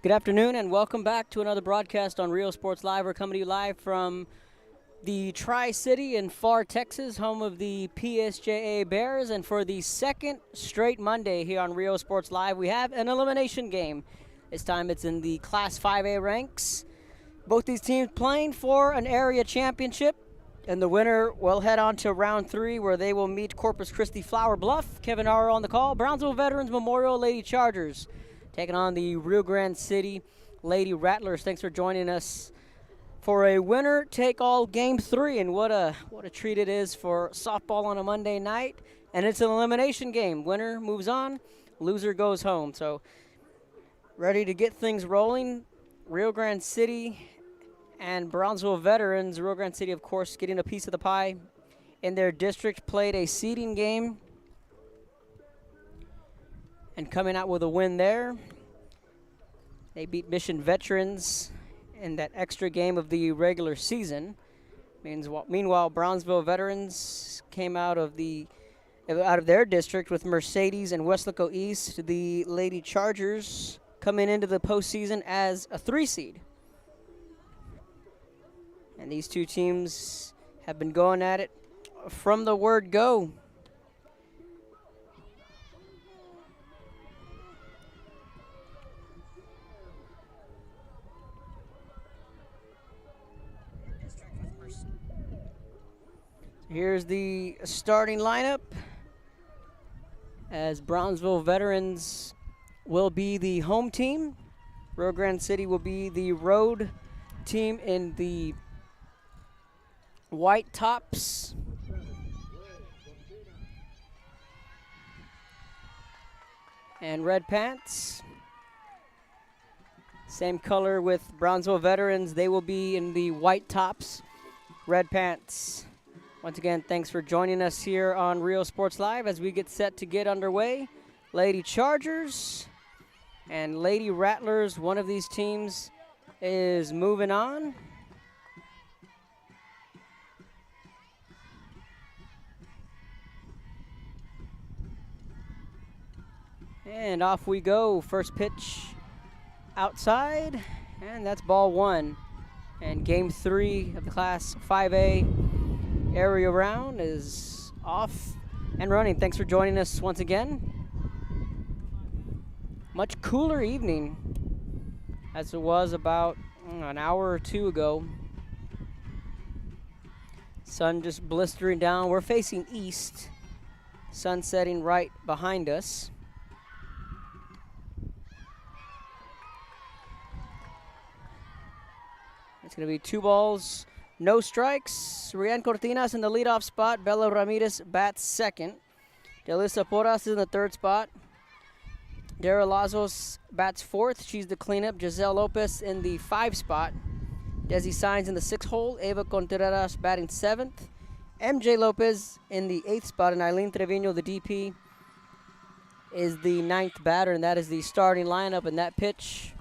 Good afternoon and welcome back to another broadcast on Real Sports Live. We're coming to you live from the Tri-City in Pharr, Texas, home of the PSJA Bears. And for the second straight Monday here on Real Sports Live, we have an elimination game. This time it's in the Class 5A ranks. Both these teams playing for an area championship. And the winner will head on to round 3 where they will meet Corpus Christi Flower Bluff. Kevin Arrow on the call. Brownsville Veterans Memorial Lady Chargers taking on the Rio Grande City Lady Rattlers. Thanks for joining us for a winner-take-all Game 3. And what a treat it is for softball on a Monday night. And it's an elimination game. Winner moves on, loser goes home. So ready to get things rolling. Rio Grande City and Brownsville Veterans. Rio Grande City, of course, getting a piece of the pie in their district. Played a seeding game and coming out with a win there. They beat Mission Veterans in that extra game of the regular season. Meanwhile, Brownsville Veterans came out of their district with Mercedes and Westlaco East. The Lady Chargers coming into the postseason as a 3 seed. And these two teams have been going at it from the word go. Here's the starting lineup, as Brownsville Veterans will be the home team. Rio Grande City will be the road team in the white tops. And red pants. Same color with Brownsville Veterans. They will be in the white tops, red pants. Once again, thanks for joining us here on Real Sports Live as we get set to get underway. Lady Chargers and Lady Rattlers, one of these teams is moving on. And off we go. First pitch outside, and that's ball 1. And game 3 of the Class 5A area round is off and running. Thanks for joining us once again. Much cooler evening as it was about an hour or 2 ago. Sun just blistering down. We're facing east. Sun setting right behind us. It's going to be 2 balls, no strikes. Rian Cortinas in the leadoff spot. Bella Ramirez bats second. Delisa Porras is in the 3rd spot. Dara Lazos bats 4th. She's the cleanup. Giselle Lopez in the 5 spot. Desi Sainz in the 6th hole. Eva Contreras batting 7th. MJ Lopez in the 8th spot. And Eileen Trevino, the DP, is the 9th batter. And that is the starting lineup. And that pitch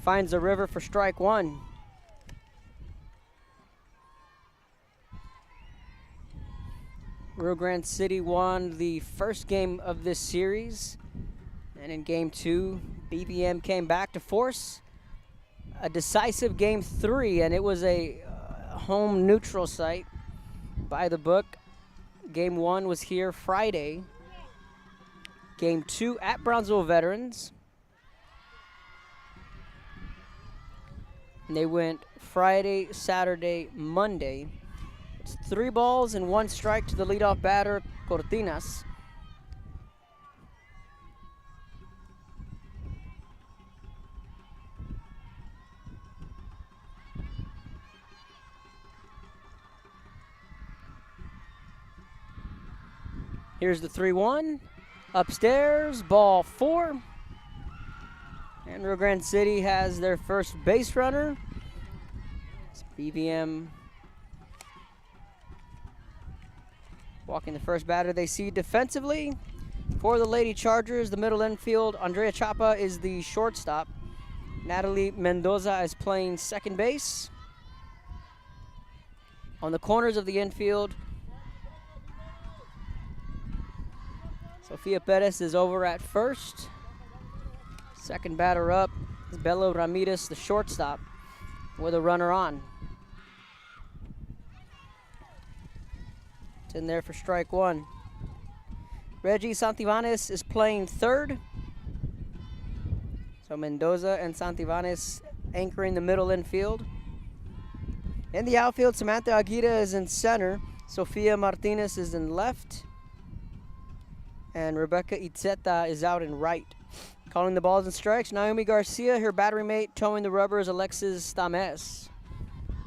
finds the river for strike 1. Rio Grande City won the first game of this series, and in game 2, BVM came back to force a decisive game 3, and it was a home neutral site by the book. Game 1 was here Friday. Game 2 at Brownsville Veterans. And they went Friday, Saturday, Monday. 3 balls and 1 strike to the leadoff batter, Cortinas. Here's the 3-1. Upstairs, ball 4. And Rio Grande City has their first base runner. It's BVM walking the first batter they see defensively. For the Lady Chargers, the middle infield, Andrea Chapa is the shortstop. Natalie Mendoza is playing second base. On the corners of the infield, Sofia Perez is over at first. Second batter up It's Belo Ramirez, the shortstop, with a runner on. It's in there for strike one. Reggie Santivanes is playing third. So Mendoza and Santivanes anchoring the middle infield. In the outfield, Samantha Aguirre is in center. Sofia Martinez is in left. And Rebecca Itzeta is out in right. Calling the balls and strikes, Naomi Garcia, her battery mate, towing the rubber is Alexis Tamez.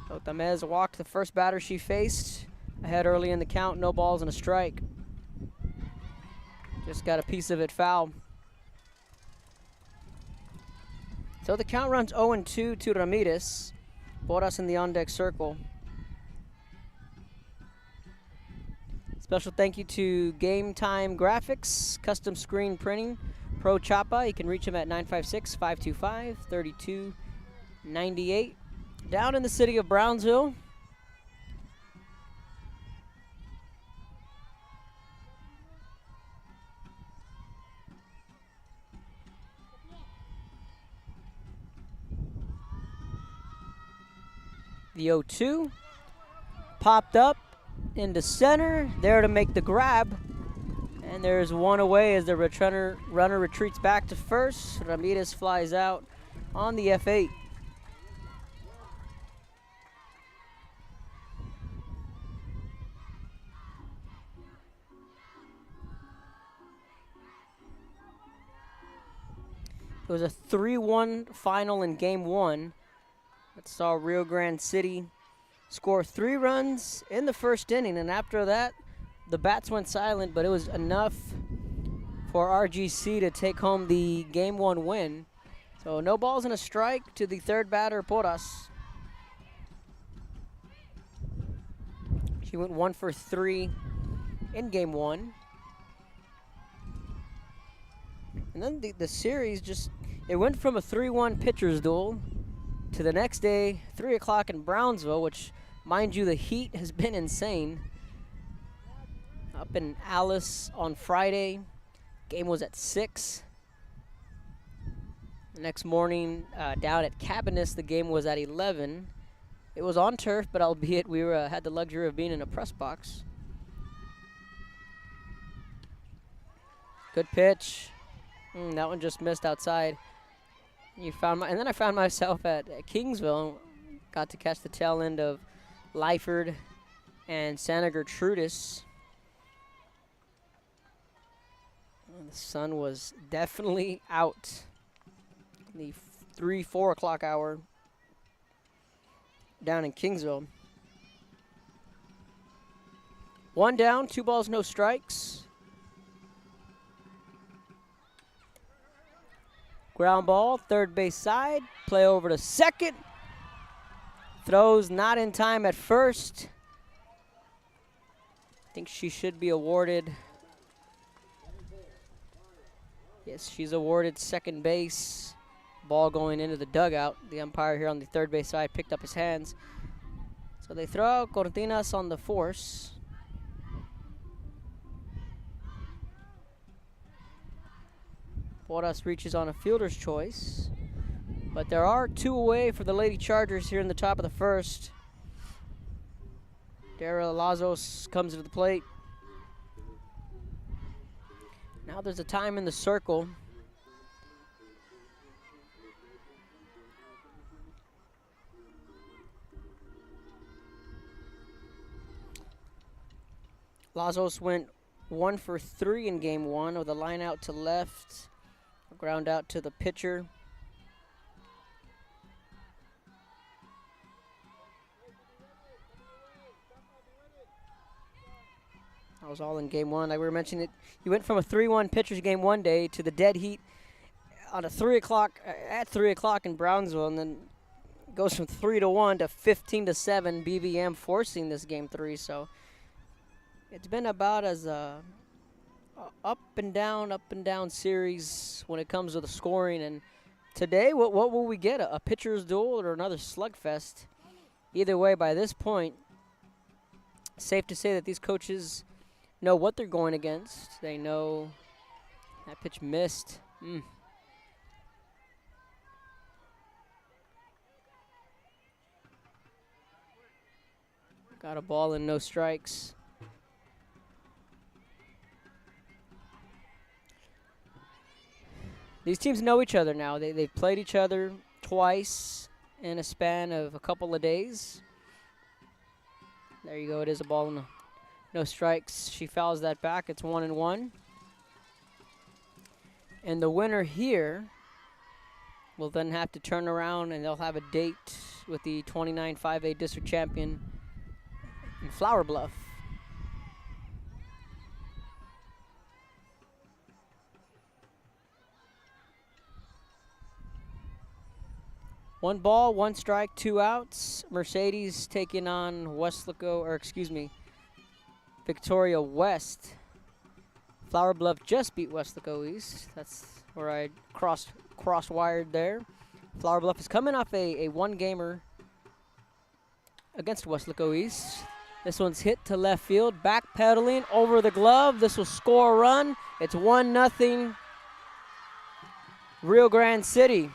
So Tamez walked the first batter she faced. Ahead early in the count, no balls and a strike. Just got a piece of it foul. So the count runs 0-2 to Ramirez. Porras in the on-deck circle. Special thank you to Game Time Graphics, Custom Screen Printing, Pro Chapa. You can reach them at 956-525-3298. Down in the city of Brownsville. The 0-2 popped up into center, there to make the grab. And there's one away as the runner retreats back to first. Ramirez flies out on the F8. It was a 3-1 final in game one. That saw Rio Grande City score 3 runs in the first inning, and after that, the bats went silent, but it was enough for RGC to take home the game one win. So no balls and a strike to the third batter, Porras. She went 1 for 3 in game one. And then the series it went from a 3-1 pitcher's duel to the next day, 3 o'clock in Brownsville, which, mind you, the heat has been insane. Up in Alice on Friday, game was at 6. The next morning, down at Cabanis, the game was at 11. It was on turf, but albeit we had the luxury of being in a press box. Good pitch. That one just missed outside. And then I found myself at Kingsville. Got to catch the tail end of Lyford and Santa Gertrudis. The sun was definitely out. The 3-4 o'clock hour down in Kingsville. 1 down, 2 balls, no strikes. Ground ball, third base side, play over to second. Throws not in time at first. I think she should be awarded. Yes, she's awarded second base. Ball going into the dugout. The umpire here on the third base side picked up his hands. So they throw out Cortinas on the force. Porras reaches on a fielder's choice. But there are 2 away for the Lady Chargers here in the top of the first. Dara Lazos comes to the plate. Now there's a time in the circle. Lazos went 1 for 3 in game one with a line out to left, a ground out to the pitcher. That was all in game one. Like we were mentioning, he went from a 3-1 pitcher's game one day to the dead heat on a 3 o'clock in Brownsville, and then goes from 3-1 to 15-7 BVM forcing this game 3. So it's been about as a up and down series when it comes to the scoring. And today, what will we get? A pitcher's duel or another slugfest? Either way, by this point, safe to say that these coaches know what they're going against. They know that pitch missed. Got a ball and no strikes. These teams know each other now. They've played each other twice in a span of a couple of days. There you go. It is a ball and no strikes. She fouls that back. It's 1-1. And the winner here will then have to turn around, and they'll have a date with the 29 5A district champion in Flower Bluff. One ball, one strike, 2 outs. Mercedes taking on Victoria West. Flower Bluff just beat Westlaco East. That's where I cross-wired there. Flower Bluff is coming off a one-gamer against Westlaco East. This one's hit to left field, backpedaling over the glove. This will score a run. It's 1-0 Rio Grande City.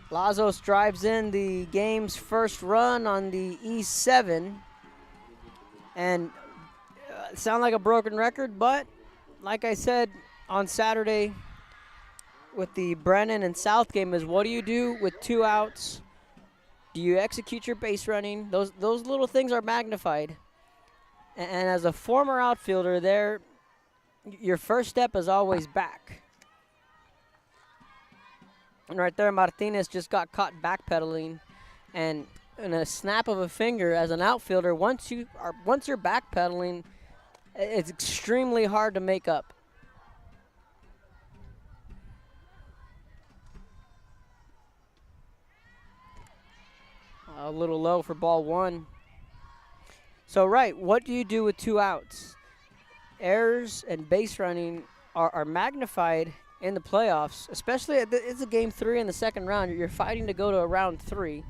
Lazos drives in the game's first run on the E7. And sound like a broken record, but like I said on Saturday with the Brennan and South game is, what do you do with 2 outs? Do you execute your base running? Those little things are magnified. And as a former outfielder there, your first step is always back. And right there, Martinez just got caught backpedaling, and in a snap of a finger, as an outfielder, once you're backpedaling, it's extremely hard to make up. A little low for ball 1. So, right, what do you do with 2 outs? Errors and base running are magnified in the playoffs, especially it's a game 3 in the second round. You're fighting to go to a round 3.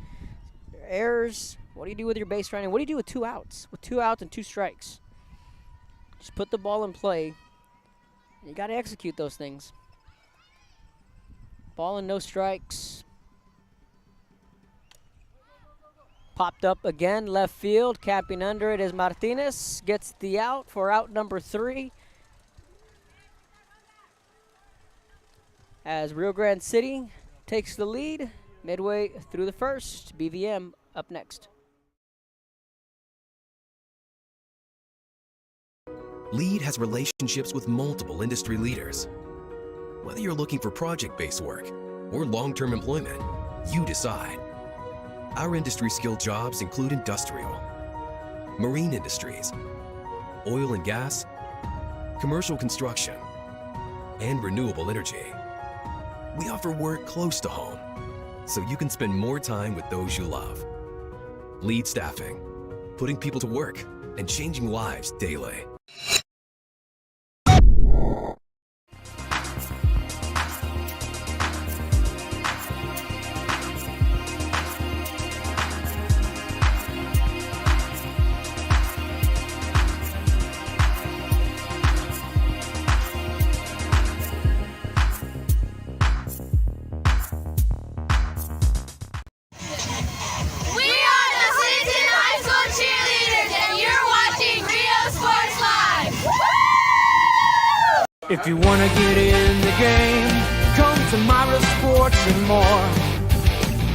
Errors, what do you do with your base running? What do you do with 2 outs? With 2 outs and 2 strikes. Just put the ball in play. You got to execute those things. Ball and no strikes. Popped up again, left field. Capping under it is Martinez. Gets the out for out number 3. As Rio Grande City takes the lead midway through the first. BVM up next. Lead has relationships with multiple industry leaders. Whether you're looking for project-based work or long-term employment, you decide. Our industry-skilled jobs include industrial, marine industries, oil and gas, commercial construction, and renewable energy. We offer work close to home, so you can spend more time with those you love. Lead Staffing, putting people to work and changing lives daily. If you want to get in the game, come to Myra Sports and more.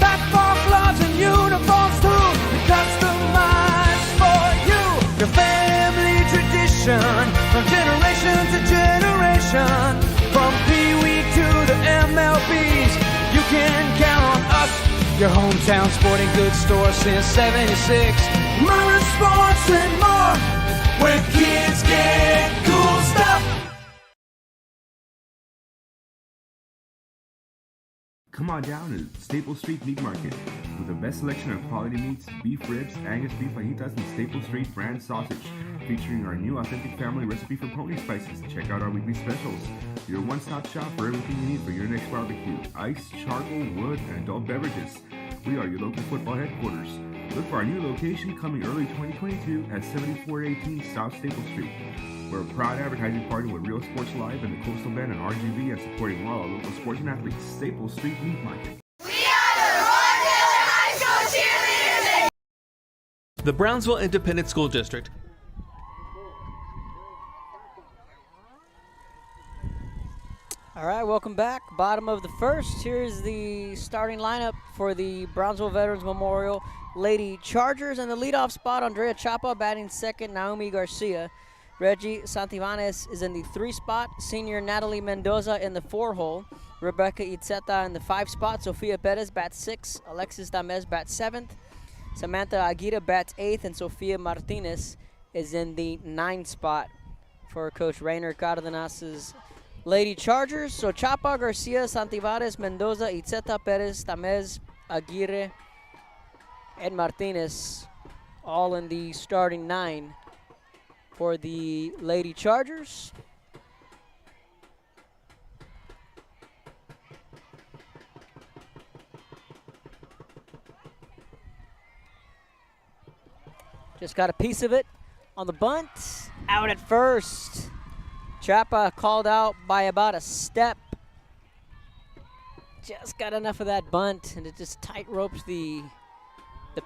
Backball gloves and uniforms too, customized for you. Your family tradition, from generation to generation. From Pee Wee to the MLBs, you can count on us. Your hometown sporting goods store since '76. Myra Sports and more, where kids get cool stuff. Come on down to Staple Street Meat Market with the best selection of quality meats, beef ribs, Angus beef fajitas, and Staple Street brand sausage, featuring our new authentic family recipe for pony spices. Check out our weekly specials. Your one-stop shop for everything you need for your next barbecue: ice, charcoal, wood, and adult beverages. We are your local football headquarters. Look for our new location coming early 2022 at 7418 South Staple Street. We're a proud advertising partner with Real Sports Live and the Coastal Bend and RGV, and supporting all our local sports and athletes. Staple Street Meat Market. We are the Roy Taylor High The Brownsville Independent School District. All right, welcome back. Bottom of the first. Here's the starting lineup for the Brownsville Veterans Memorial Lady Chargers. And the leadoff spot, Andrea Chapa batting second, Naomi Garcia. Reggie Santivanes is in the 3 spot. Senior Natalie Mendoza in the 4 hole. Rebecca Itzeta in the 5 spot. Sofia Perez bats 6. Alexis Damez bats 7th. Samantha Aguirre bats 8th. And Sofia Martinez is in the 9 spot for Coach Rainer Cardenas's Lady Chargers. So Chapa, Garcia, Santivares, Mendoza, Itzeta, Perez, Tamez, Aguirre, and Martinez all in the starting 9 for the Lady Chargers. Just got a piece of it on the bunt. Out at first. Chapa called out by about a step. Just got enough of that bunt, and it just tight ropes the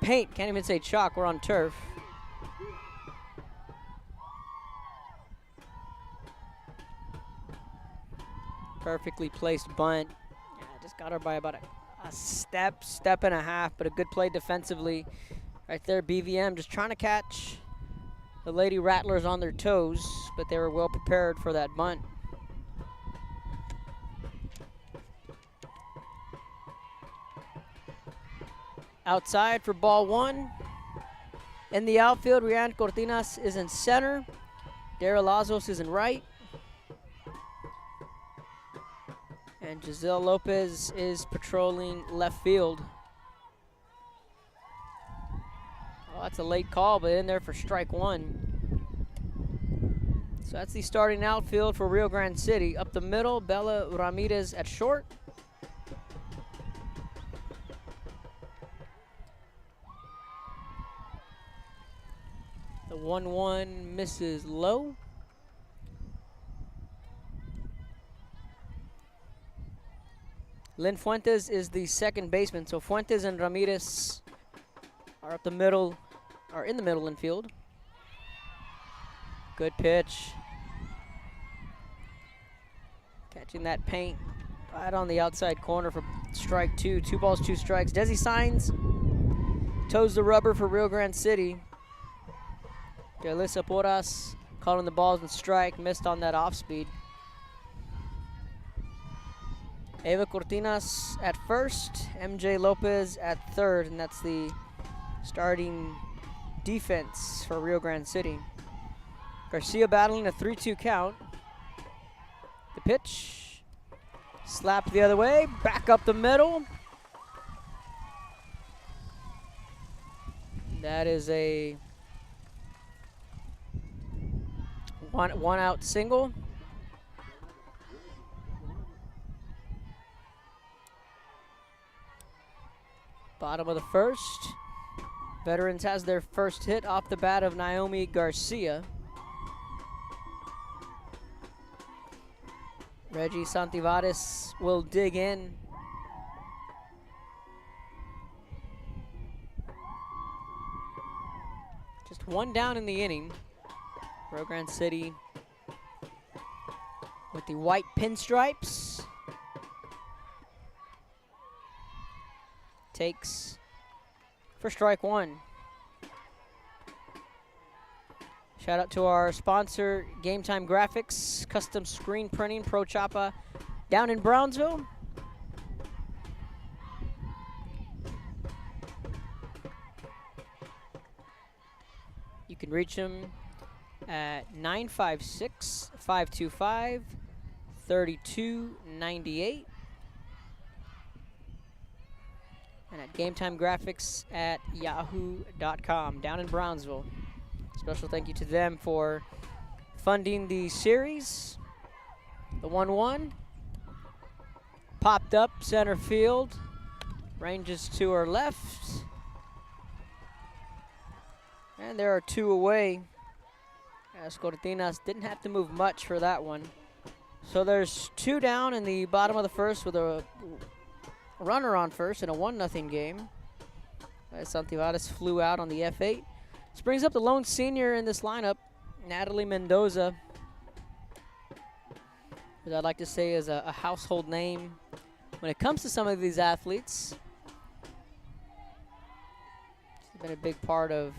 paint. Can't even say chalk, we're on turf. Perfectly placed bunt. Yeah, just got her by about a step and a half, but a good play defensively. Right there, BVM just trying to catch the Lady Rattlers on their toes, but they were well prepared for that bunt. Outside for ball 1. In the outfield, Rian Cortinas is in center. Daryl Lazos is in right. And Giselle Lopez is patrolling left field. Oh, that's a late call, but in there for strike 1. So that's the starting outfield for Rio Grande City. Up the middle, Bella Ramirez at short. The 1-1 misses low. Lynn Fuentes is the second baseman. So Fuentes and Ramirez are up the middle, are in the middle infield. Good pitch. Catching that paint right on the outside corner for strike 2. 2 balls, 2 strikes. Desi Signs toes the rubber for Rio Grande City. Delisa Porras calling the balls and strike. Missed on that off speed. Eva Cortinas at first. MJ Lopez at third. And that's the starting defense for Rio Grande City. Garcia battling a 3-2 count. The pitch. Slap the other way. Back up the middle. That is a one out single. Bottom of the first. Veterans has their first hit off the bat of Naomi Garcia. Reggie Santivares will dig in. Just 1 down in the inning. Rio Grande City with the white pinstripes. Takes for strike 1. Shout out to our sponsor, Game Time Graphics, custom screen printing, Pro Chapa, down in Brownsville. You can reach them at 956-525-3298. And at Game Time Graphics at yahoo.com, down in Brownsville. Special thank you to them for funding the series. The 1-1 popped up center field, ranges to our left, and there are 2 away. As Cortinas didn't have to move much for that one. So there's 2 down in the bottom of the first with a runner on first in a 1-0 game. Santivares flew out on the F8. This brings up the lone senior in this lineup, Natalie Mendoza, which I'd like to say is a household name when it comes to some of these athletes. She's been a big part of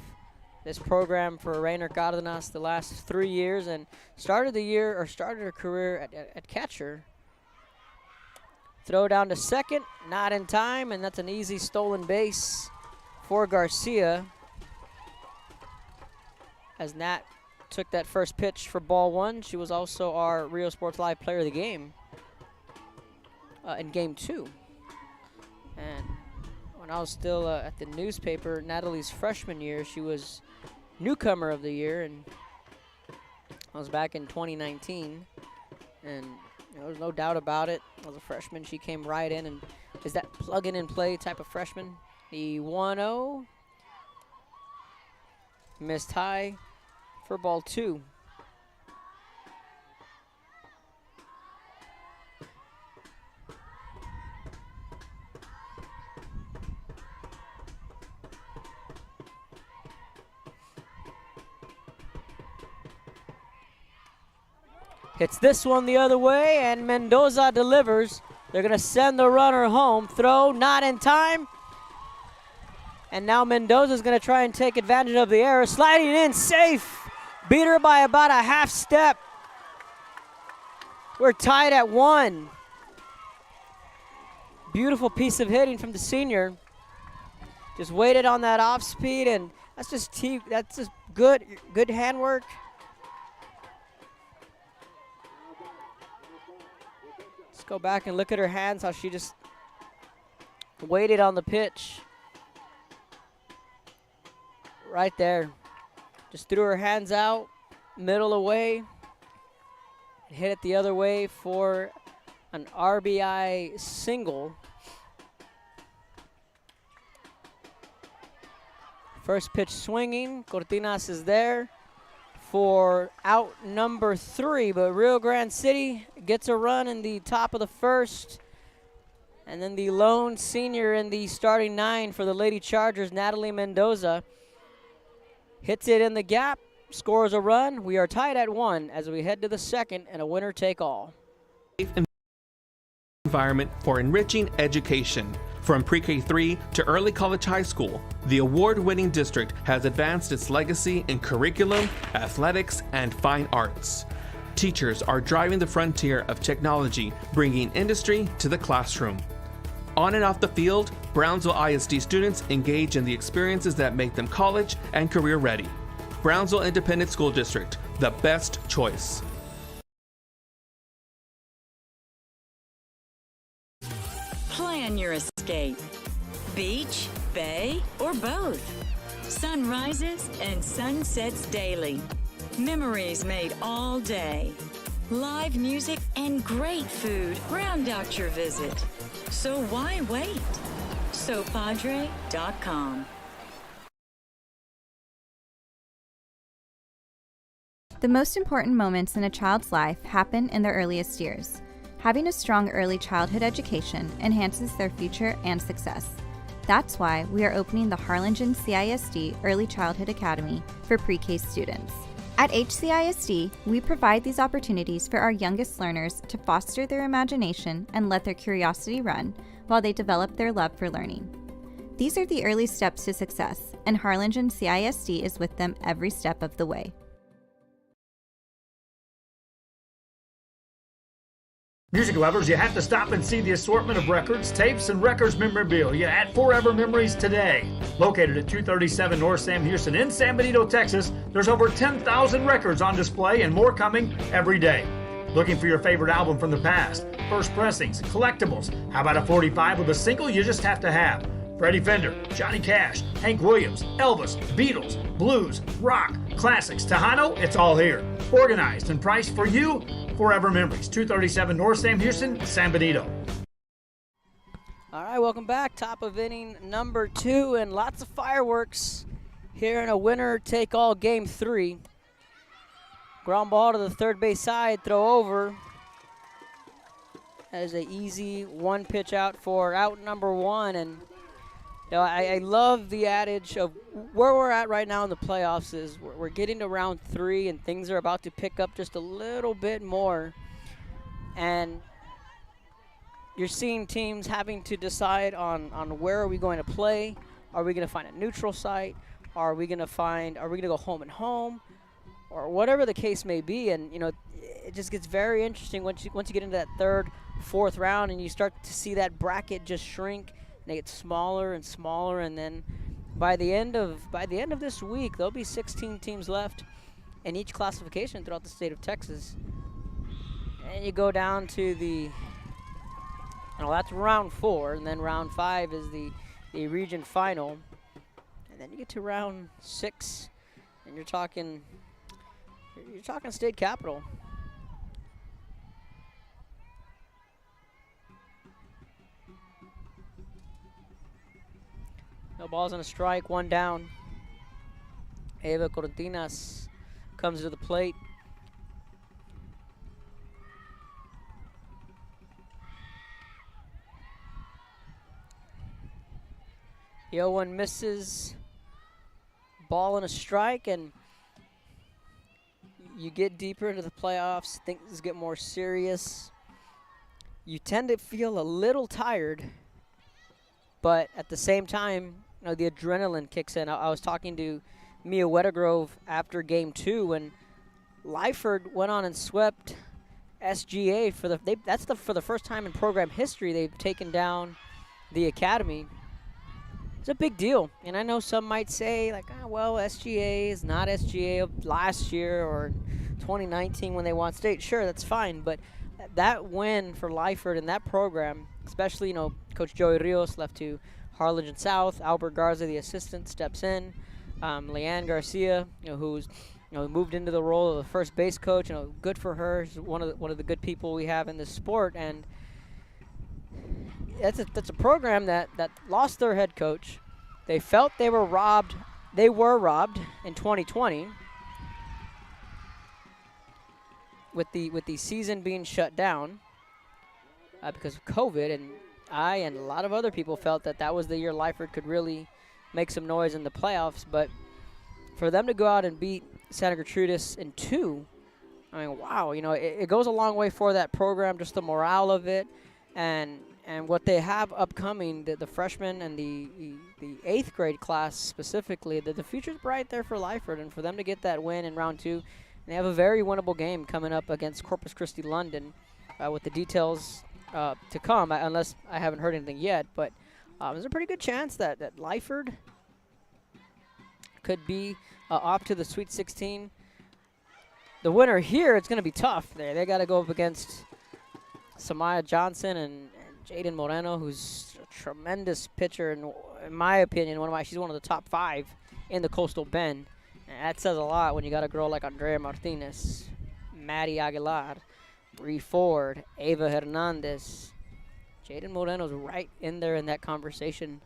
this program for Rainer Cárdenas the last 3 years, and started her career at catcher. Throw down to second, not in time, and that's an easy stolen base for Garcia, as Nat took that first pitch for ball one. She was also our Rio Sports Live Player of the Game in Game 2. And when I was still at the newspaper, Natalie's freshman year, she was Newcomer of the Year, and I was back in 2019. And there's no doubt about it. As a freshman, she came right in and is that plug-in and play type of freshman. The 1-0 missed high for ball two. Hits this one the other way, and Mendoza delivers. They're going to send the runner home. Throw not in time. And now Mendoza's going to try and take advantage of the error. Sliding in, safe. Beat her by about a half step. We're tied at 1. Beautiful piece of hitting from the senior. Just waited on that off speed, and that's just good handwork. Let's go back and look at her hands, how she just waited on the pitch. Right there. Just threw her hands out, middle away, and hit it the other way for an RBI single. First pitch swinging. Cortinas is there for out number 3, but Rio Grande City gets a run in the top of the first. And then the lone senior in the starting 9 for the Lady Chargers, Natalie Mendoza, hits it in the gap, scores a run. We are tied at 1 as we head to the second and a winner take all. Environment for enriching education. From pre-K3 to early college high school, the award-winning district has advanced its legacy in curriculum, athletics, and fine arts. Teachers are driving the frontier of technology, bringing industry to the classroom. On and off the field, Brownsville ISD students engage in the experiences that make them college and career ready. Brownsville Independent School District, the best choice. Plan your escape. Beach, bay, or both. Sunrises and sunsets daily. Memories made all day. Live music and great food round out your visit. So why wait? SoPadre.com. The most important moments in a child's life happen in their earliest years. Having a strong early childhood education enhances their future and success. That's why we are opening the Harlingen CISD Early Childhood Academy for pre-K students. At HCISD, we provide these opportunities for our youngest learners to foster their imagination and let their curiosity run while they develop their love for learning. These are the early steps to success, and Harlingen CISD is with them every step of the way. Music lovers, you have to stop and see the assortment of records, tapes, and records memorabilia at Forever Memories today. Located at 237 North Sam Houston in San Benito, Texas, there's over 10,000 records on display and more coming every day. Looking for your favorite album from the past, first pressings, collectibles? How about a 45 with a single you just have to have? Freddie Fender, Johnny Cash, Hank Williams, Elvis, Beatles, blues, rock, classics, Tejano, it's all here. Organized and priced for you. Forever Memories, 237 North Sam Houston, San Benito. All right, welcome back. Top of inning number 2, and lots of fireworks here in a winner-take-all Game 3. Ground ball to the third base side, throw over. That is an easy one pitch out for out number 1, and I love the adage of where we're at right now in the playoffs is we're getting to round 3 and things are about to pick up just a little bit more. And you're seeing teams having to decide on where are we going to play. Are we going to find a neutral site? Are we going to go home and home? Or whatever the case may be. And, it just gets very interesting once you get into that 3rd, 4th round and you start to see that bracket just shrink. And they get smaller and smaller. And then by the end of this week, there'll be 16 teams left in each classification throughout the state of Texas. And you go down to that's round 4, and then round 5 is the region final. And then you get to round 6, and you're talking state capital. No balls on a strike, 1 down. Eva Cortinas comes to the plate. The 0-1 misses. Ball and a strike, and you get deeper into the playoffs, things get more serious. You tend to feel a little tired, but at the same time, the adrenaline kicks in. I was talking to Mia Wettergrove after game 2, and Lyford went on and swept SGA for the first time in program history they've taken down the academy. It's a big deal, and I know some might say, SGA is not SGA of last year or 2019 when they won state. Sure, that's fine, but that win for Lyford and that program, especially, Coach Joey Rios left to Harlingen South. Albert Garza, the assistant, steps in. Leanne Garcia, who's moved into the role of the first base coach. Good for her. She's one of the good people we have in this sport, and that's a program that lost their head coach. They felt they were robbed. They were robbed in 2020 with the season being shut down because of COVID, and I and a lot of other people felt that was the year Lyford could really make some noise in the playoffs. But for them to go out and beat Santa Gertrudis in 2, wow, it goes a long way for that program, just the morale of it, and what they have upcoming, the freshmen and the 8th grade class specifically, the future's bright there for Lyford, and for them to get that win in round 2. And they have a very winnable game coming up against Corpus Christi London with the details to come, unless I haven't heard anything yet. But there's a pretty good chance that Lyford could be off to the Sweet 16. The winner here, it's going to be tough. They got to go up against Samaya Johnson and Jaden Moreno, who's a tremendous pitcher, and in my opinion, she's one of the top 5 in the Coastal Bend. And that says a lot when you got a girl like Andrea Martinez, Maddie Aguilar, Bree Ford, Ava Hernandez. Jaden Moreno's right in there in that conversation.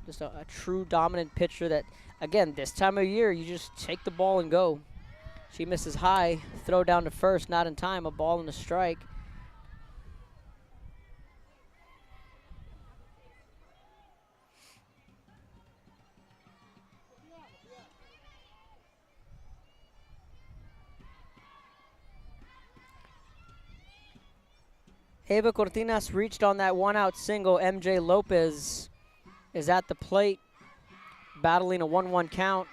Just a true dominant pitcher that, again, this time of year, you just take the ball and go. She misses high, throw down to first, not in time, a ball and a strike. Eva Cortinas reached on that 1-out single. MJ Lopez is at the plate, battling a 1-1 count.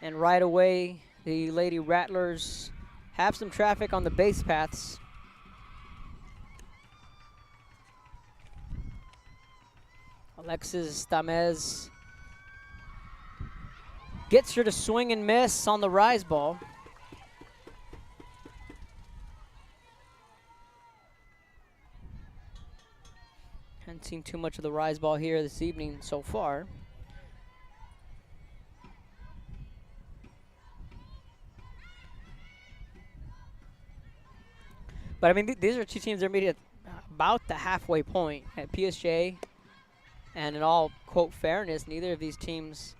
And right away, the Lady Rattlers have some traffic on the base paths. Alexis Tamez gets her to swing and miss on the rise ball. Haven't seen too much of the rise ball here this evening so far. But I mean, these are two teams that are meeting at about the halfway point at PSJ. And in all, quote, fairness, neither of these teams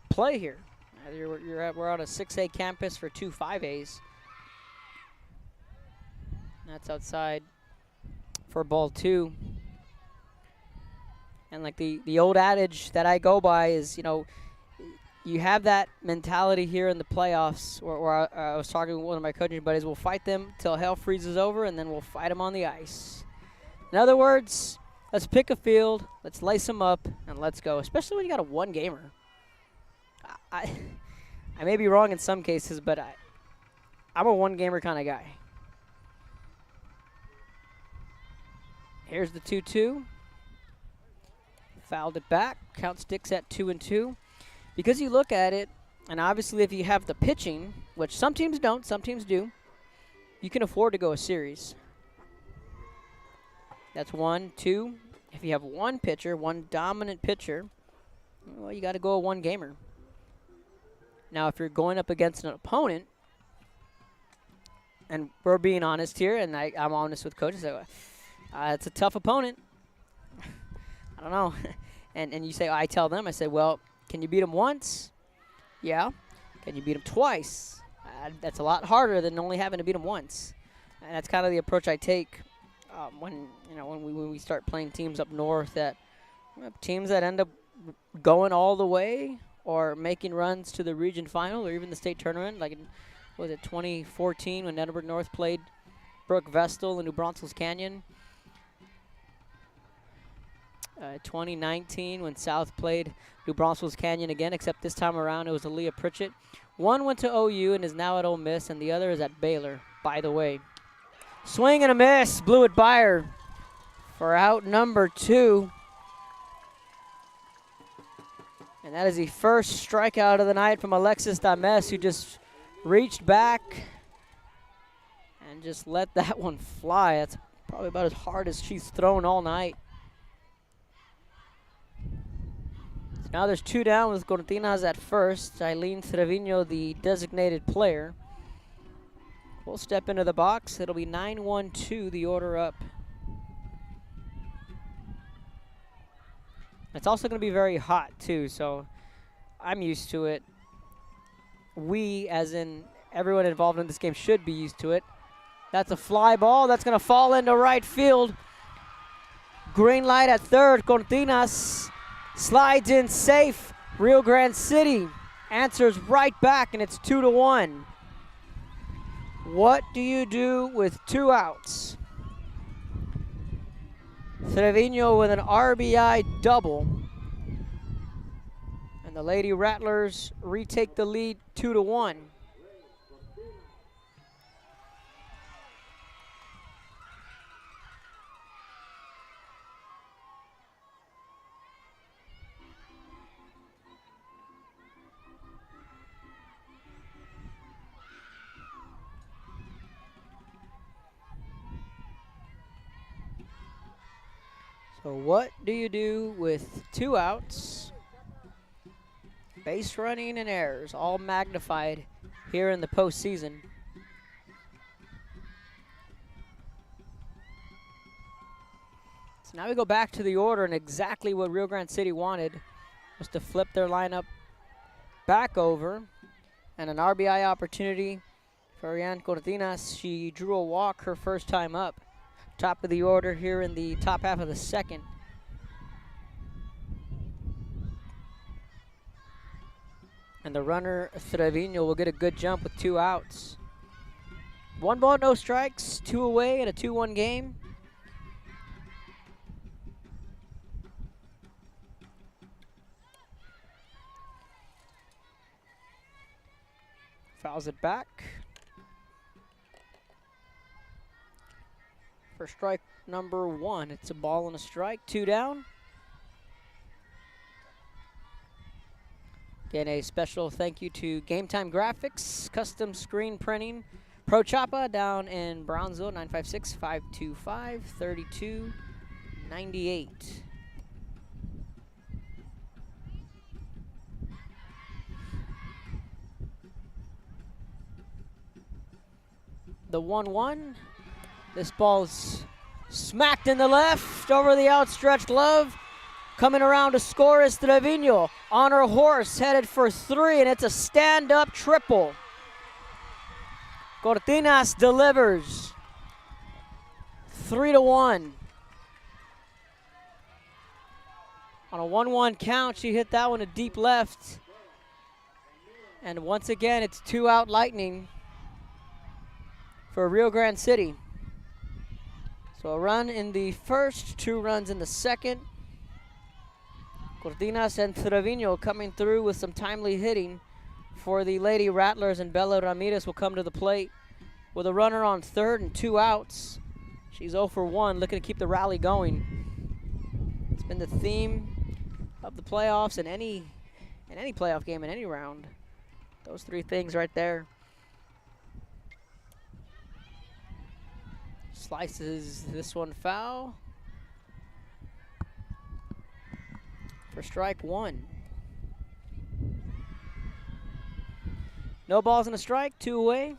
play here. We're on a 6A campus for 2 5As. That's outside for ball 2. And like the old adage that I go by is, you have that mentality here in the playoffs where I was talking with one of my coaching buddies, we'll fight them till hell freezes over, and then we'll fight them on the ice. In other words, let's pick a field, let's lace them up, and let's go, especially when you got a one-gamer. I may be wrong in some cases, but I'm a one-gamer kind of guy. Here's the 2-2. Fouled it back. Count sticks at 2-2. Because you look at it, and obviously if you have the pitching, which some teams don't, some teams do, you can afford to go a series. That's 1, 2. If you have one pitcher, one dominant pitcher, well, you got to go a one-gamer. Now, if you're going up against an opponent, and we're being honest here, and I'm honest with coaches, it's a tough opponent. I don't know. and you say, I tell them, I say, well, can you beat them once? Yeah. Can you beat them twice? That's a lot harder than only having to beat them once. And that's kind of the approach I take when we start playing teams up north, teams that end up going all the way or making runs to the region final or even the state tournament, like in 2014 when Edinburgh North played Brooke Vestal in New Braunfels Canyon. 2019 when South played New Braunfels Canyon again, except this time around it was Aaliyah Pritchett. One went to OU and is now at Ole Miss, and the other is at Baylor, by the way. Swing and a miss, blew it by her for out number 2. And that is the first strikeout of the night from Alexis Dames, who just reached back and just let that one fly. That's probably about as hard as she's thrown all night. So now there's 2 down with Cortinas at first. Eileen Trevino, the designated player, will step into the box. It'll be 9-1-2, the order up. It's also going to be very hot, too, so I'm used to it. We, as in everyone involved in this game, should be used to it. That's a fly ball. That's going to fall into right field. Green light at third. Cortinas slides in safe. Rio Grande City answers right back, and it's 2-1. What do you do with 2 outs? Trevino with an RBI double. And the Lady Rattlers retake the lead 2-1. So what do you do with 2 outs? Base running and errors, all magnified here in the postseason. So now we go back to the order, and exactly what Rio Grande City wanted was to flip their lineup back over, and an RBI opportunity for Ariane Cortinas. She drew a walk her first time up. Top of the order here in the top half of the second. And the runner, Trevino, will get a good jump with 2 outs. 1 ball, no strikes, 2 away in a 2-1 game. Fouls it back. For strike number 1, it's a ball and a strike, 2 down. Again, a special thank you to Game Time Graphics, Custom Screen Printing, Pro Chapa down in Brownsville, 956-525-3298. The 1-1. This ball's smacked in the left over the outstretched glove. Coming around to score is Trevino on her horse, headed for 3, and it's a stand-up triple. Cortinas delivers. 3-1. On a 1-1 count, she hit that one to deep left. And once again, it's 2-out Lightning for Rio Grande City. So a run in the first, 2 runs in the second. Cortinas and Trevino coming through with some timely hitting for the Lady Rattlers, and Bella Ramirez will come to the plate with a runner on third and 2 outs. She's 0 for 1, looking to keep the rally going. It's been the theme of the playoffs in any playoff game in any round. Those 3 things right there. Slices this one foul for strike 1. No balls and a strike, 2 away.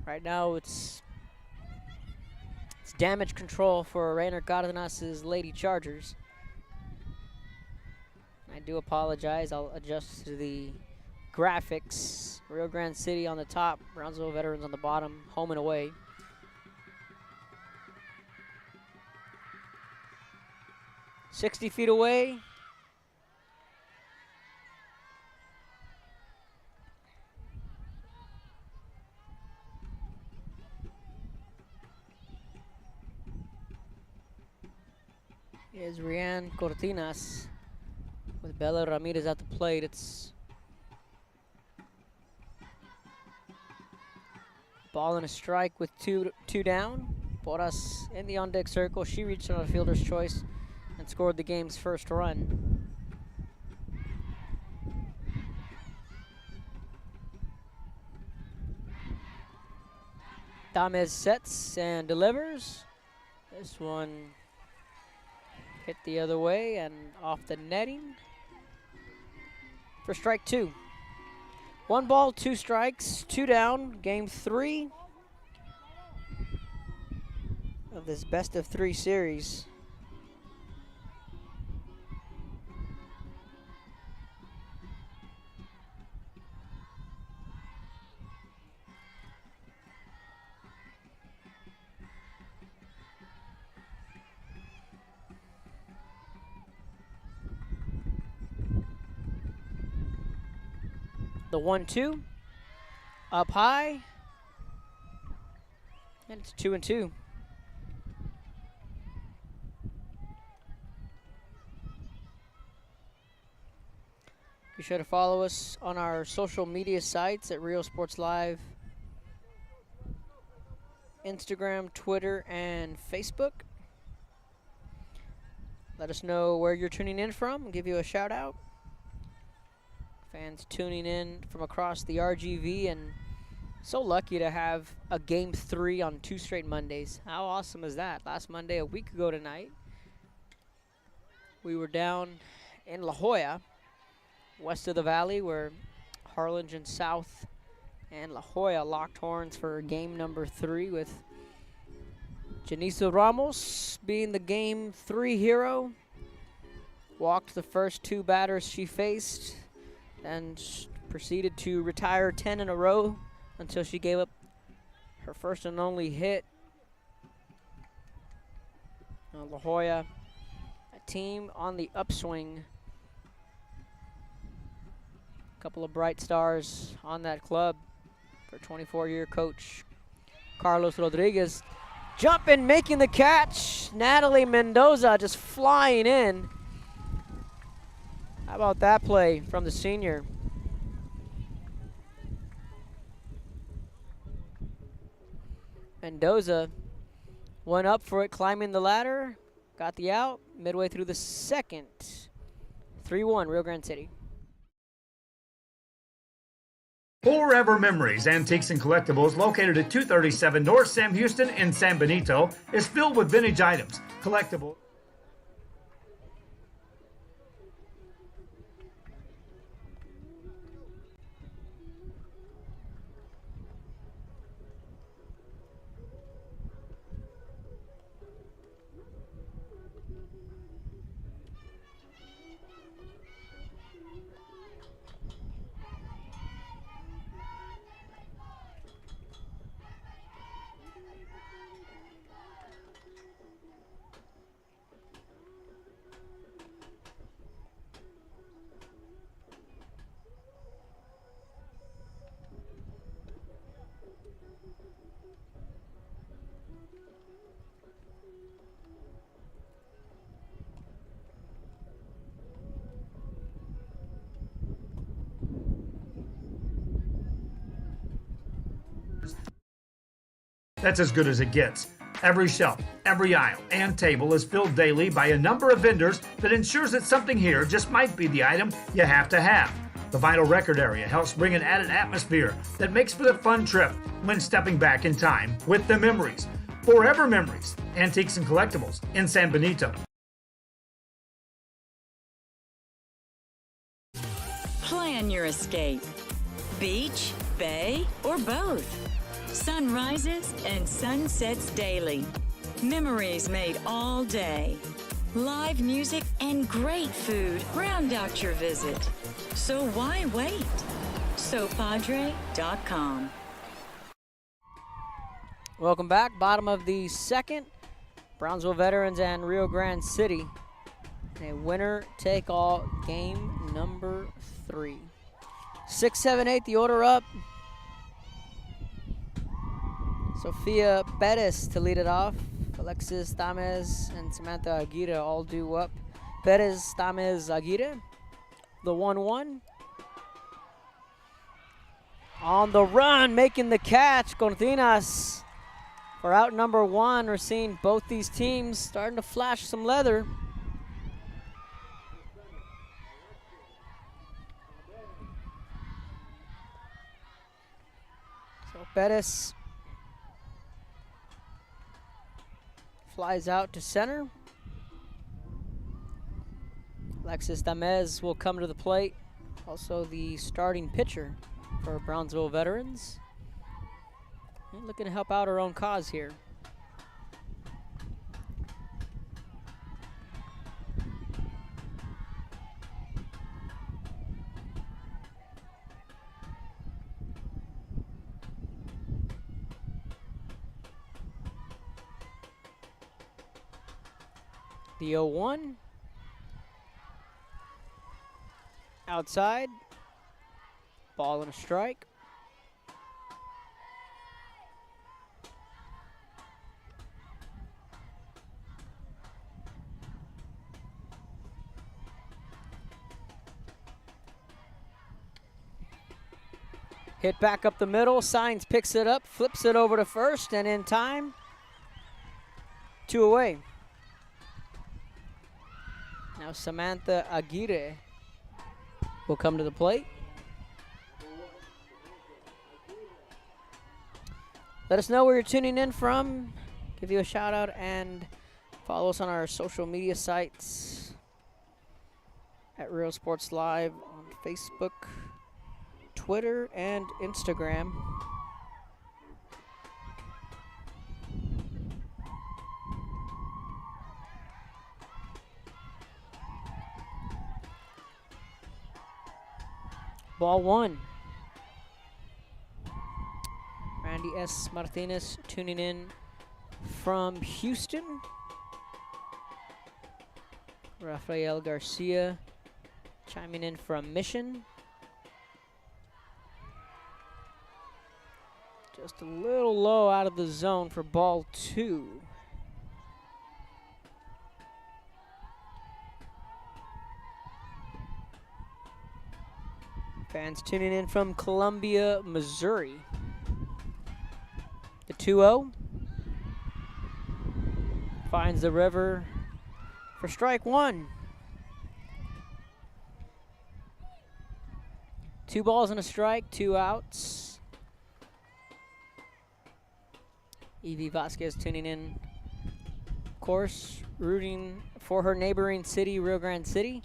Right now it's damage control for Rainer Cardenas' Lady Chargers. I do apologize, I'll adjust to the graphics. Rio Grande City on the top, Brownsville Veterans on the bottom, home and away. "60 feet away. Is Rian Cortinas with Bella Ramirez at the plate. It's ball and a strike with two down. Porras in the on-deck circle. She reached on a fielder's choice and scored the game's first run. Tamez sets and delivers. This one hit the other way and off the netting for strike 2. 1 ball, 2 strikes, 2 down. Game 3 of this best of 3 series. The 1-2 up high, and it's 2-2. Be sure to follow us on our social media sites at Rio Sports Live, Instagram, Twitter, and Facebook. Let us know where you're tuning in from and give you a shout out. Fans tuning in from across the RGV, and so lucky to have a Game 3 on 2 straight Mondays. How awesome is that? Last Monday, a week ago tonight, we were down in La Jolla, west of the valley, where Harlingen South and La Jolla locked horns for game number 3, with Janice Ramos being the Game 3 hero. Walked the first 2 batters she faced, and proceeded to retire 10 in a row until she gave up her first and only hit. La Jolla, a team on the upswing. A couple of bright stars on that club for 24-year coach Carlos Rodriguez. Jumping, making the catch. Natalie Mendoza just flying in. How about that play from the senior? Mendoza went up for it, climbing the ladder, got the out midway through the second. 3-1, Rio Grande City. Forever Memories, Antiques and Collectibles, located at 237 North Sam Houston in San Benito, is filled with vintage items, collectibles. That's as good as it gets. Every shelf, every aisle, and table is filled daily by a number of vendors that ensures that something here just might be the item you have to have. The vinyl record area helps bring an added atmosphere that makes for the fun trip when stepping back in time with the memories. Forever Memories, Antiques and Collectibles in San Benito. Plan your escape. Beach, bay, or both. Sunrises and sunsets daily. Memories made all day. Live music and great food round out your visit. So why wait? SoPadre.com. Welcome back. Bottom of the second. Brownsville Veterans and Rio Grande City. A winner-take-all game number 3. 6, 7, 8, the order up. Sofia Perez to lead it off. Alexis Tamez and Samantha Aguirre all due up. Perez, Tamez, Aguirre. The 1-1. On the run, making the catch, Cortinas. For out number 1, we're seeing both these teams starting to flash some leather. So Perez flies out to center. Alexis Tamez will come to the plate. Also the starting pitcher for Brownsville Veterans. And looking to help out her own cause here. The 0-1. Outside. Ball and a strike. Hit back up the middle. Signs picks it up, flips it over to first, and in time, 2 away. Now Samantha Aguirre will come to the plate. Let us know where you're tuning in from. Give you a shout out and follow us on our social media sites at Real Sports Live on Facebook, Twitter, and Instagram. Ball 1. Randy S. Martinez tuning in from Houston. Rafael Garcia chiming in from Mission. Just a little low out of the zone for ball 2. Fans tuning in from Columbia, Missouri. The 2-0 finds the river for strike 1. 2 balls and a strike, 2 outs. Evie Vasquez tuning in, of course, rooting for her neighboring city, Rio Grande City.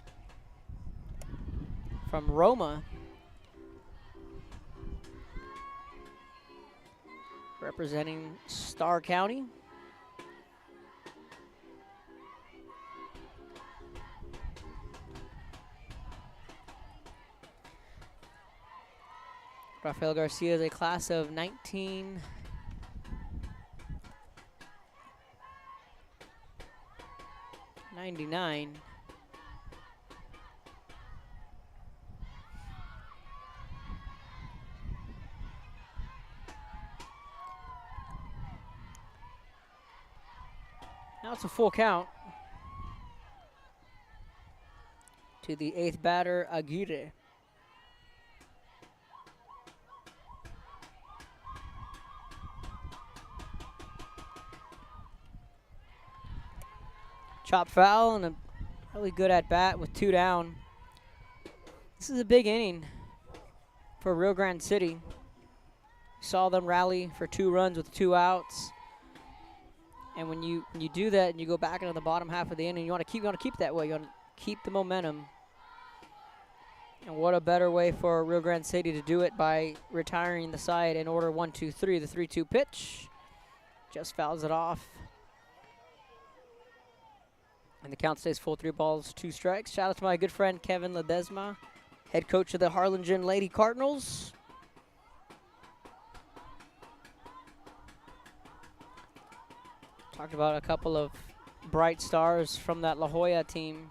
From Roma, representing Starr County. Rafael Garcia is a class of 1999. Now it's a full count to the 8th batter, Aguirre. Chop foul and a really good at bat with 2 down. This is a big inning for Rio Grande City. Saw them rally for 2 runs with 2 outs. And when you do that and you go back into the bottom half of the inning, you want to keep that way. You want to keep the momentum. And what a better way for Rio Grande City to do it by retiring the side in order 1-2-3. The 3-2 pitch just fouls it off. And the count stays full, 3 balls, 2 strikes. Shout out to my good friend Kevin Ledesma, head coach of the Harlingen Lady Cardinals. Talked about a couple of bright stars from that La Jolla team.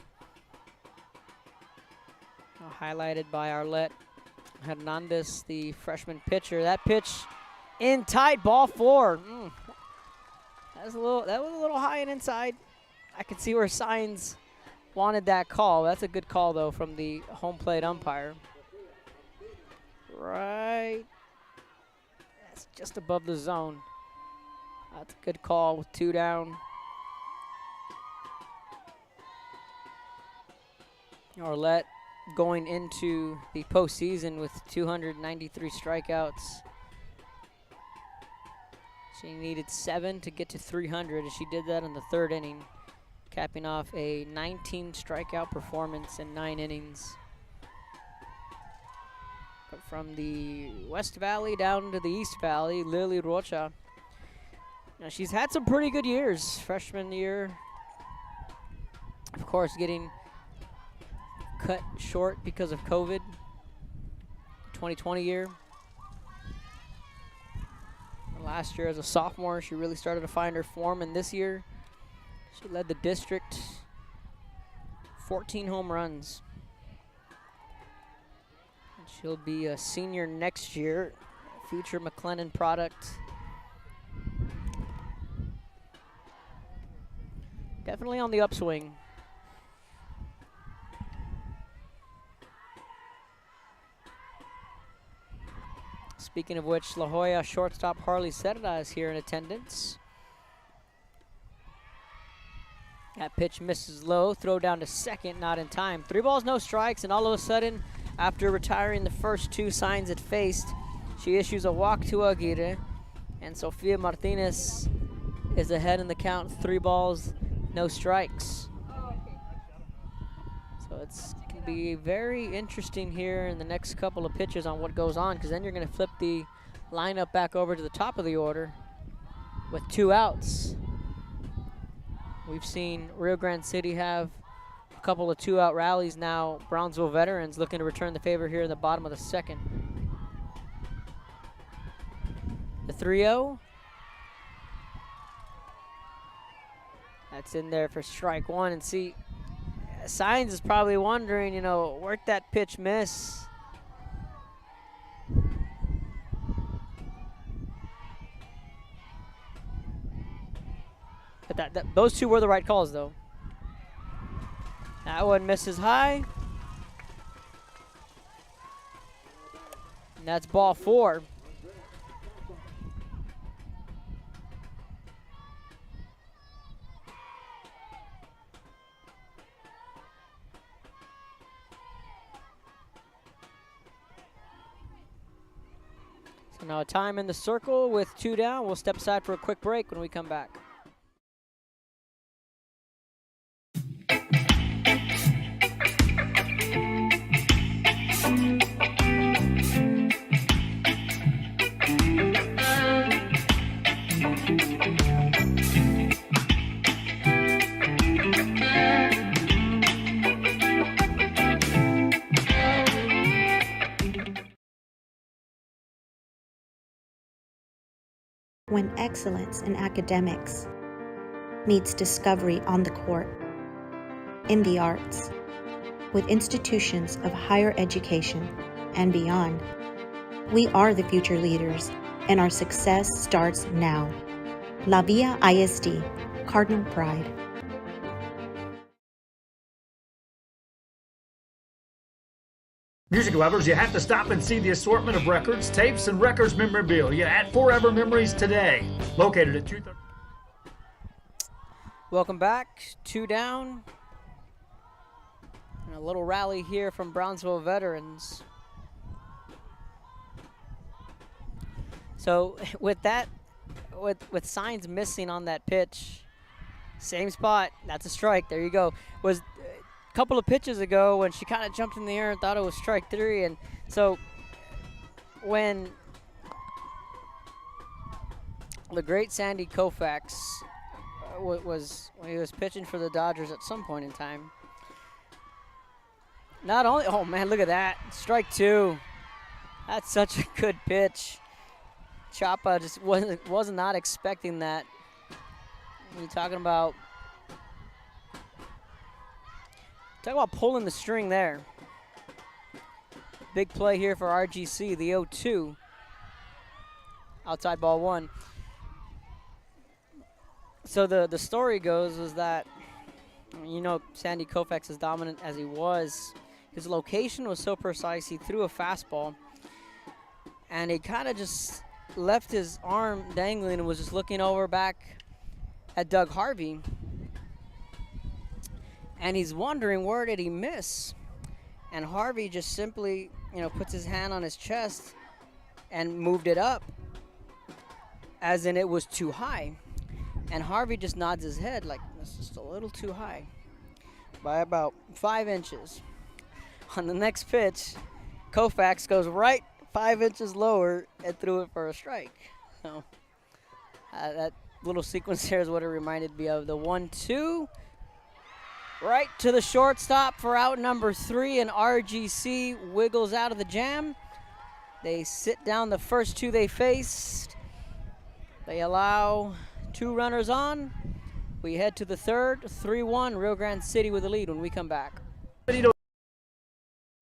Highlighted by Arlette Hernandez, the freshman pitcher. That pitch in tight, ball 4. That was a little high and inside. I could see where Signs wanted that call. That's a good call, though, from the home plate umpire. Right. That's just above the zone. That's a good call with 2 down. Arlette going into the postseason with 293 strikeouts. She needed 7 to get to 300, and she did that in the 3rd inning, capping off a 19 strikeout performance in 9 innings. But from the West Valley down to the East Valley, Lily Rocha. Now she's had some pretty good years. Freshman year, of course, getting cut short because of COVID. 2020 year. And last year as a sophomore, she really started to find her form, and this year she led the district, 14 home runs. And she'll be a senior next year, future McLennan product. Definitely on the upswing. Speaking of which, La Jolla shortstop Harley Cerda is here in attendance. That pitch misses low, throw down to second, not in time. 3 balls, no strikes, and all of a sudden, after retiring the first 2 signs it faced, she issues a walk to Aguirre, and Sofia Martinez is ahead in the count, 3 balls, no strikes. So it's going to be very interesting here in the next couple of pitches on what goes on, because then you're going to flip the lineup back over to the top of the order with 2 outs. We've seen Rio Grande City have a couple of 2-out rallies now. Brownsville veterans looking to return the favor here in the bottom of the 2nd. The 3-0. That's in there for strike 1. And see, Signs is probably wondering, you know, where'd that pitch miss? But those 2 were the right calls, though. That one misses high. And that's ball 4. So now a time in the circle with 2 down. We'll step aside for a quick break when we come back. When excellence in academics meets discovery on the court, in the arts, with institutions of higher education and beyond, we are the future leaders, and our success starts now. La Villa ISD, Cardinal Pride. Music lovers, you have to stop and see the assortment of records, tapes, and records memorabilia at Forever Memories today. Located at 230. Welcome back. 2 down. And a little rally here from Brownsville veterans. So with that, with signs missing on that pitch, same spot, that's a strike. There you go. Was a couple of pitches ago when she kind of jumped in the air and thought it was strike 3. And so when the great Sandy Koufax when he was pitching for the Dodgers at some point in time, not only, oh man, look at that, strike 2. That's such a good pitch. Chapa just was not expecting that. You're talking about pulling the string there. Big play here for RGC, the 0-2. Outside ball 1. So the story goes is that, you know, Sandy Koufax, as dominant as he was, his location was so precise, he threw a fastball, and he kind of just left his arm dangling and was just looking over back at Doug Harvey. And he's wondering, where did he miss? And Harvey just simply, you know, puts his hand on his chest and moved it up, as in it was too high. And Harvey just nods his head like, it's just a little too high, by about 5 inches. On the next pitch, Koufax goes right 5 inches lower and threw it for a strike. So that little sequence there is what it reminded me of. The 1-2, right to the shortstop for out number 3, and RGC wiggles out of the jam. They sit down the first 2 they faced. They allow 2 runners on. We head to the third, 3-1, Rio Grande City with the lead when we come back.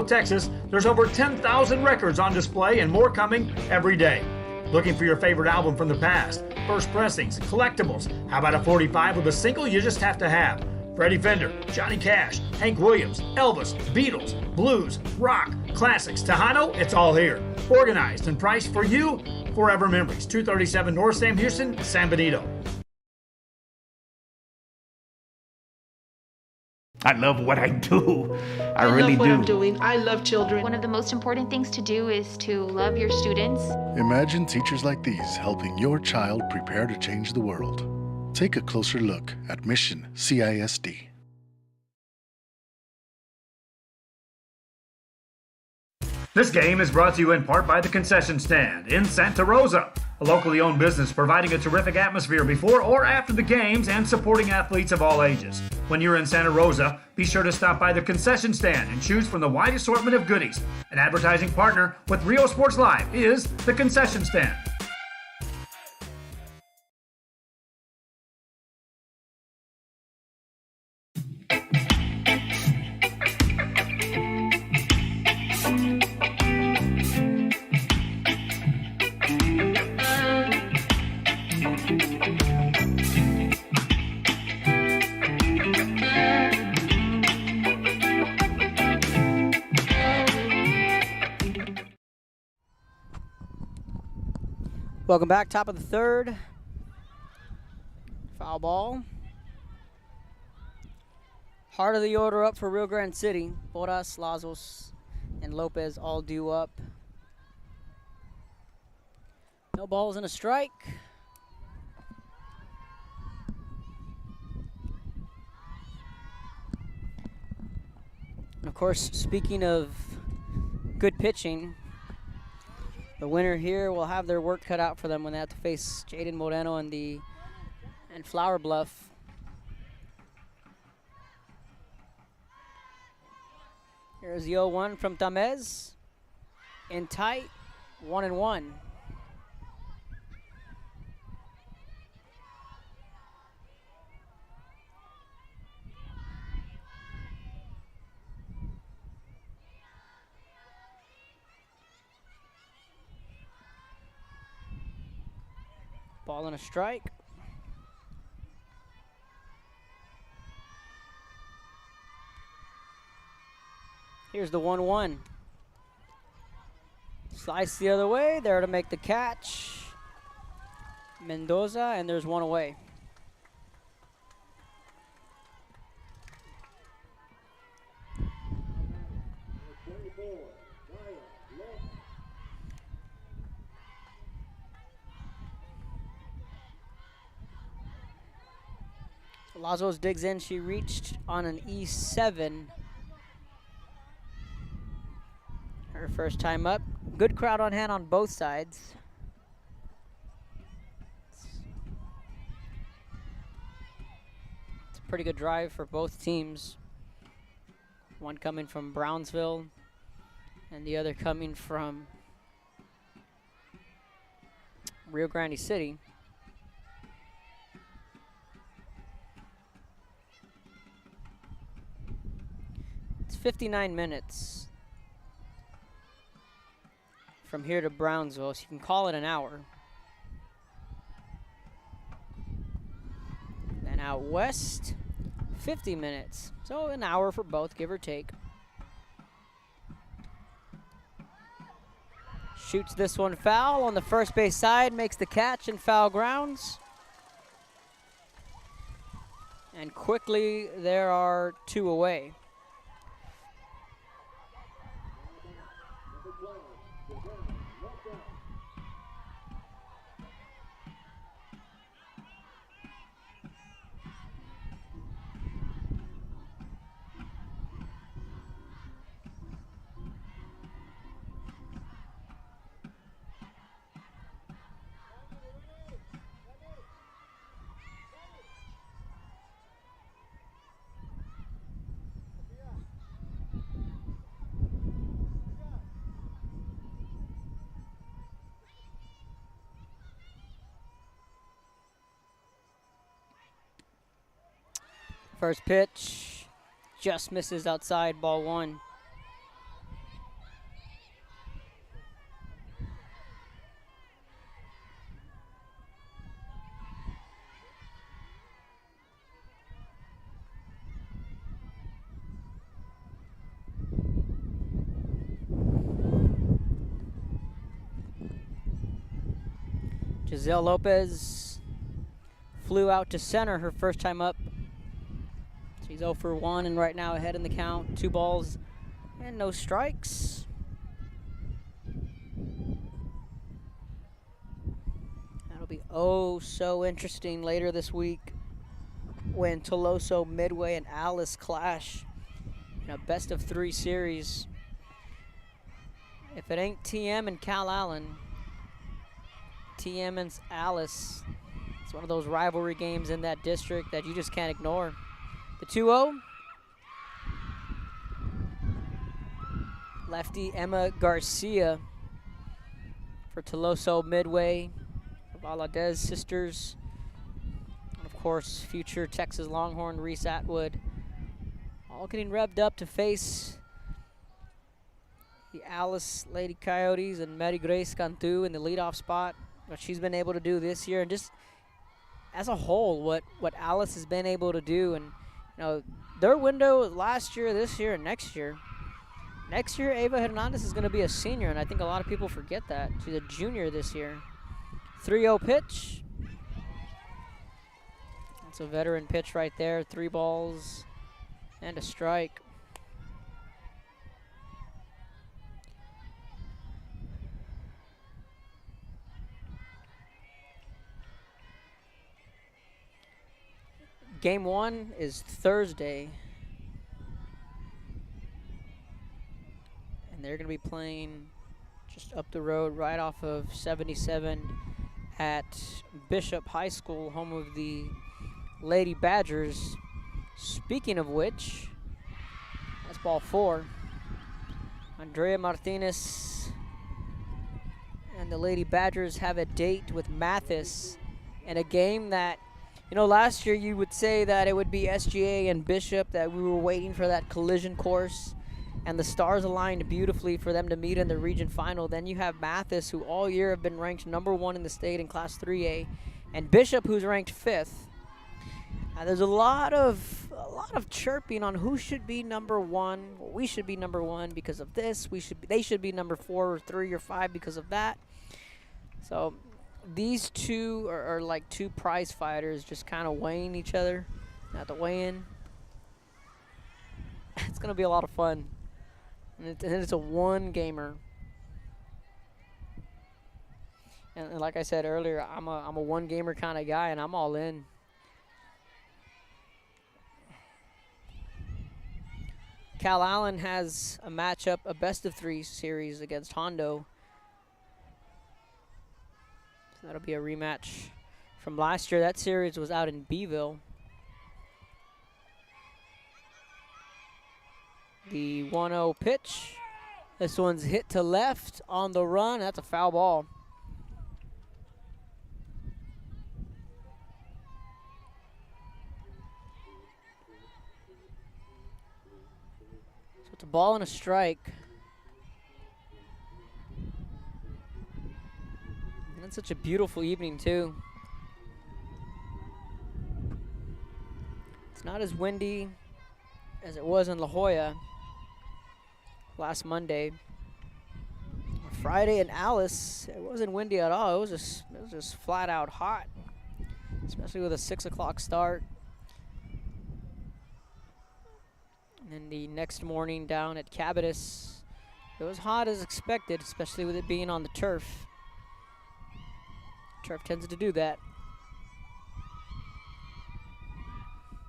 Texas, there's over 10,000 records on display and more coming every day. Looking for your favorite album from the past, first pressings, collectibles. How about a 45 with a single you just have to have? Freddie Fender, Johnny Cash, Hank Williams, Elvis, Beatles, blues, rock, classics, Tejano, it's all here. Organized and priced for you. Forever Memories, 237 North Sam Houston, San Benito. I love what I do. I really love what do. I'm doing. I love children. One of the most important things to do is to love your students. Imagine teachers like these helping your child prepare to change the world. Take a closer look at Mission CISD. This game is brought to you in part by the Concession Stand in Santa Rosa, a locally owned business providing a terrific atmosphere before or after the games and supporting athletes of all ages. When you're in Santa Rosa, be sure to stop by the Concession Stand and choose from the wide assortment of goodies. An advertising partner with Rio Sports Live is the Concession Stand. Welcome back, top of the third. Foul ball. Heart of the order up for Rio Grande City. Boras, Lazos, and Lopez all due up. No balls and a strike. And of course, speaking of good pitching, the winner here will have their work cut out for them when they have to face Jaden Moreno and Flower Bluff. Here's the 0-1 from Tamez. In tight, 1-1. Ball and a strike. Here's the 1-1. Slice the other way, there to make the catch. Mendoza, and there's one away. Lazos digs in. She reached on an E7. Her first time up. Good crowd on hand on both sides. It's a pretty good drive for both teams. One coming from Brownsville and the other coming from Rio Grande City. It's 59 minutes from here to Brownsville, so you can call it an hour. Then out west, 50 minutes. So an hour for both, give or take. Shoots this one foul on the first base side, makes the catch and foul grounds. And quickly, there are 2 away. First pitch just misses outside, ball 1. Giselle Lopez flew out to center her first time up. She's 0 for 1 and right now ahead in the count. 2 balls and no strikes. That'll be oh so interesting later this week when Toloso, Midway, and Alice clash in a best-of-3 series. If it ain't TM and Cal Allen, TM and Alice. It's one of those rivalry games in that district that you just can't ignore. The 2-0. Lefty Emma Garcia for Toloso, Midway, Valadez sisters. And of course, future Texas Longhorn Reese Atwood. All getting revved up to face the Alice Lady Coyotes and Mary Grace Cantu in the leadoff spot. What she's been able to do this year, and just as a whole, what Alice has been able to do. And you know, their window last year, this year, and next year. Next year, Ava Hernandez is going to be a senior, and I think a lot of people forget that. She's a junior this year. 3-0 pitch. That's a veteran pitch right there. 3 balls and a strike. Game 1 is Thursday. And they're going to be playing just up the road, right off of 77 at Bishop High School, home of the Lady Badgers. Speaking of which, that's ball 4. Andrea Martinez and the Lady Badgers have a date with Mathis in a game that, you know, last year you would say that it would be SGA and Bishop, that we were waiting for that collision course, and the stars aligned beautifully for them to meet in the region final. Then you have Mathis, who all year have been ranked #1 in the state in Class 3A, and Bishop, who's ranked 5th. There's a lot of chirping on who should be #1. We should be #1 because of this. They should be #4 or 3 or 5 because of that. So these two are like two prize fighters, just kind of weighing each other at the weigh-in. It's going to be a lot of fun. And it's a one-gamer. And like I said earlier, I'm a one-gamer kind of guy, and I'm all in. Cal Allen has a matchup, a best-of-3 series against Hondo. So that'll be a rematch from last year. That series was out in Beeville. The 1-0 pitch. This one's hit to left on the run. That's a foul ball. So it's a ball and a strike. And it's such a beautiful evening, too. It's not as windy as it was in La Jolla last Monday. Friday in Alice, it wasn't windy at all. It was just flat out hot, especially with a 6 o'clock start. And then the next morning down at Cabotus, it was hot as expected, especially with it being on the turf. Turf tends to do that.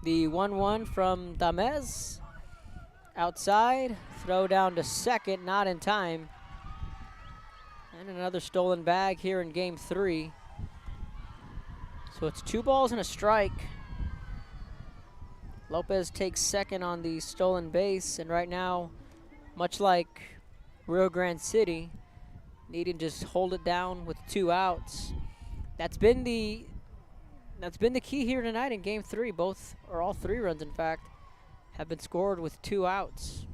The 1-1 from Damez. Outside, throw down to second, not in time. And another stolen bag here in game 3. So it's 2 balls and a strike. Lopez takes second on the stolen base, and right now, much like Rio Grande City, needing to just hold it down with 2 outs. That's been the key here tonight in game 3. Both, or all 3 runs in fact, have been scored with 2 outs.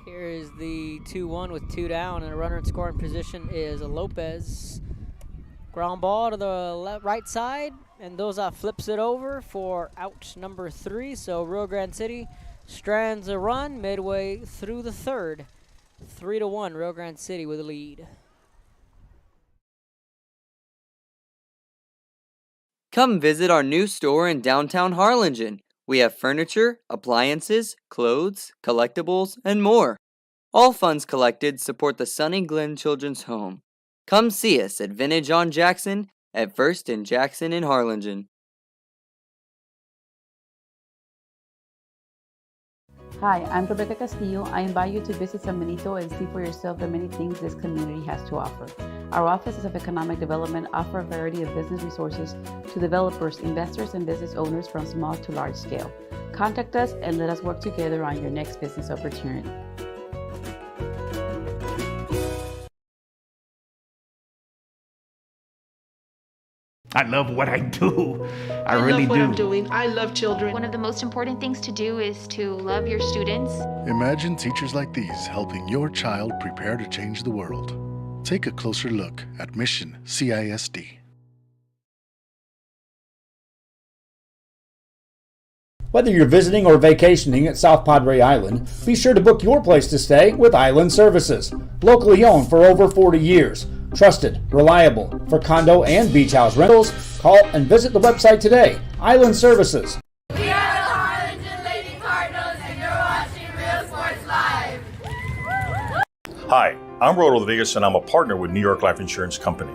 Here is the 2-1 with 2 down, and a runner in scoring position is Lopez. Ground ball to the right side, and Doza flips it over for out number 3. So Rio Grande City strands a run midway through the 3rd. 3-1, Rio Grande City with a lead. Come visit our new store in downtown Harlingen. We have furniture, appliances, clothes, collectibles, and more. All funds collected support the Sunny Glen Children's Home. Come see us at Vintage on Jackson at First and Jackson in Harlingen. Hi, I'm Rebecca Castillo. I invite you to visit San Benito and see for yourself the many things this community has to offer. Our offices of economic development offer a variety of business resources to developers, investors, and business owners from small to large scale. Contact us and let us work together on your next business opportunity. I love what I do. I really love what do. I'm doing. I love children. One of the most important things to do is to love your students. Imagine teachers like these helping your child prepare to change the world. Take a closer look at Mission CISD. Whether you're visiting or vacationing at South Padre Island, be sure to book your place to stay with Island Services. Locally owned for over 40 years. Trusted, reliable for condo and beach house rentals. Call and visit the website today. Island Services. We are the Harlingen Lady Cardinals, and you're watching Real Sports Live. Hi, I'm Rodo Rodriguez, and I'm a partner with New York Life Insurance Company.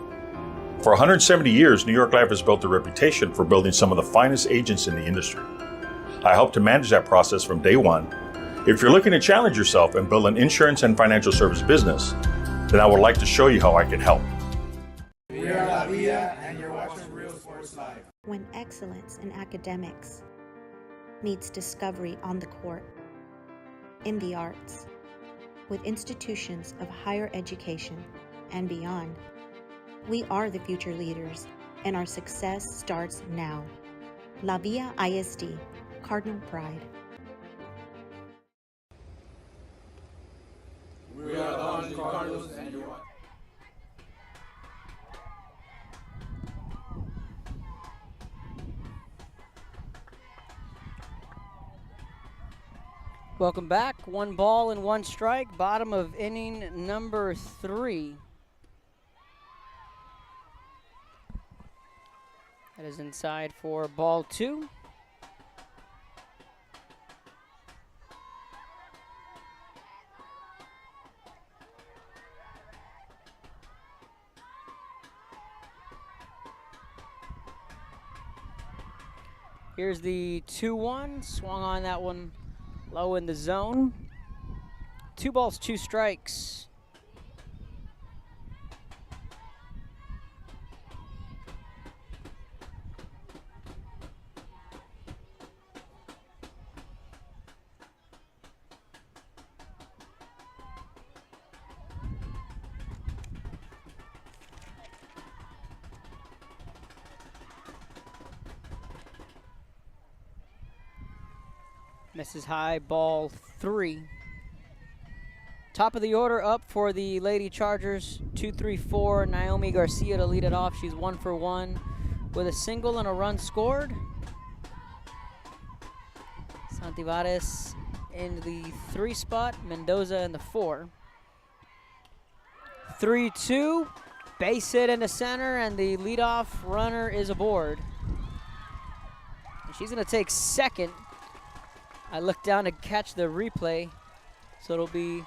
For 170 years, New York Life has built a reputation for building some of the finest agents in the industry. I help to manage that process from day one. If you're looking to challenge yourself and build an insurance and financial service business, then I would like to show you how I can help. We are La Via, and you're watching Real Sports Live. When excellence in academics meets discovery on the court, in the arts, with institutions of higher education and beyond, we are the future leaders, and our success starts now. La Via ISD, Cardinal Pride. We are the Harlingen Cardinals, and you're watching. Welcome back. 1 ball and 1 strike. Bottom of inning number 3. That is inside for ball 2. Here's the 2-1. Swung on that one low in the zone. 2 balls, 2 strikes. Misses high, ball 3. Top of the order up for the Lady Chargers, 2-3-4. Naomi Garcia to lead it off. She's 1 for 1 with a single and a run scored. Santivares in the 3 spot, Mendoza in the 4. 3-2, base hit in the center, and the leadoff runner is aboard. And she's going to take second. I looked down to catch the replay, so it'll be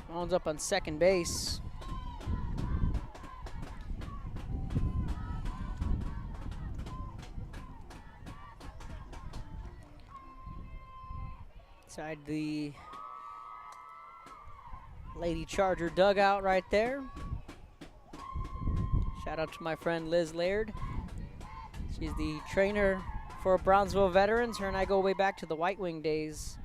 Swan's up on second base. Inside the Lady Charger dugout right there. Shout out to my friend Liz Laird. She's the trainer for Brownsville veterans. Her and I go way back to the White Wing days.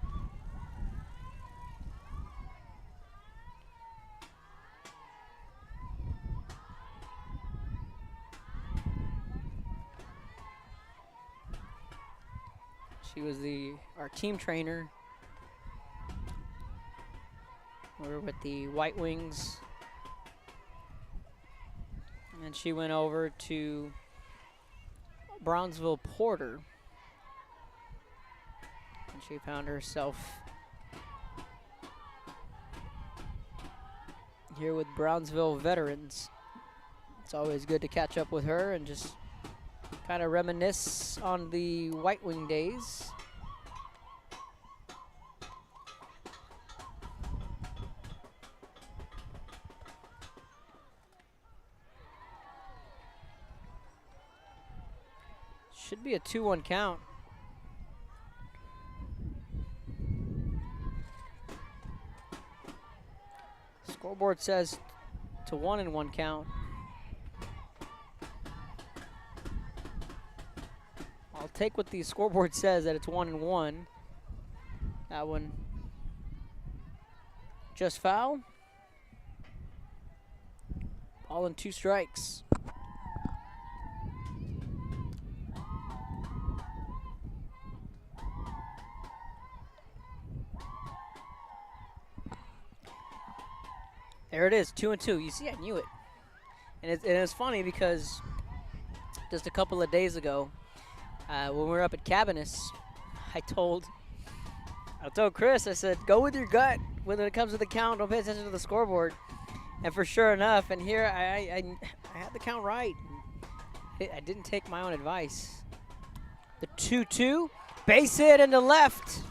She was our team trainer. We were with the White Wings. And she went over to Brownsville Porter. And she found herself here with Brownsville veterans. It's always good to catch up with her and just kind of reminisce on the White Wing days. Should be a 2-1 count. Scoreboard says to 1-1 count. I'll take what the scoreboard says, that it's 1-1. That one just foul. Ball and 2 strikes. There it is, 2-2. You see, I knew it. And it's funny because just a couple of days ago, when we were up at Cabinets, I told Chris, I said, go with your gut when it comes to the count. Don't pay attention to the scoreboard. And for sure enough, and here I had the count right. I didn't take my own advice. The 2-2, base hit into left.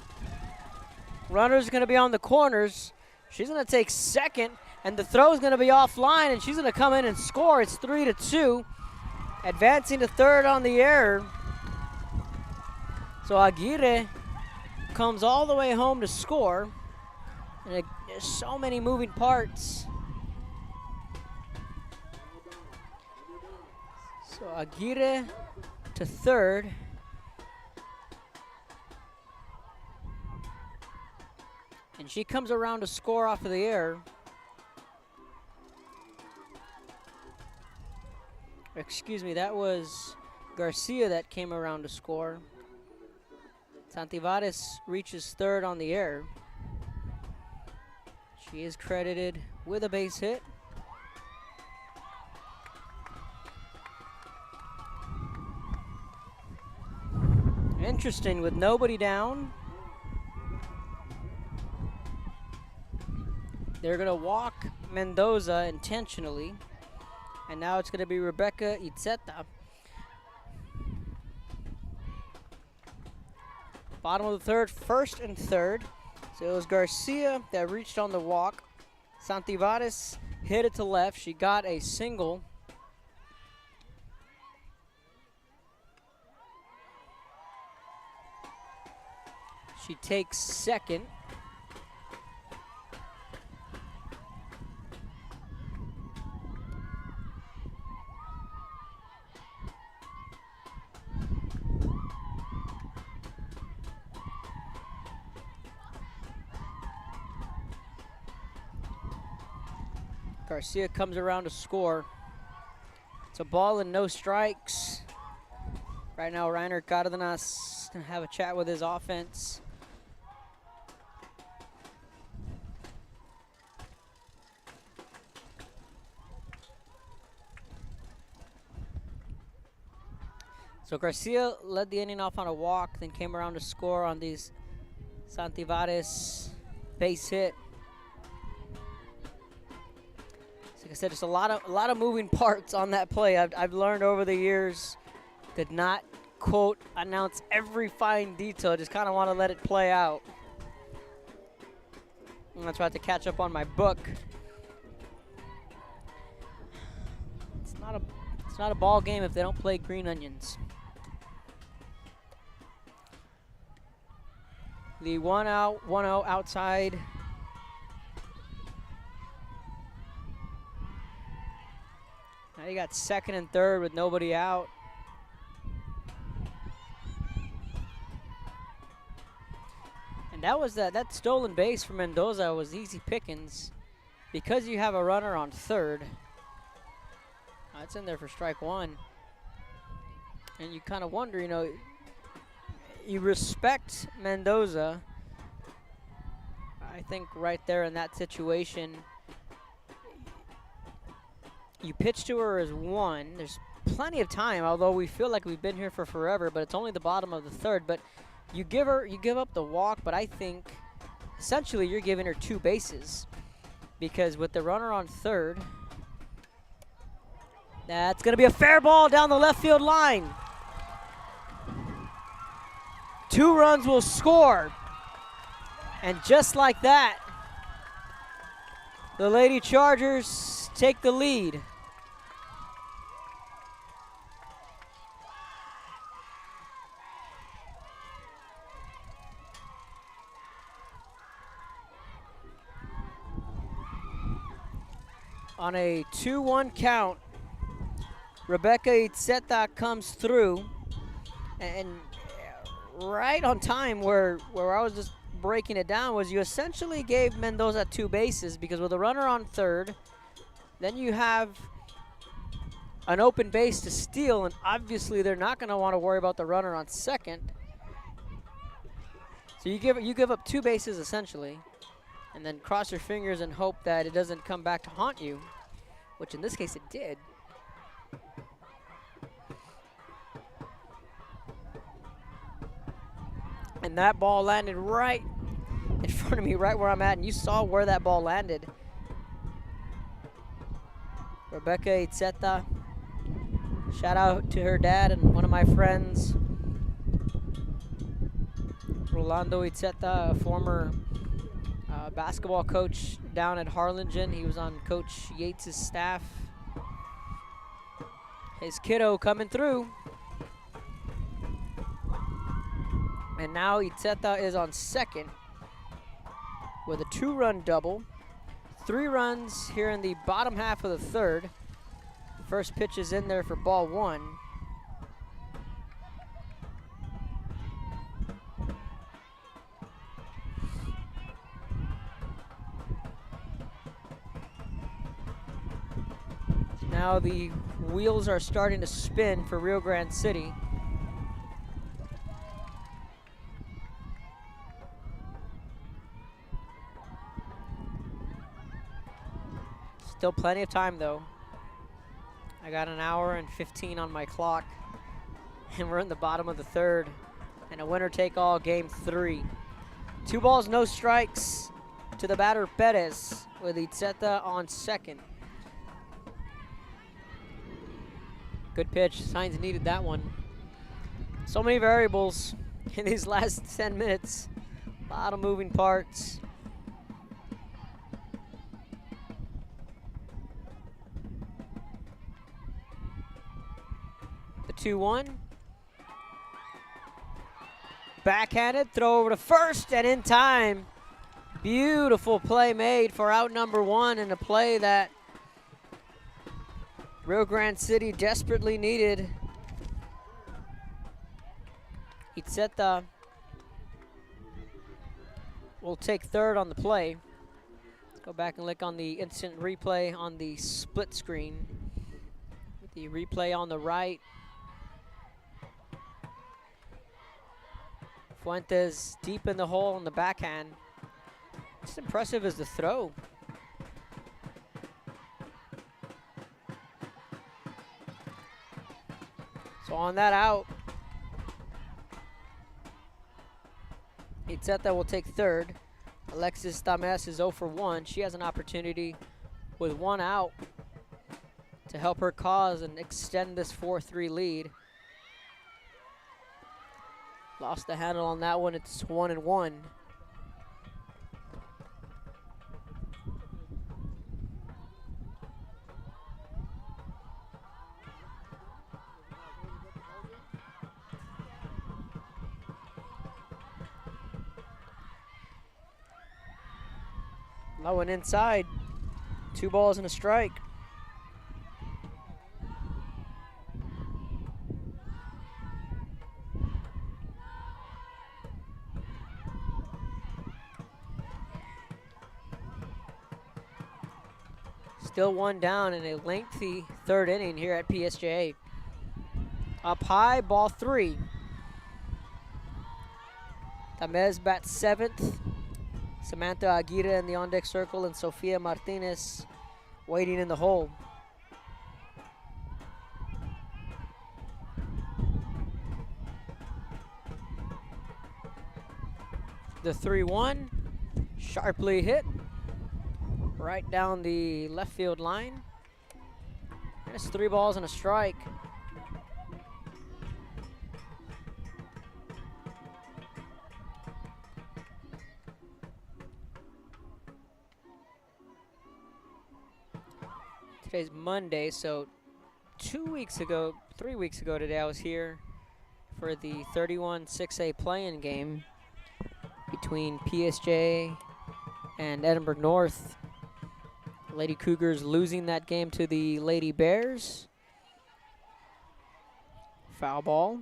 Runner's going to be on the corners. She's going to take second. And the throw is going to be offline, and she's going to come in and score. It's 3-2. Advancing to third on the error. So Aguirre comes all the way home to score. And there's so many moving parts. So Aguirre to third. And she comes around to score off of the error. Excuse me, that was Garcia that came around to score. Santivares reaches third on the error. She is credited with a base hit. Interesting, with nobody down. They're going to walk Mendoza intentionally. And now it's going to be Rebecca Itzeta. Bottom of the third, first and third. So it was Garcia that reached on the walk. Santivares hit it to left. She got a single. She takes second. Garcia comes around to score. It's a ball and no strikes. Right now, Reiner Cárdenas gonna have a chat with his offense. So Garcia led the inning off on a walk, then came around to score on these Santivares base hit. Like I said, just a lot of moving parts on that play. I've learned over the years to not quote announce every fine detail. Just kind of want to let it play out. I'm gonna try to catch up on my book. It's not a ball game if they don't play green onions. The 1-out, 1-0 outside. Now you got second and third with nobody out. And that was that stolen base for Mendoza was easy pickings because you have a runner on third. It's in there for strike one. And you kind of wonder, you respect Mendoza. I think right there in that situation, you pitch to her as one. There's plenty of time, although we feel like we've been here for forever, but it's only the bottom of the third. But you give up the walk, but I think essentially you're giving her two bases because with the runner on third, that's going to be a fair ball down the left field line. 2 runs will score. And just like that, the Lady Chargers take the lead. On a 2-1 count, Rebecca Itzeta comes through, and right on time where I was just breaking it down was you essentially gave Mendoza 2 bases because with a runner on third, then you have an open base to steal, and obviously they're not going to want to worry about the runner on second. So you give up 2 bases essentially, and then cross your fingers and hope that it doesn't come back to haunt you, which in this case it did. And that ball landed right in front of me, right where I'm at, and you saw where that ball landed. Rebecca Itzeta, shout out to her dad and one of my friends, Rolando Itzeta, a former basketball coach down at Harlingen. He was on Coach Yates' staff. His kiddo coming through. And now Itzeta is on second with a 2-run double. 3 runs here in the bottom half of the third. First pitch is in there for ball 1. Now the wheels are starting to spin for Rio Grande City. Still plenty of time though. I got an hour and 15 on my clock, and we're in the bottom of the third, and a winner-take-all game 3. 2 balls, no strikes to the batter Perez with Itzeta on second. Good pitch. Signs needed that one. So many variables in these last 10 minutes. A lot of moving parts. The 2-1. Backhanded, throw over to first, and in time. Beautiful play made for out number 1 in a play that Rio Grande City desperately needed. Itzeta will take third on the play. Go back and look on the instant replay on the split screen. With the replay on the right. Fuentes deep in the hole on the backhand. Just impressive as the throw. So on that out, Itzeta will take third. Alexis Tames is 0 for 1. She has an opportunity with 1 out to help her cause and extend this 4-3 lead. Lost the handle on that one. It's 1-1. Low and inside. 2 balls and a strike. Still 1 down in a lengthy 3rd inning here at PSJA. Up high, ball 3. Tamez bats 7th. Samantha Aguirre in the on-deck circle and Sofia Martinez waiting in the hole. The 3-1, sharply hit. Right down the left field line. And it's 3 balls and a strike. Today's Monday, so 3 weeks ago today, I was here for the 31 6A play-in game between PSJ and Edinburgh North. Lady Cougars losing that game to the Lady Bears. Foul ball.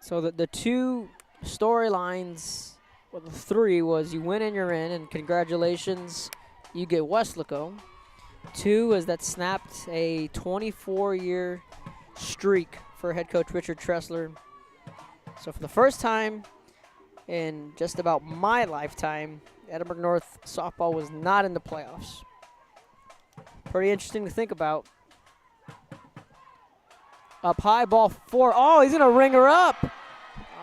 So the 2 storylines, well, the 3 was you win and you're in, and congratulations, you get Westlaco. 2 is that snapped a 24-year streak for head coach Richard Tressler. So for the first time in just about my lifetime, Edinburgh North softball was not in the playoffs. Pretty interesting to think about. Up high, ball 4. Oh, he's gonna ring her up.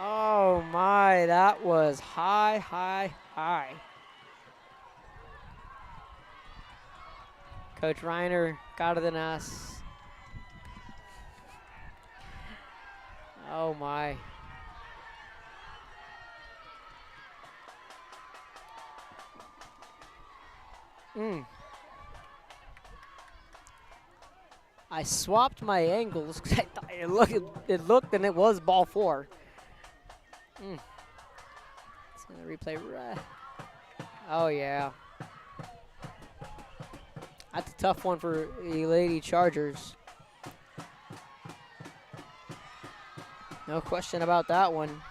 Oh my, that was high, high, high. Coach Reiner got it than us. Oh my. I swapped my angles because I thought it looked and it was ball 4. It's gonna replay right. Oh yeah. That's a tough one for the Lady Chargers. No question about that one.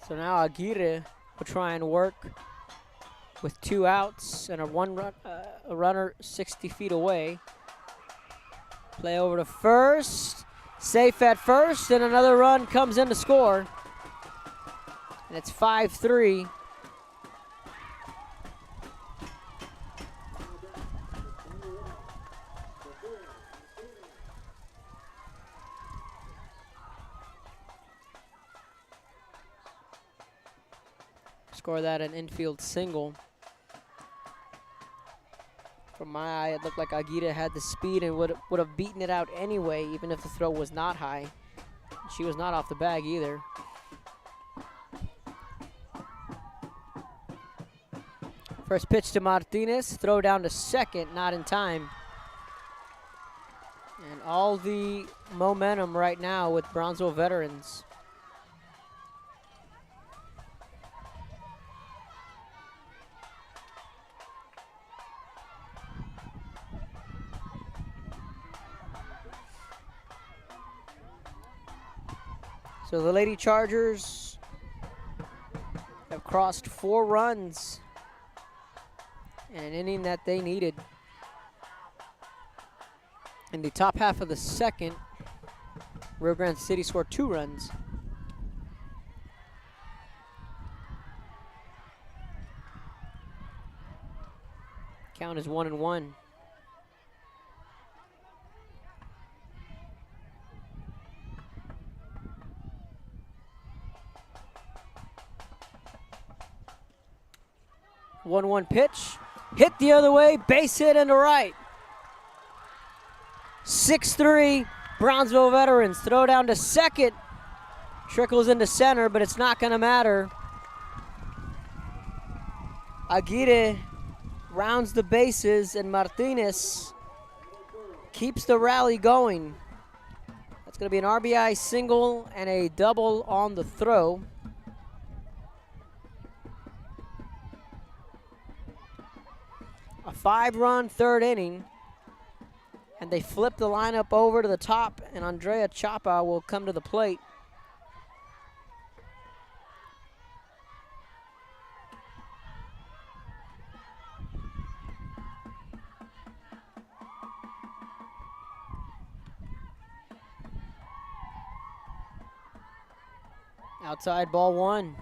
So now Aguirre will try and work with 2 outs and a runner 60 feet away. Play over to first. Safe at first, and another run comes in to score. And it's 5-3. Score that an infield single From my eye, it looked like Aguirre had the speed and would have beaten it out anyway, even if the throw was not high. She was not off the bag either. First pitch to Martinez, throw down to second, not in time. And all the momentum right now with Brownsville veterans. So the Lady Chargers have crossed 4 runs in an inning that they needed. In the top half of the second, Rio Grande City scored 2 runs. Count is 1-1. One pitch, hit the other way, base hit into right. 6-3, Brownsville veterans. Throw down to second, trickles into center, but it's not gonna matter. Aguirre rounds the bases, and Martinez keeps the rally going. That's gonna be an RBI single and a double on the throw. A 5-run third inning, and they flip the lineup over to the top, and Andrea Chapa will come to the plate. Outside, ball 1.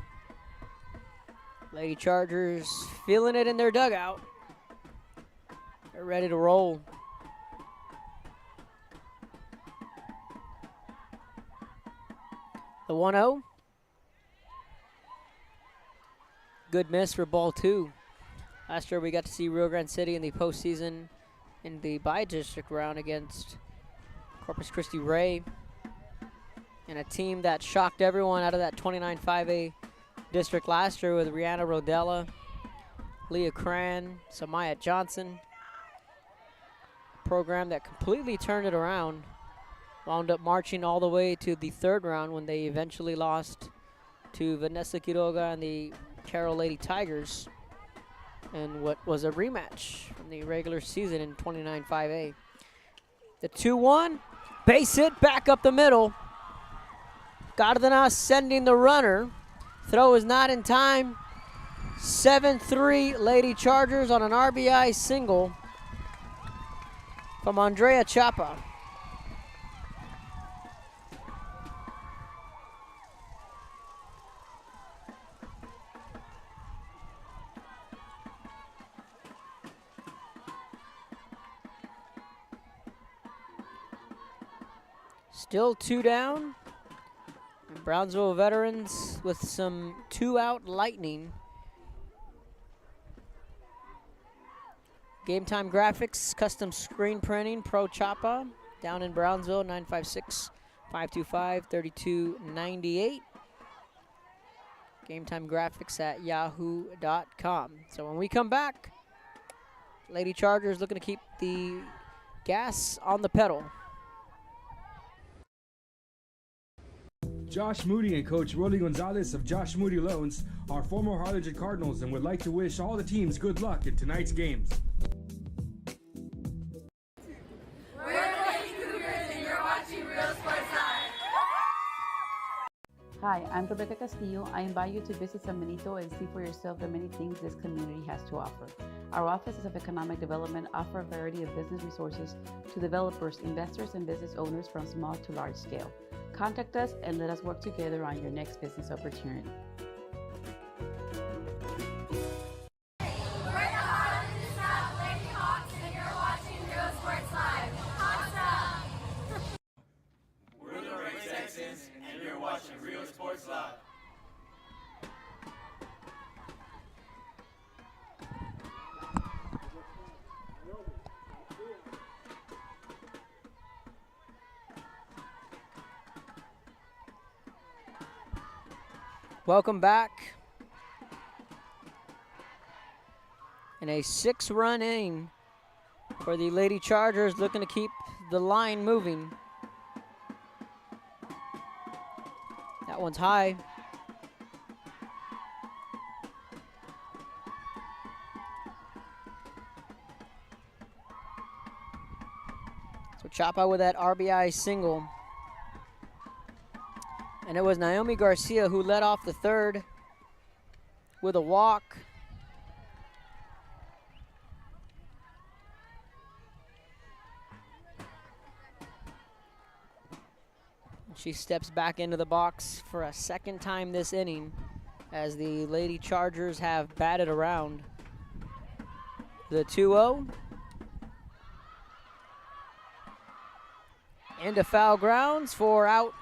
Lady Chargers feeling it in their dugout. They're ready to roll. The 1-0. Good miss for ball 2. Last year we got to see Rio Grande City in the postseason in the bi-district round against Corpus Christi Ray, and a team that shocked everyone out of that 29-5A district last year with Rihanna Rodella, Leah Cran, Samaya Johnson. Program that completely turned it around, wound up marching all the way to the 3rd round when they eventually lost to Vanessa Quiroga and the Carroll Lady Tigers in what was a rematch from the regular season in 29-5A. The 2-1, base hit back up the middle. Cardenas sending the runner. Throw is not in time. 7-3 Lady Chargers on an RBI single from Andrea Chapa. Still 2 down. And Brownsville veterans with some 2-out lightning. Game Time Graphics, custom screen printing, Pro Chapa, down in Brownsville, 956-525-3298. Game Time Graphics at yahoo.com. So when we come back, Lady Chargers looking to keep the gas on the pedal. Josh Moody and Coach Rolly Gonzalez of Josh Moody Loans are former Harlingen Cardinals and would like to wish all the teams good luck in tonight's games. We're the Lady Cougars and you're watching Real Sports Live. Hi, I'm Rebecca Castillo. I invite you to visit San Benito and see for yourself the many things this community has to offer. Our offices of economic development offer a variety of business resources to developers, investors, and business owners from small to large scale. Contact us and let us work together on your next business opportunity. We're the Ray Texans, and you're watching Real Sports Live. Welcome back. And a 6-run inning for the Lady Chargers, looking to keep the line moving. That one's high. So Chapa with that RBI single. And it was Naomi Garcia who led off the third with a walk. She steps back into the box for a second time this inning as the Lady Chargers have batted around. The 2-0. Into foul grounds for out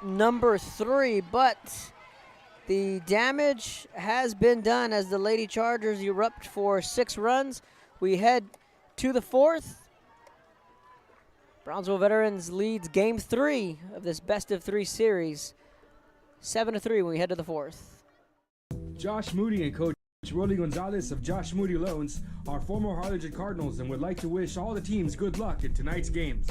number 3, but the damage has been done as the Lady Chargers erupt for 6 runs. We head to the 4th. Brownsville Veterans leads game 3 of this best-of-3 series, 7-3 when we head to the 4th. Josh Moody and Coach Rolly Gonzalez of Josh Moody Loans are former Harlingen Cardinals and would like to wish all the teams good luck in tonight's games.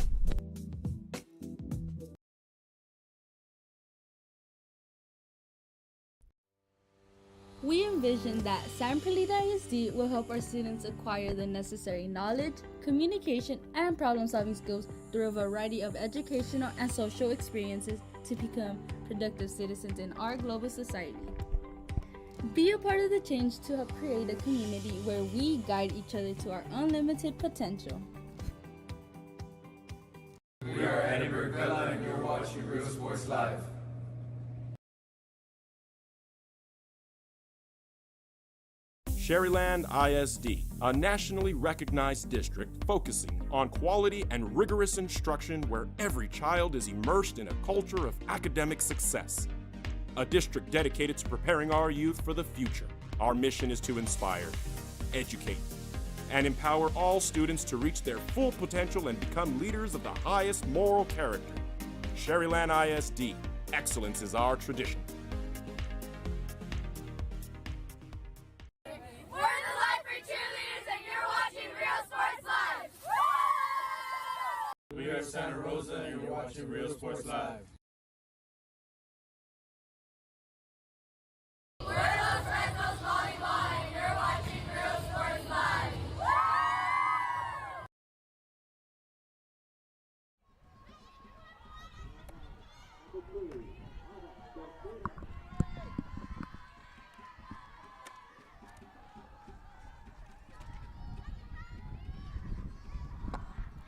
We envision that San Perlita ISD will help our students acquire the necessary knowledge, communication, and problem-solving skills through a variety of educational and social experiences to become productive citizens in our global society. Be a part of the change to help create a community where we guide each other to our unlimited potential. We are Eddie Burkella and you're watching Real Sports Live. Sherryland ISD, a nationally recognized district focusing on quality and rigorous instruction where every child is immersed in a culture of academic success. A district dedicated to preparing our youth for the future. Our mission is to inspire, educate, and empower all students to reach their full potential and become leaders of the highest moral character. Sherryland ISD, excellence is our tradition. We are Santa Rosa and you're watching Real Sports Live. We're Los Retos Volleyball and you're watching Real Sports Live.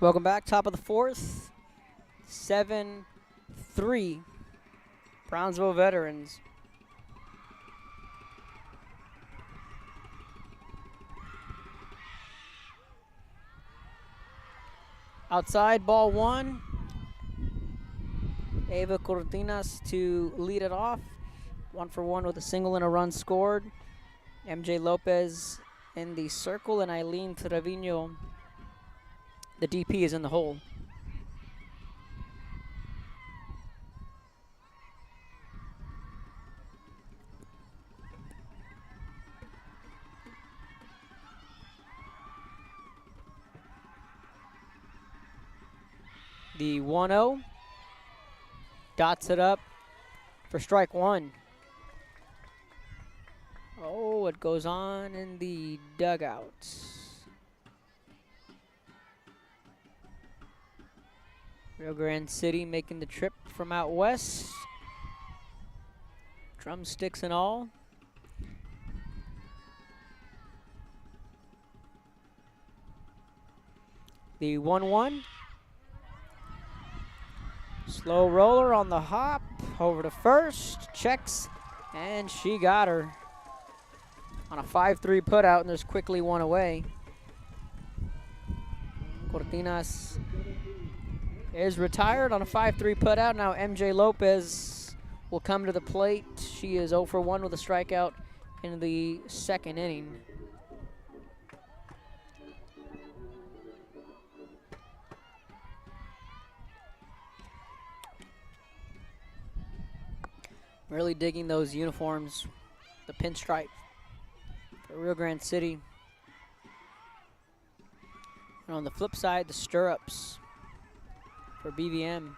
Welcome back, top of the 4th, 7-3, Brownsville Veterans. Outside, ball 1. Ava Cortinas to lead it off. 1-for-1 with a single and a run scored. MJ Lopez in the circle and Eileen Trevino, the DP, is in the hole. The 1-0 dots it up for strike 1. Oh, it goes on in the dugouts. Rio Grande City making the trip from out west. Drumsticks and all. The 1-1. Slow roller on the hop. Over to first. Checks. And she got her on a 5-3 putout, and there's quickly one away. Cortinas is retired on a 5-3 putout. Now MJ Lopez will come to the plate. She is 0-for-1 with a strikeout in the second inning. Really digging those uniforms, the pinstripe for Rio Grande City. And on the flip side, the stirrups for BVM.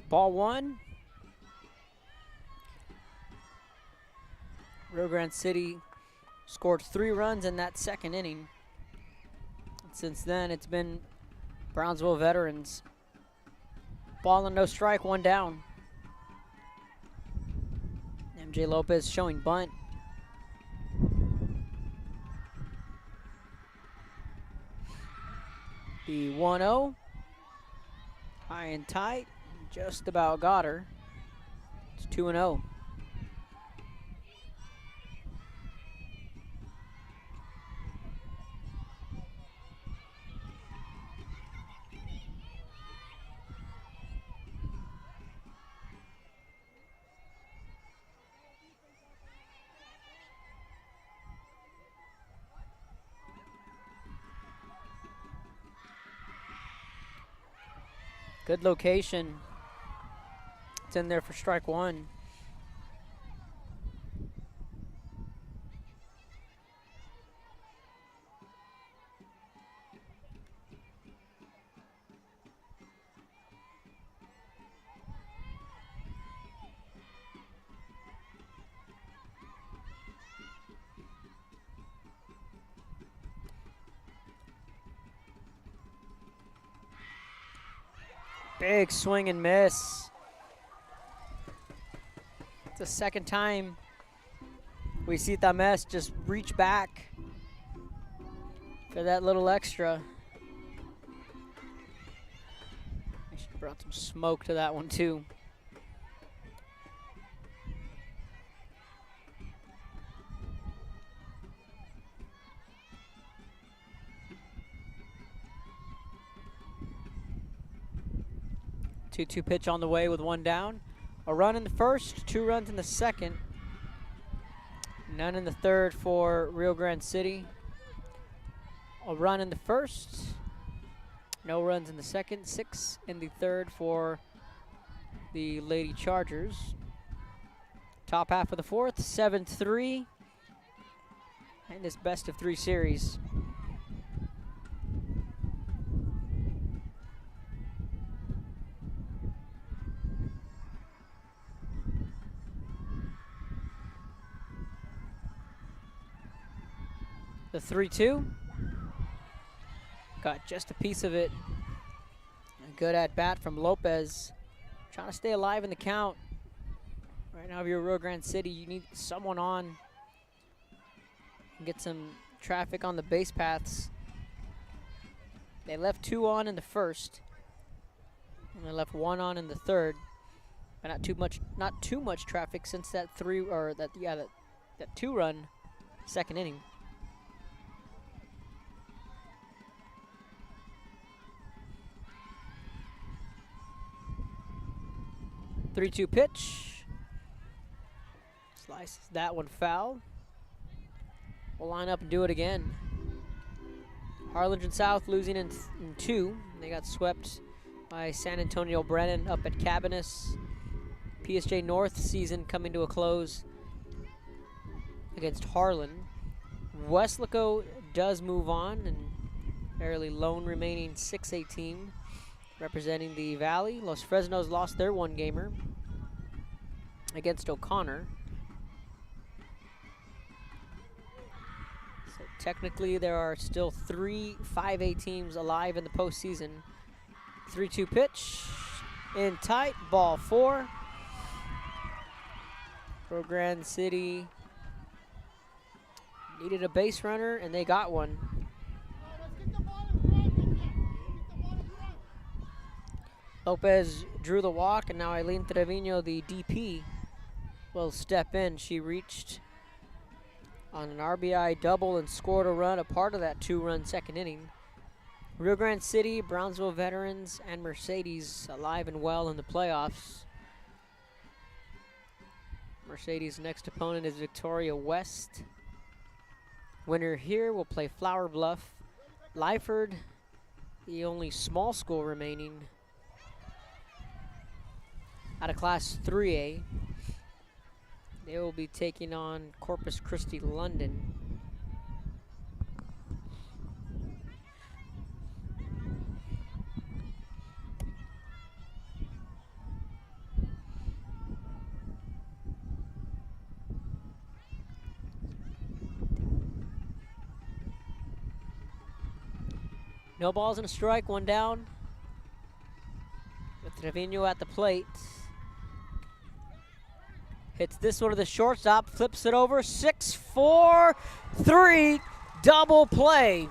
Ball one. Rio Grande City scored 3 runs in that second inning. And since then, it's been Brownsville veterans. Ball and no strike, 1 down. MJ Lopez showing bunt. The 1-0. High and tight. Just about got her. It's 2-0. Good location. It's in there for strike 1. Big swing and miss. It's the second time we see Tames just reach back for that little extra. I should have brought some smoke to that one too. Two pitch on the way with 1 down. A run in the first, 2 runs in the second. None in the third for Rio Grande City. A run in the first. No runs in the second. 6 in the third for the Lady Chargers. Top half of the fourth, 7-3. And this best of 3 series. The 3-2. Got just a piece of it. A good at bat from Lopez. Trying to stay alive in the count. Right now, if you're Rio Grande City, you need someone on. Get some traffic on the base paths. They left 2 on in the first. And they left 1 on in the third. But not too much traffic since that 2-run second inning. 3-2 pitch. Slices that one foul. We'll line up and do it again. Harlingen South losing in 2. They got swept by San Antonio Brennan up at Cabanis. PSJ North season coming to a close against Harlan. Weslaco does move on, and fairly lone remaining 6A team representing the Valley. Los Fresnos lost their 1-gamer against O'Connor. So technically there are still 3 5A teams alive in the postseason. 3-2 pitch in tight, ball 4. Rio Grande City needed a base runner and they got one. Lopez drew the walk, and now Eileen Trevino, the DP, will step in. She reached on an RBI double and scored a run, a part of that 2-run second inning. Rio Grande City, Brownsville veterans, and Mercedes alive and well in the playoffs. Mercedes' next opponent is Victoria West. Winner here will play Flower Bluff Lyford, the only small school remaining out of Class 3A. They will be taking on Corpus Christi London. No balls and a strike, one down. With Trevino at the plate. Hits this one to the shortstop, flips it over, 6-4-3, double play.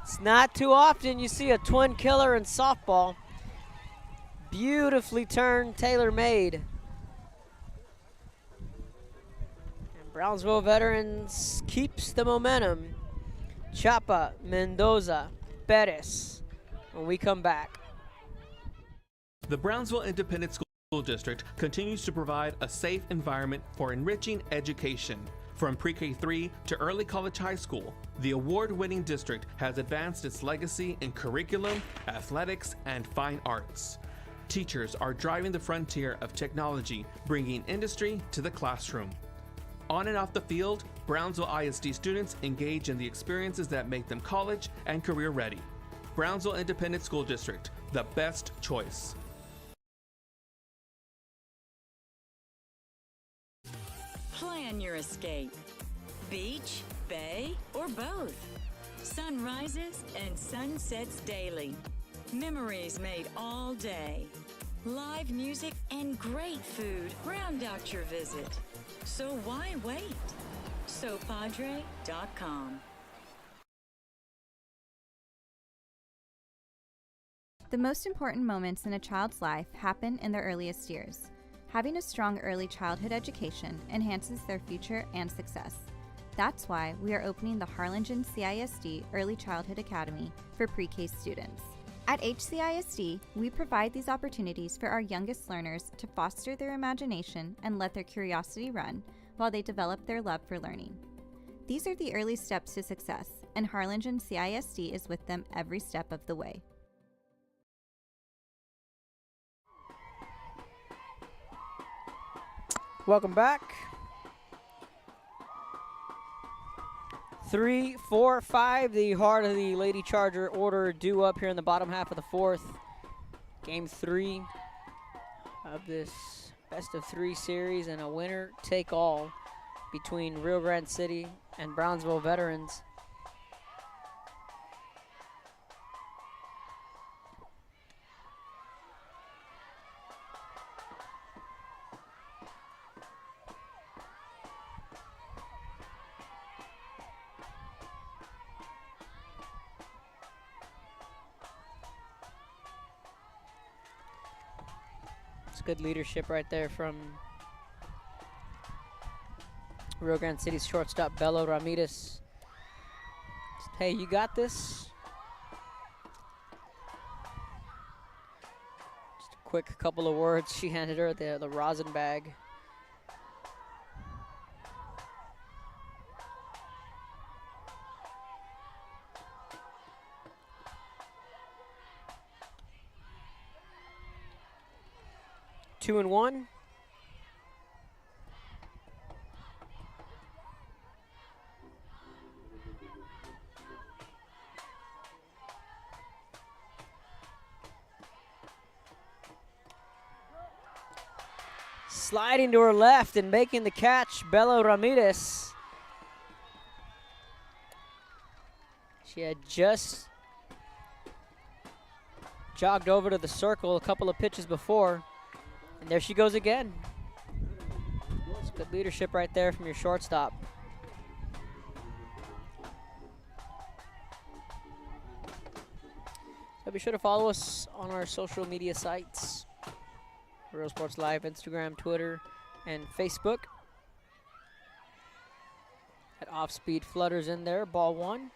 It's not too often you see a twin killer in softball. Beautifully turned, tailor-made. And Brownsville Veterans keeps the momentum. Chapa, Mendoza, Perez when we come back. The Brownsville Independent School District continues to provide a safe environment for enriching education. From pre-K3 to early college high school, the award-winning district has advanced its legacy in curriculum, athletics, and fine arts. Teachers are driving the frontier of technology, bringing industry to the classroom. On and off the field, Brownsville ISD students engage in the experiences that make them college and career ready. Brownsville Independent School District, the best choice. Plan your escape. Beach, bay, or both. Sunrises and sunsets daily. Memories made all day. Live music and great food round out your visit. So why wait? SoPadre.com. The most important moments in a child's life happen in their earliest years. Having a strong early childhood education enhances their future and success. That's why we are opening the Harlingen CISD Early Childhood Academy for pre-K students. At HCISD, we provide these opportunities for our youngest learners to foster their imagination and let their curiosity run while they develop their love for learning. These are the early steps to success, and Harlingen CISD is with them every step of the way. Welcome back. 3, 4, 5, the heart of the Lady Charger order due up here in the bottom half of the fourth. Game 3 of this best of 3 series, and a winner take all between Rio Grande City and Brownsville Veterans. Good leadership right there from Rio Grande City's shortstop, Belo Ramirez. Hey, you got this. Just a quick couple of words. She handed her the rosin bag. Two and one. Sliding to her left and making the catch, Belo Ramirez. She had just jogged over to the circle a couple of pitches before. And there she goes again. It's good leadership right there from your shortstop. So be sure to follow us on our social media sites. Real Sports Live, Instagram, Twitter, and Facebook. That off-speed flutters in there, ball one.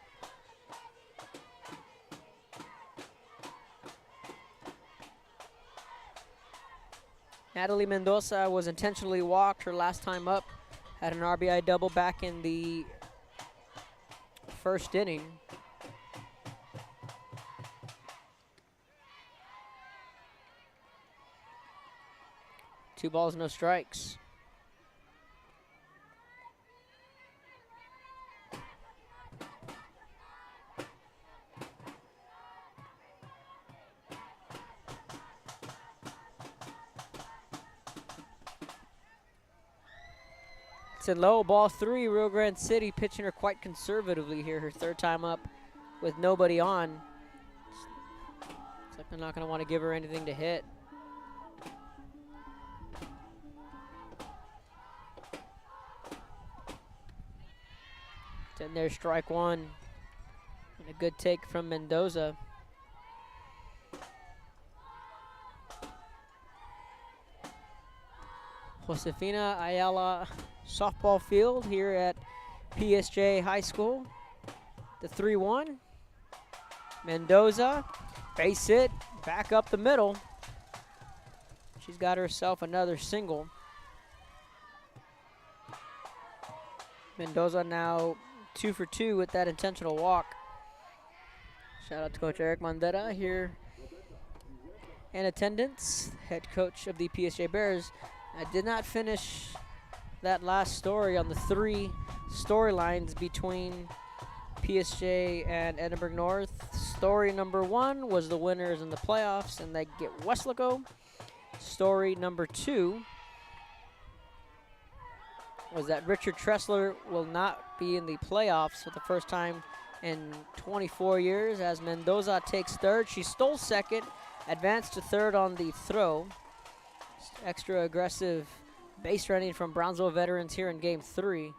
Natalie Mendoza was intentionally walked her last time up. Had an RBI double back in the first inning. Two balls, no strikes. It's a low, ball three. Rio Grande City pitching her quite conservatively here. Her third time up with nobody on. It's like they're not going to want to give her anything to hit. Then there's strike one. And a good take from Mendoza. Josefina Ayala softball field here at PSJ High School. The 3-1. Mendoza, base hit, back up the middle. She's got herself another single. Mendoza now 2 for 2 with that intentional walk. Shout out to Coach Eric Mandetta here in attendance, head coach of the PSJ Bears. I did not finish that last story on the 3 storylines between PSJ and Edinburgh North. Story number 1 was the winners in the playoffs, and they get Westlaco. Story number 2 was that Richard Tressler will not be in the playoffs for the first time in 24 years as Mendoza takes third. She stole second, advanced to third on the throw. Extra aggressive base running from Brownsville veterans here in game 3.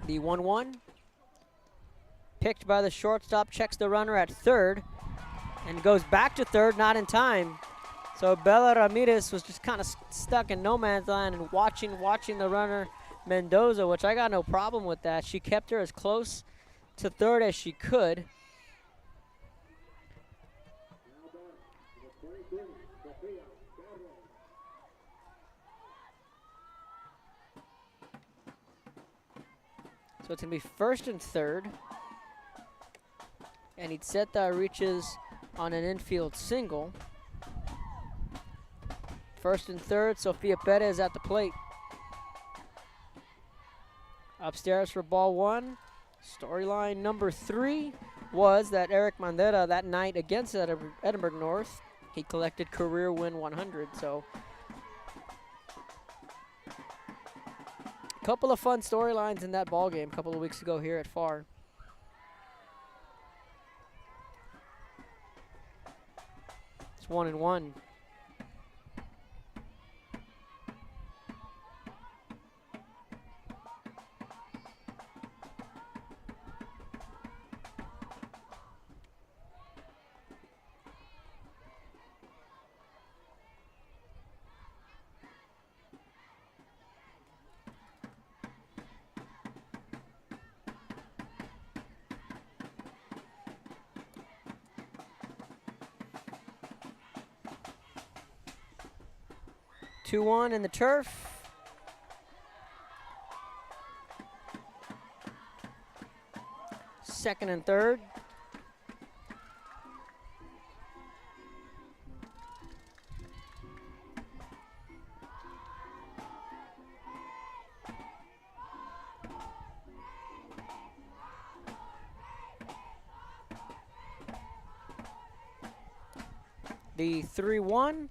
The 1-1, picked by the shortstop, checks the runner at third, and goes back to third, not in time. So Bella Ramirez was just kind of stuck in no man's land and watching the runner Mendoza, which I got no problem with that. She kept her as close to third as she could. So it's going to be first and third. And Itzeta reaches on an infield single. First and third, Sofia Perez at the plate. Upstairs for ball 1. Storyline number 3 was that Eric Mandetta that night against Edinburgh North, he collected career win 100. So couple of fun storylines in that ball game a couple of weeks ago here at FAR. It's 1-1. Two-one in the turf. Second and third. The 3-1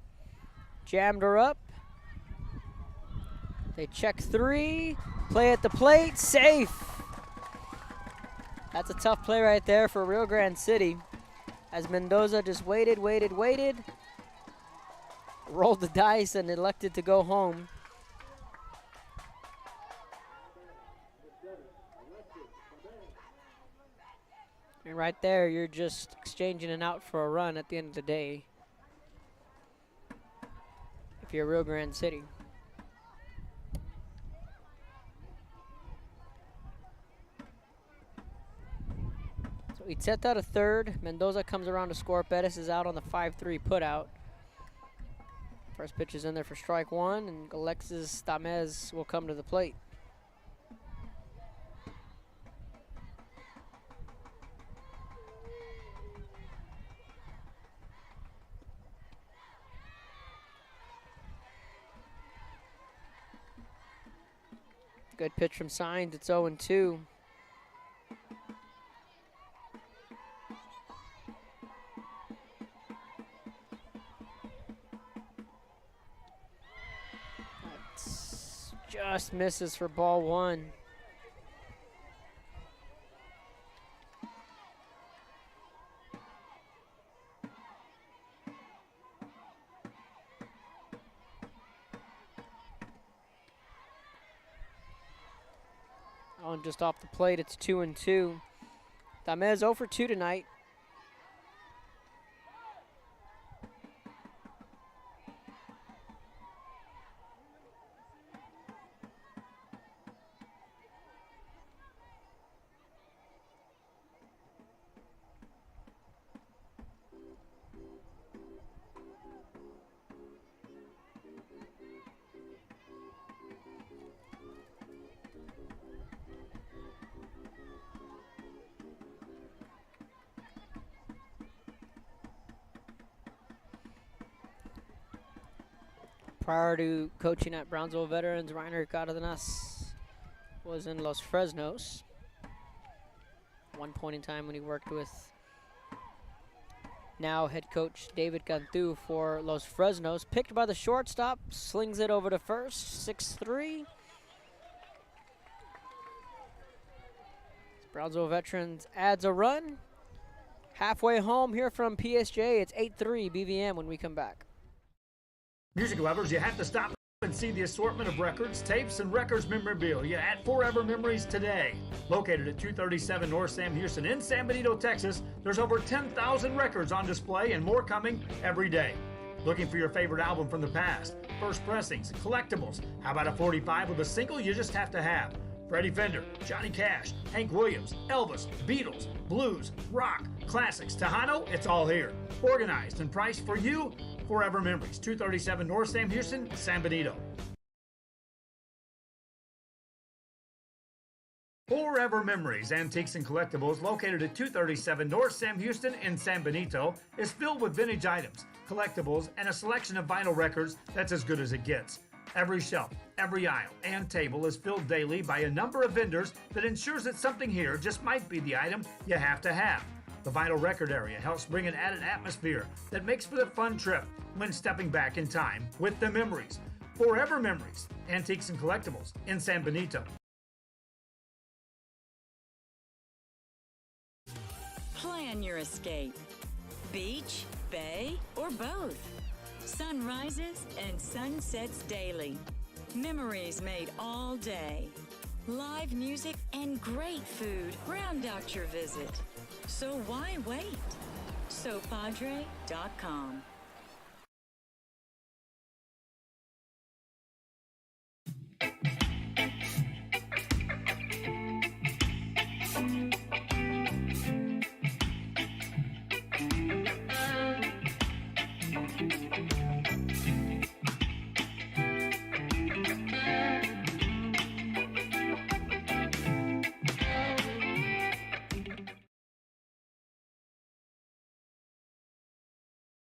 jammed her up. They check 3, play at the plate, safe. That's a tough play right there for Rio Grande City as Mendoza just waited, rolled the dice and elected to go home. And right there, you're just exchanging an out for a run at the end of the day. If you're Rio Grande City. So Itzeta to third. Mendoza comes around to score. Perez is out on the 5-3 putout. First pitch is in there for strike one, and Alexis Tamez will come to the plate. Good pitch from Signs. It's 0-2. That's just misses for ball one. On just off the plate, it's 2-2. Tamez 0 for 2 tonight. Prior to coaching at Brownsville Veterans, Reiner Cardenas was in Los Fresnos. One point in time when he worked with now head coach David Cantu for Los Fresnos. Picked by the shortstop, slings it over to first, 6-3. Brownsville Veterans adds a run. Halfway home here from PSJ, it's 8-3 BVM when we come back. Music lovers, you have to stop and see the assortment of records, tapes, and records memorabilia at Forever Memories today. Located at 237 North Sam Houston in San Benito, Texas, there's over 10,000 records on display and more coming every day. Looking for your favorite album from the past, first pressings, collectibles? How about a 45 with a single you just have to have? Freddie Fender, Johnny Cash, Hank Williams, Elvis, Beatles, blues, rock, classics, Tejano, it's all here. Organized and priced for you. Forever Memories, 237 North Sam Houston, San Benito. Forever Memories, Antiques and Collectibles, located at 237 North Sam Houston in San Benito, is filled with vintage items, collectibles, and a selection of vinyl records that's as good as it gets. Every shelf, every aisle, and table is filled daily by a number of vendors that ensures that something here just might be the item you have to have. The vinyl record area helps bring an added atmosphere that makes for the fun trip when stepping back in time with the memories. Forever Memories, Antiques and Collectibles in San Benito. Plan your escape. Beach, bay, or both. Sunrises and sunsets daily. Memories made all day. Live music and great food round out your visit. So why wait? SoPadre.com.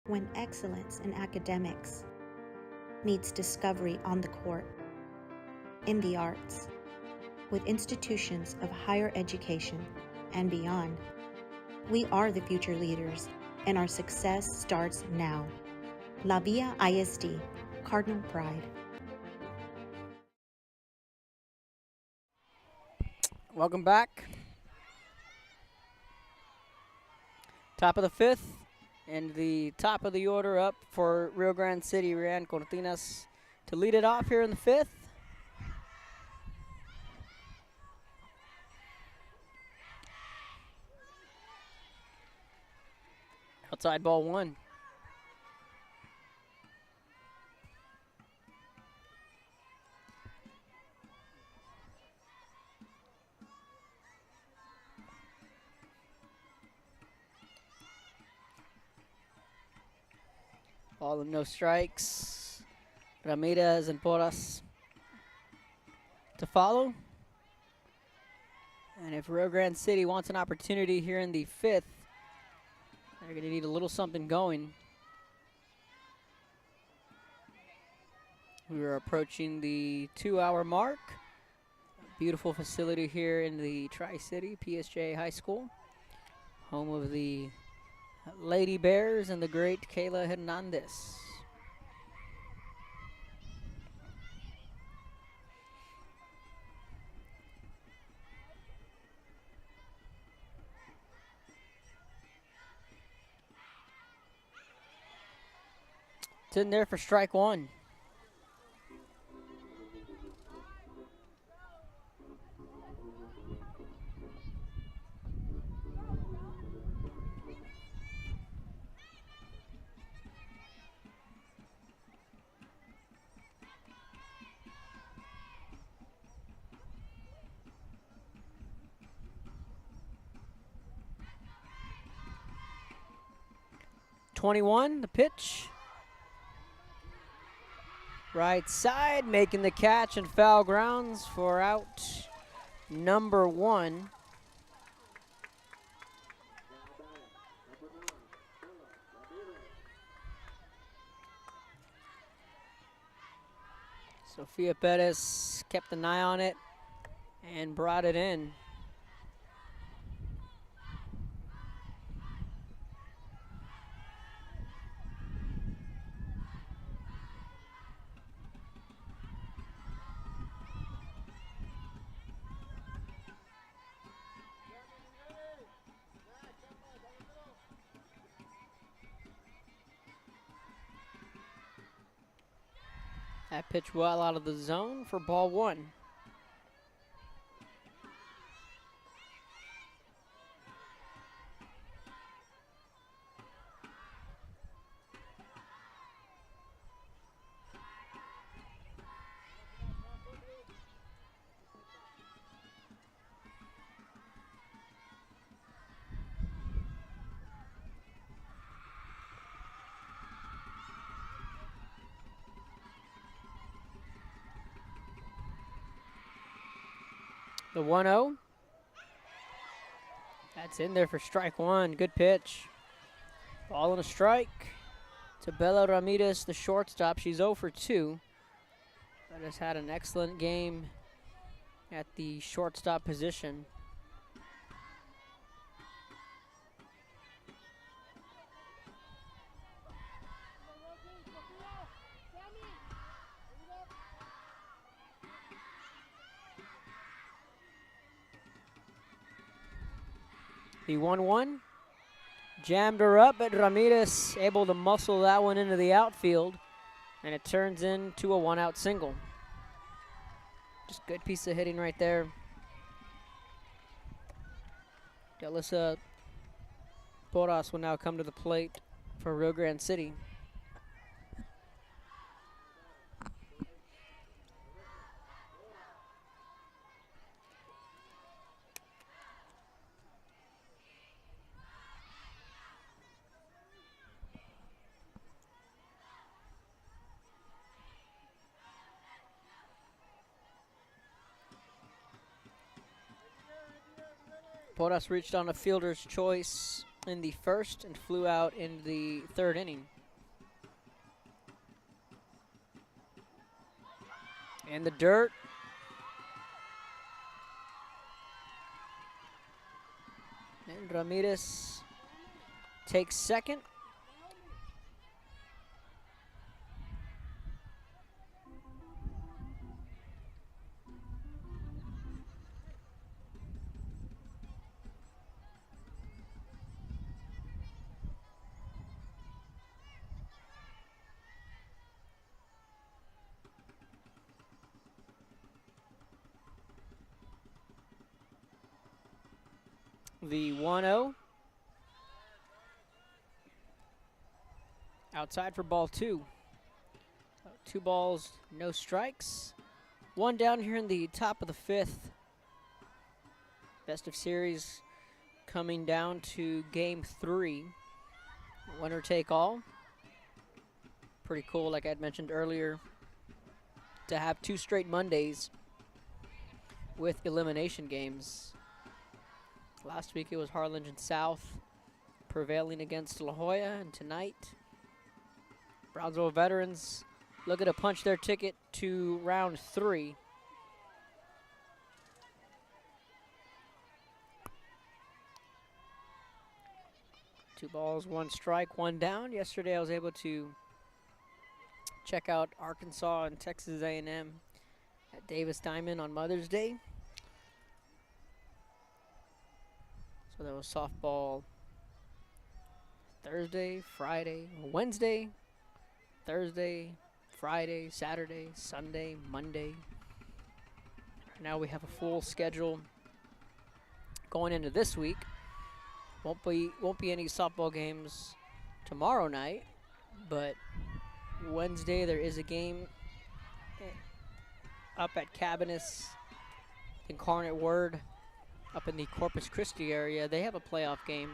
When excellence in academics meets discovery on the court, in the arts, with institutions of higher education and beyond, we are the future leaders, and our success starts now. La Villa ISD, Cardinal Pride. Welcome back. Top of the fifth. And the top of the order up for Rio Grande City, Rian Cortinas to lead it off here in the fifth. Outside ball 1. Ball and no strikes. Ramirez and Porras to follow. And if Rio Grande City wants an opportunity here in the 5th, they're going to need a little something going. We are approaching the 2-hour mark. Beautiful facility here in the Tri-City, PSJ High School. Home of the Lady Bears and the great Kayla Hernandez. It's in there for strike 1. .21, the pitch. Right side, making the catch and foul grounds for out number 1. Sofia Perez kept an eye on it and brought it in. That pitch well out of the zone for ball 1. The 1-0. That's in there for strike 1. Good pitch. Ball and a strike to Bella Ramirez, the shortstop. She's 0 for 2. But has had an excellent game at the shortstop position. The 1-1 jammed her up, but Ramirez able to muscle that one into the outfield, and it turns into a 1-out single. Just good piece of hitting right there. Delissa Porras will now come to the plate for Rio Grande City. Porras reached on a fielder's choice in the 1st and flew out in the 3rd inning. In the dirt. And Ramirez takes second. The 1-0. Outside for ball 2. 2 balls, no strikes. 1 down here in the top of the 5th. Best of series coming down to game 3. Winner take all. Pretty cool, like I had mentioned earlier, to have 2 straight Mondays with elimination games. Last week it was Harlingen South prevailing against La Jolla, and tonight Brownsville veterans looking to punch their ticket to round 3. Two balls, 1 strike, 1 down. Yesterday I was able to check out Arkansas and Texas A&M at Davis Diamond on Mother's Day. So that was softball Thursday, Friday, Wednesday, Thursday, Friday, Saturday, Sunday, Monday. Right now we have a full schedule going into this week. Won't be any softball games tomorrow night, but Wednesday there is a game up at Cabinus Incarnate Word up in the Corpus Christi area. They have a playoff game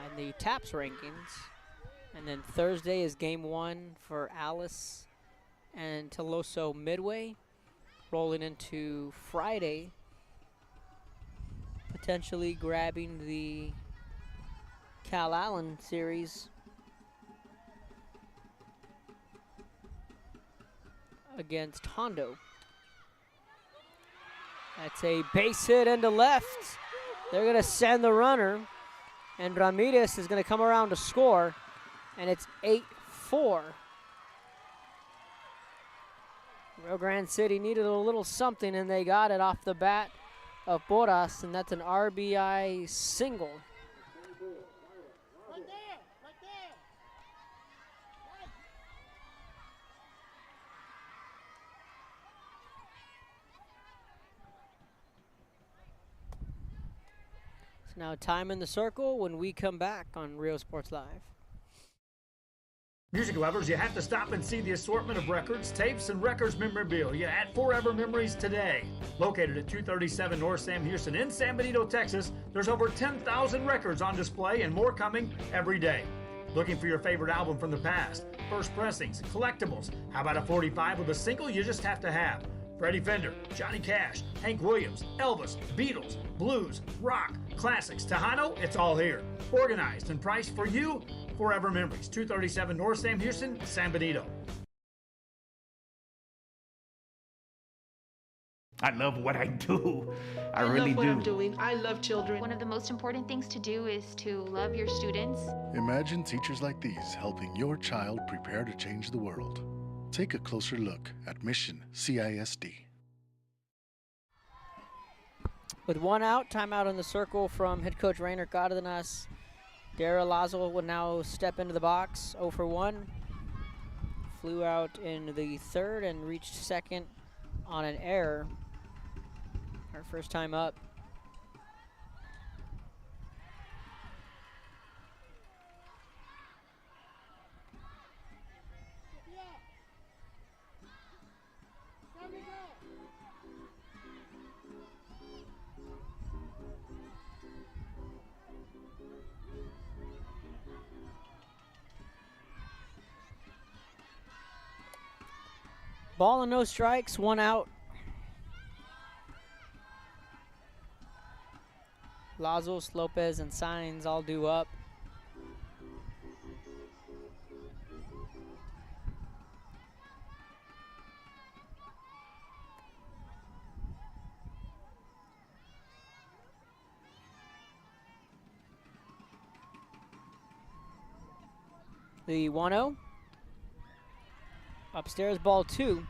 in the TAPS rankings. And then Thursday is game 1 for Alice and Teloso Midway. Rolling into Friday, potentially grabbing the Cal Allen series against Hondo. That's a base hit into left. They're going to send the runner, and Ramirez is going to come around to score, and it's 8-4. Rio Grande City needed a little something, and they got it off the bat of Boras, and that's an RBI single. So now time in the circle when we come back on Rio Sports Live. Music lovers, you have to stop and see the assortment of records, tapes, and records memorabilia at Forever Memories today. Located at 237 North Sam Houston in San Benito, Texas, there's over 10,000 records on display and more coming every day. Looking for your favorite album from the past, first pressings, collectibles. How about a 45 with a single you just have to have? Freddie Fender, Johnny Cash, Hank Williams, Elvis, Beatles, blues, rock, classics, Tejano, it's all here. Organized and priced for you. Forever Memories, 237 North Sam Houston, San Benito. I love what I do. I love really what do. I'm doing. I love children. One of the most important things to do is to love your students. Imagine teachers like these helping your child prepare to change the world. Take a closer look at Mission CISD. With 1 out, timeout in the circle from head coach Rainer Cardenas. Dara Lazo will now step into the box, 0 for 1. Flew out in the 3rd and reached 2nd on an error. Our first time up. Ball and no strikes, 1 out. Lazos, Lopez, and Signs all due up. The 1-0. Upstairs, ball 2.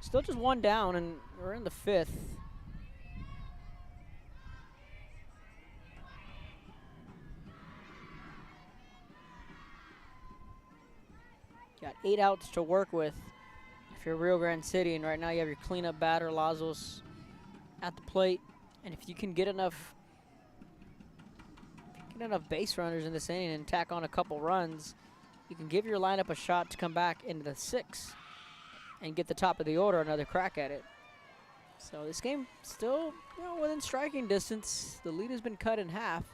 Still just 1 down, and we're in the 5th. Got 8 outs to work with if you're Rio Grande City, and right now you have your cleanup batter, Lazos, at the plate. And if you can get enough base runners in this inning and tack on a couple runs, you can give your lineup a shot to come back into the 6 and get the top of the order another crack at it. So this game still, within striking distance. The lead has been cut in half.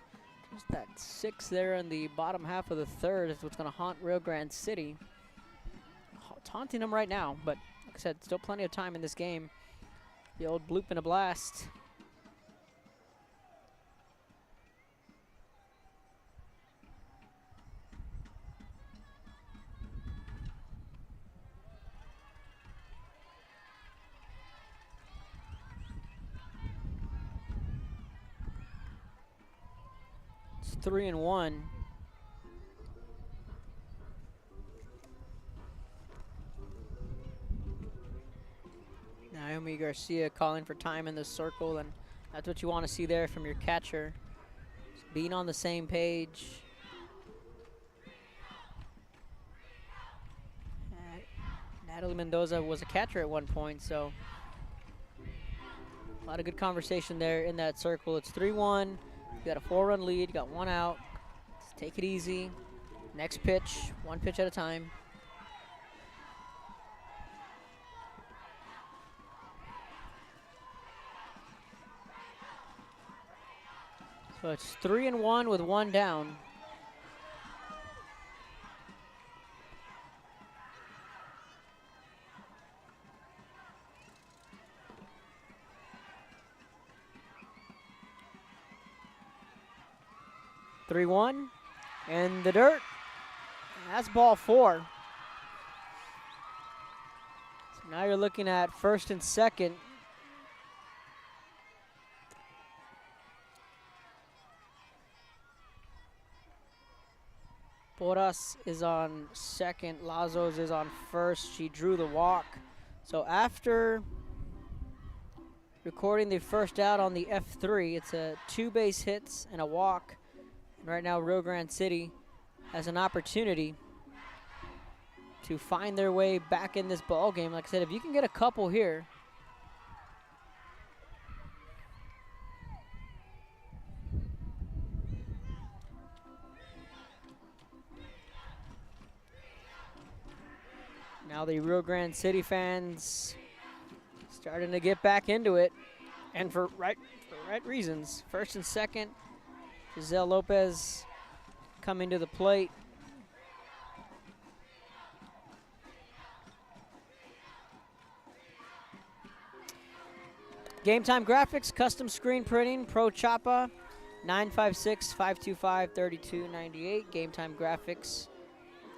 Just that 6 there in the bottom half of the third is what's going to haunt Rio Grande City. It's haunting them right now, but like I said, still plenty of time in this game. The old bloop and a blast. It's 3-1. Naomi Garcia calling for time in the circle, and that's what you want to see there from your catcher. Just being on the same page. Natalie Mendoza was a catcher at one point, so a lot of good conversation there in that circle. It's 3-1. You got a 4-run lead. You got 1 out. Just take it easy. Next pitch, 1 pitch at a time. So it's 3-1 with 1 down. In the dirt. That's ball 4. So now you're looking at first and second. Porras is on second. Lazos is on first. She drew the walk. So after recording the first out on the F3, it's a 2 base hits and a walk. And right now, Rio Grande City has an opportunity to find their way back in this ball game. Like I said, if you can get a couple here, now the Rio Grande City fans starting to get back into it, and for right reasons. First and second, Giselle Lopez coming to the plate. Game Time Graphics, custom screen printing, Pro Chapa, 956-525-3298. Game Time Graphics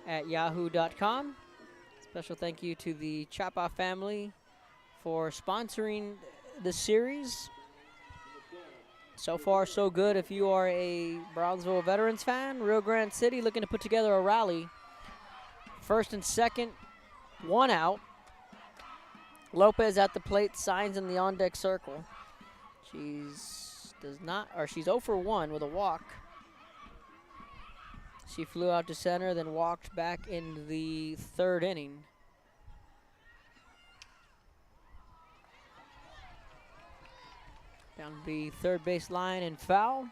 at yahoo.com. Special thank you to the Chapa family for sponsoring the series. So far, so good. If you are a Brownsville Veterans fan, Rio Grande City looking to put together a rally. First and second, 1 out. Lopez at the plate, signs in the on-deck circle. She's 0 for 1 with a walk. She flew out to center, then walked back in the 3rd inning. Down the 3rd base line and foul.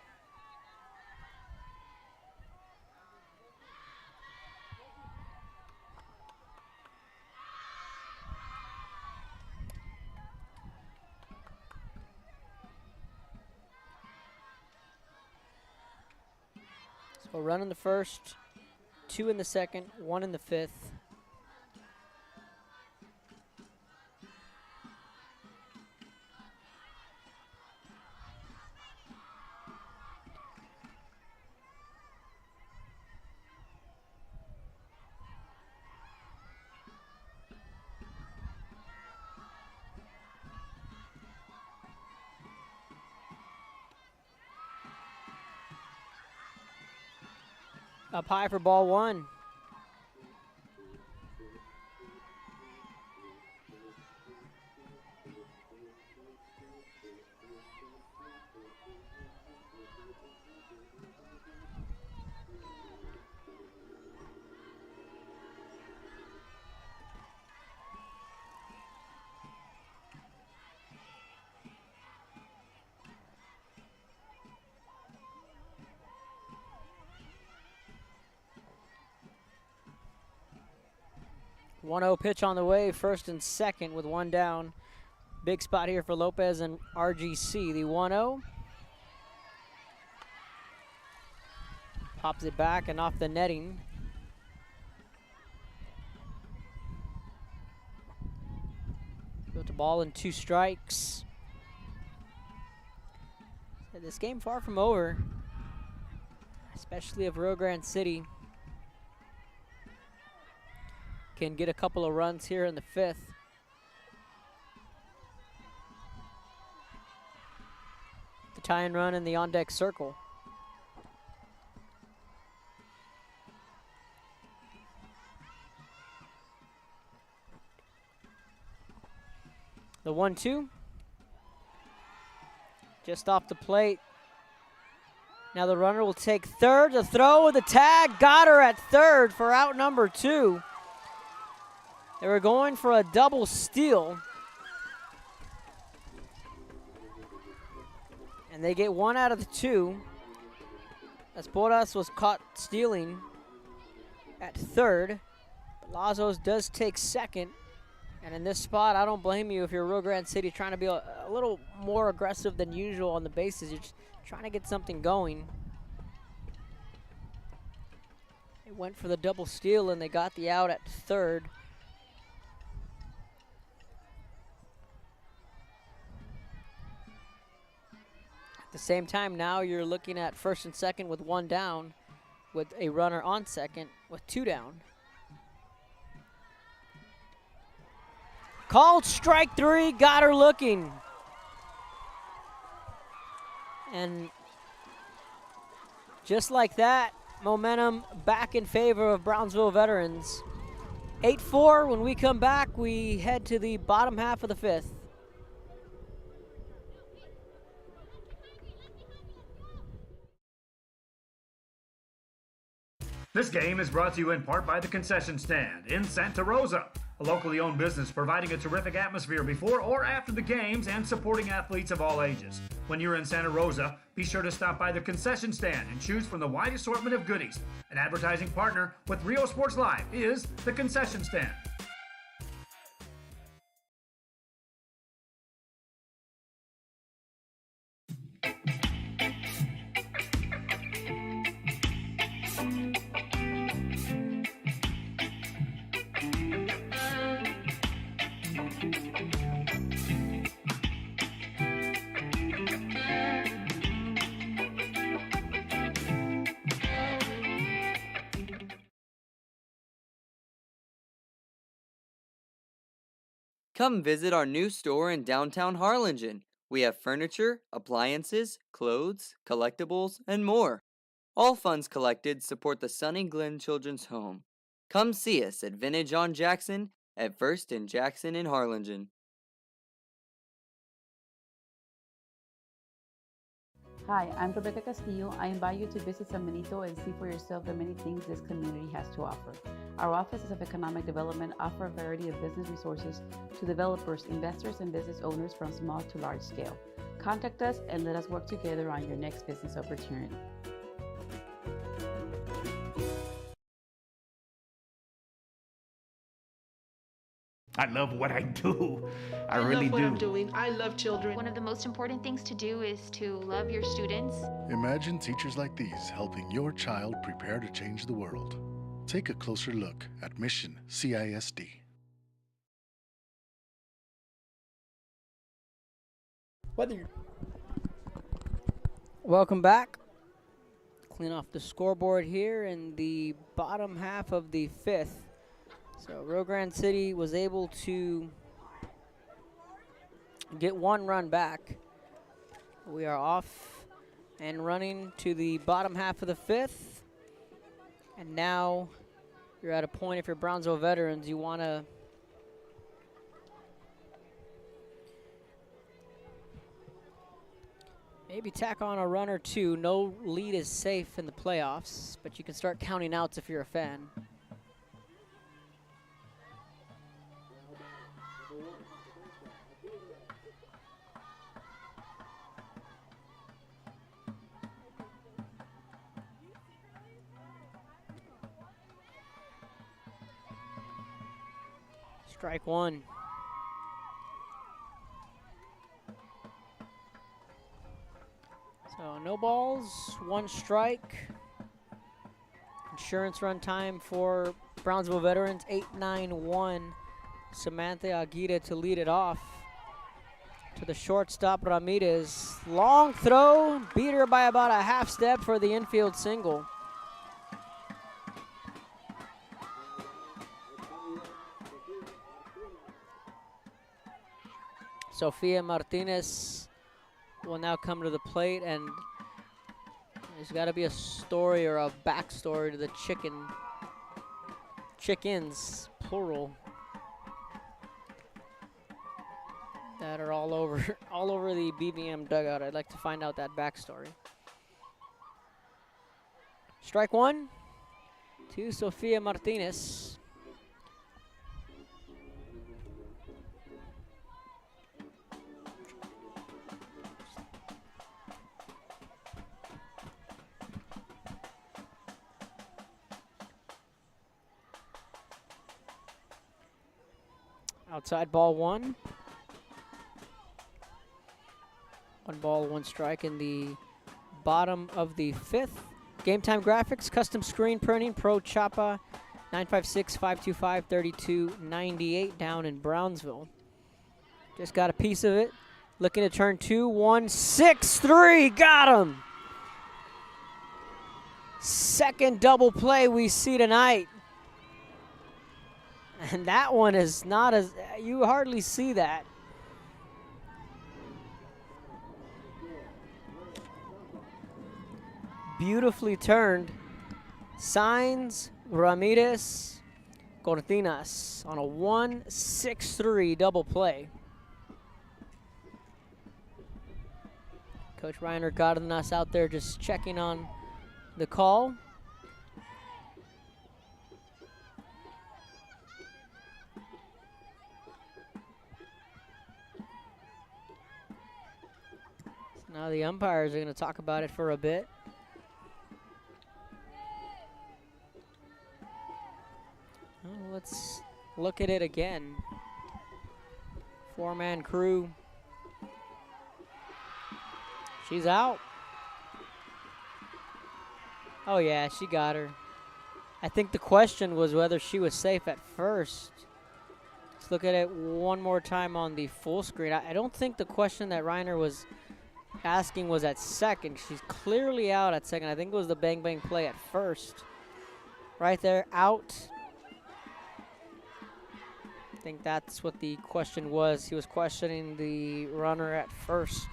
So a run in the first, 2 in the second, 1 in the 5th. Up high for ball 1. 1-0 pitch on the way, first and second with one down. Big spot here for Lopez and RGC. The 1-0. Pops it back and off the netting. Built the ball in 2 strikes. So this game far from over, especially if Rio Grande City can get a couple of runs here in the 5th. The tie-in run in the on-deck circle. The 1-2. Just off the plate. Now the runner will take third. The throw with the tag. Got her at third for out number 2. They were going for a double steal. And they get 1 out of the 2. As Porras was caught stealing at third. Lazos does take second. And in this spot, I don't blame you if you're Rio Grande City trying to be a little more aggressive than usual on the bases. You're just trying to get something going. They went for the double steal and they got the out at third. At the same time, now you're looking at first and second with 1 down, with a runner on second with 2 down. Called strike 3, got her looking. And just like that, momentum back in favor of Brownsville Veterans. 8-4, when we come back, we head to the bottom half of the 5th. This game is brought to you in part by the Concession Stand in Santa Rosa, a locally owned business providing a terrific atmosphere before or after the games and supporting athletes of all ages. When you're in Santa Rosa, be sure to stop by the Concession Stand and choose from the wide assortment of goodies. An advertising partner with Rio Sports Live is the Concession Stand. Come visit our new store in downtown Harlingen. We have furniture, appliances, clothes, collectibles, and more. All funds collected support the Sunny Glen Children's Home. Come see us at Vintage on Jackson at First and Jackson in Harlingen. Hi, I'm Rebecca Castillo. I invite you to visit San Benito and see for yourself the many things this community has to offer. Our offices of economic development offer a variety of business resources to developers, investors, and business owners from small to large scale. Contact us and let us work together on your next business opportunity. I love what I do. I really love what do. I'm doing. I love children. One of the most important things to do is to love your students. Imagine teachers like these helping your child prepare to change the world. Take a closer look at Mission CISD. Welcome back. Clean off the scoreboard here in the bottom half of the 5th. So Rio Grande City was able to get 1 run back. We are off and running to the bottom half of the 5th. And now you're at a point, if you're Brownsville Veterans, you want to maybe tack on a run or 2. No lead is safe in the playoffs, but you can start counting outs if you're a fan. Strike one. So no balls, one strike. Insurance run time for Brownsville veterans, 8-9-1. Samantha Aguirre to lead it off. To the shortstop, Ramirez. Long throw, beat her by about a half step for the infield single. Sofia Martinez will now come to the plate, and there's got to be a story or a backstory to the chickens, plural, that are all over the BVM dugout. I'd like to find out that backstory. Strike one to Sofia Martinez. Outside ball one. 1 ball, 1 strike in the bottom of the 5th. Game time graphics, custom screen printing, Pro Chapa, 956-525-3298 down in Brownsville. Just got a piece of it. Looking to turn 2-1-6-3. Got him. Second double play we see tonight. And that one is not as, you hardly see that. Beautifully turned. Signs Ramirez Cortinas on a 1-6-3 double play. Coach Reiner Cardenas out there just checking on the call. Now the umpires are going to talk about it for a bit. Well, let's look at it again. 4-man crew. She's out. Oh yeah, she got her. I think the question was whether she was safe at first. Let's look at it one more time on the full screen. I don't think the question that Reiner was asking was at second. She's clearly out at second. I think it was the bang bang play at first. Right there, out. I think that's what the question was. He was questioning the runner at first.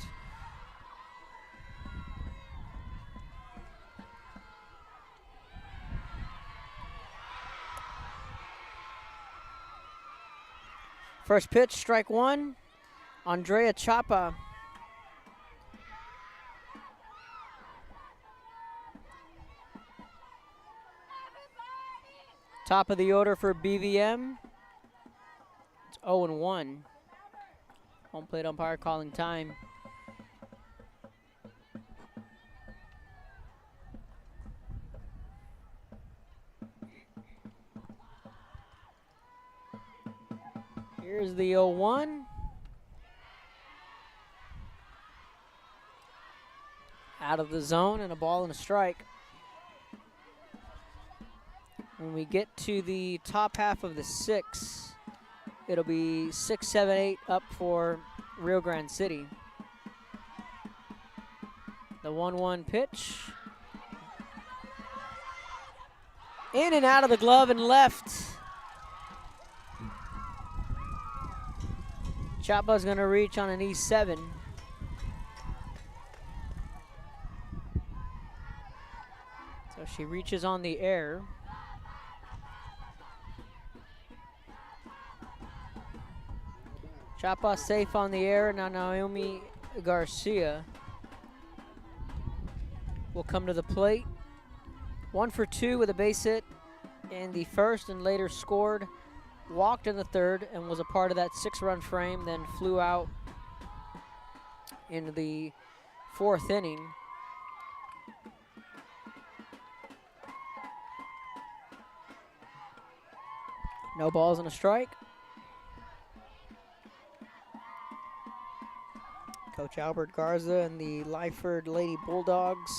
First pitch, strike one. Andrea Chapa. Top of the order for BVM. It's 0-1. Home plate umpire calling time. Here's the 0-1. Out of the zone and a ball and a strike. When we get to the top half of the 6, it'll be 6, 7, 8 up for Rio Grande City. The 1-1 pitch. In and out of the glove and left. Chapa's going to reach on an E7. So she reaches on the air. Chapa safe on the air. Now Naomi Garcia will come to the plate. 1 for 2 with a base hit in the first and later scored. Walked in the third and was a part of that 6-run frame, then flew out in the 4th inning. No balls and a strike. Coach Albert Garza and the Lyford Lady Bulldogs.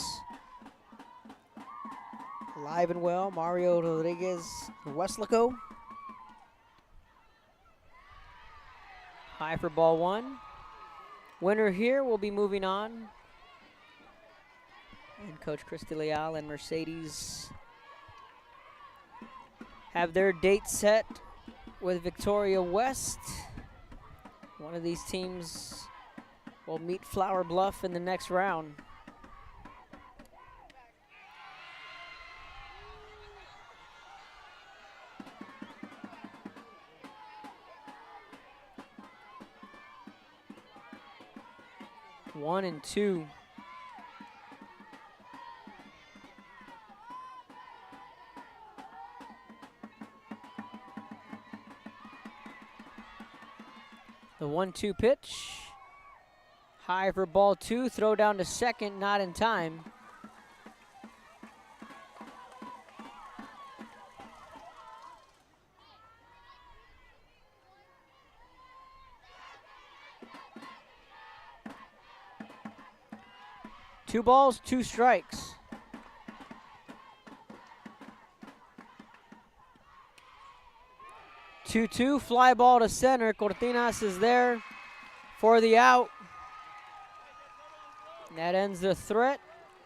Alive and well, Mario Rodriguez and Westlaco. High for ball one. Winner here will be moving on. And Coach Christy Leal and Mercedes have their date set with Victoria West. One of these teams will meet Flower Bluff in the next round. One and two. The 1-2 pitch. High for ball two. Throw down to second, not in time. Two balls, two strikes. Two, fly ball to center. Cortinas is there for the out. That ends the threat.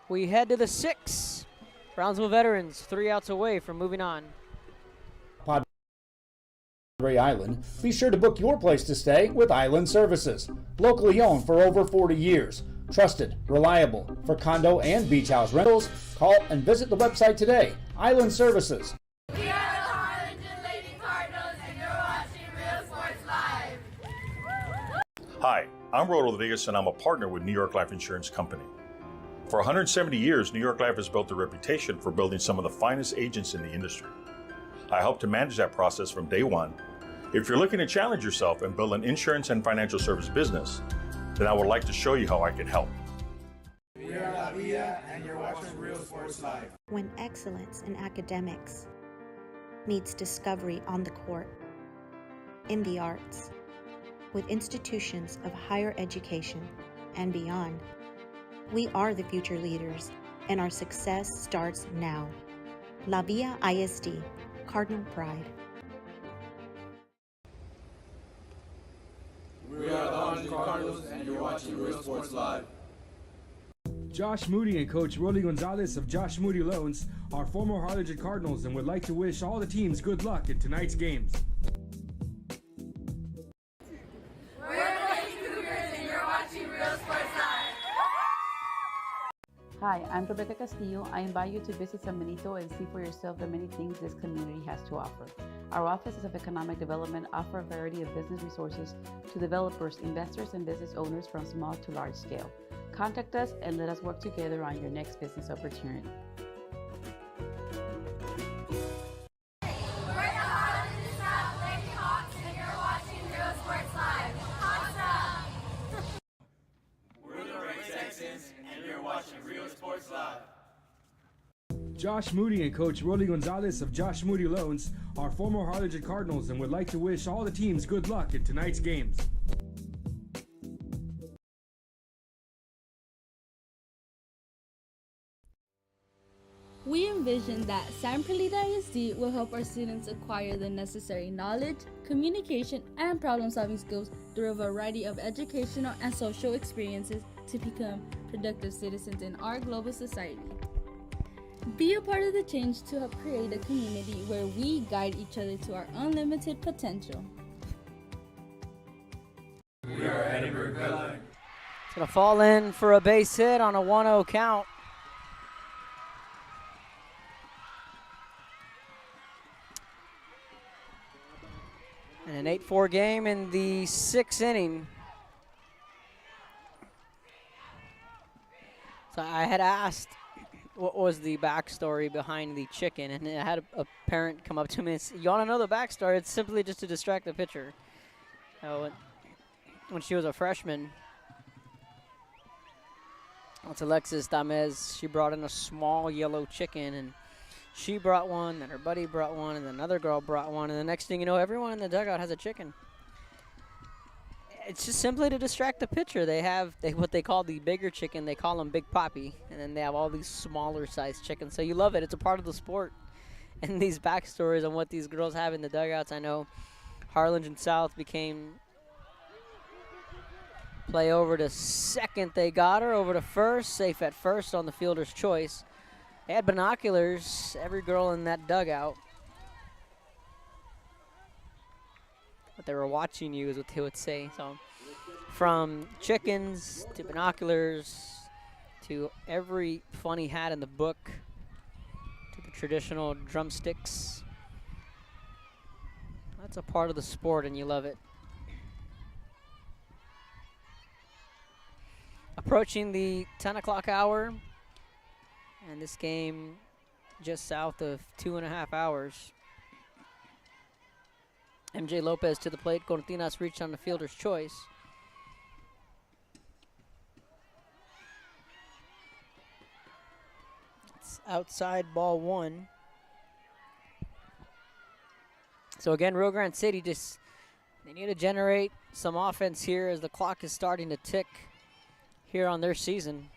We head to the 6. Brownsville Veterans 3 outs away from moving on. Padre Island. Be sure to book your place to stay with Island Services. Locally owned for over 40 years. Trusted, reliable for condo and beach house rentals. Call and visit the website today. Island Services. We are the Harlingen Lady Cardinals, and you're watching Real Sports Live. Hi, I'm Rod Rodriguez, and I'm a partner with New York Life Insurance Company. For 170 years, New York Life has built a reputation for building some of the finest agents in the industry. I help to manage that process from day one. If you're looking to challenge yourself and build an insurance and financial service business, then I would like to show you how I can help. We are La Villa, and you're watching Real Sports Live. When excellence in academics meets discovery on the court, in the arts, with institutions of higher education and beyond, we are the future leaders, and our success starts now. La Villa ISD, Cardinal Pride. We are the Harlingen Cardinals, and you're watching Real Sports Live. Josh Moody and Coach Rolly Gonzalez of Josh Moody Loans are former Harlingen Cardinals and would like to wish all the teams good luck in tonight's games. We're the Lady Cougars, and you're watching Real Sports Live. Hi, I'm Rebecca Castillo. I invite you to visit San Benito and see for yourself the many things this community has to offer. Our offices of economic development offer a variety of business resources to developers, investors, and business owners from small to large scale. Contact us and let us work together on your next business opportunity. We're the Harlingen South Lady Hawks, and you're watching Real Sports Live. Hawks up! We're the Red Texans, and you're watching Real Sports Live. Josh Moody and Coach Rolly Gonzalez of Josh Moody Loans are former Harlingen Cardinals and would like to wish all the teams good luck in tonight's games. We envision that San Perlita ISD will help our students acquire the necessary knowledge, communication, and problem-solving skills through a variety of educational and social experiences to become productive citizens in our global society. Be a part of the change to help create a community where we guide each other to our unlimited potential. We are Edinburgh Gulline. It's going to fall in for a base hit on a 1-0 count. And an 8-4 game in the 6th inning. So I had asked what was the backstory behind the chicken, and I had a parent come up to me and say, you want to know the backstory? It's simply just to distract the pitcher. When she was a freshman, it's Alexis Damez. She brought in a small yellow chicken, and she brought one, then her buddy brought one, and then another girl brought one, and the next thing you know, everyone in the dugout has a chicken. It's just simply to distract the pitcher. They have what they call the bigger chicken. They call them Big Papi. And then they have all these smaller sized chickens. So you love it. It's a part of the sport. And these backstories on what these girls have in the dugouts. I know Harlingen South became play over to second. They got her over to first. Safe at first on the fielder's choice. They had binoculars, every girl in that dugout. But they were watching you is what they would say. So from chickens to binoculars to every funny hat in the book to the traditional drumsticks. That's a part of the sport and you love it. Approaching the 10 o'clock hour, and this game just south of 2.5 hours. MJ Lopez to the plate. Cortinas reached on the fielder's choice. It's outside ball 1. So again, Rio Grande City they need to generate some offense here as the clock is starting to tick here on their season.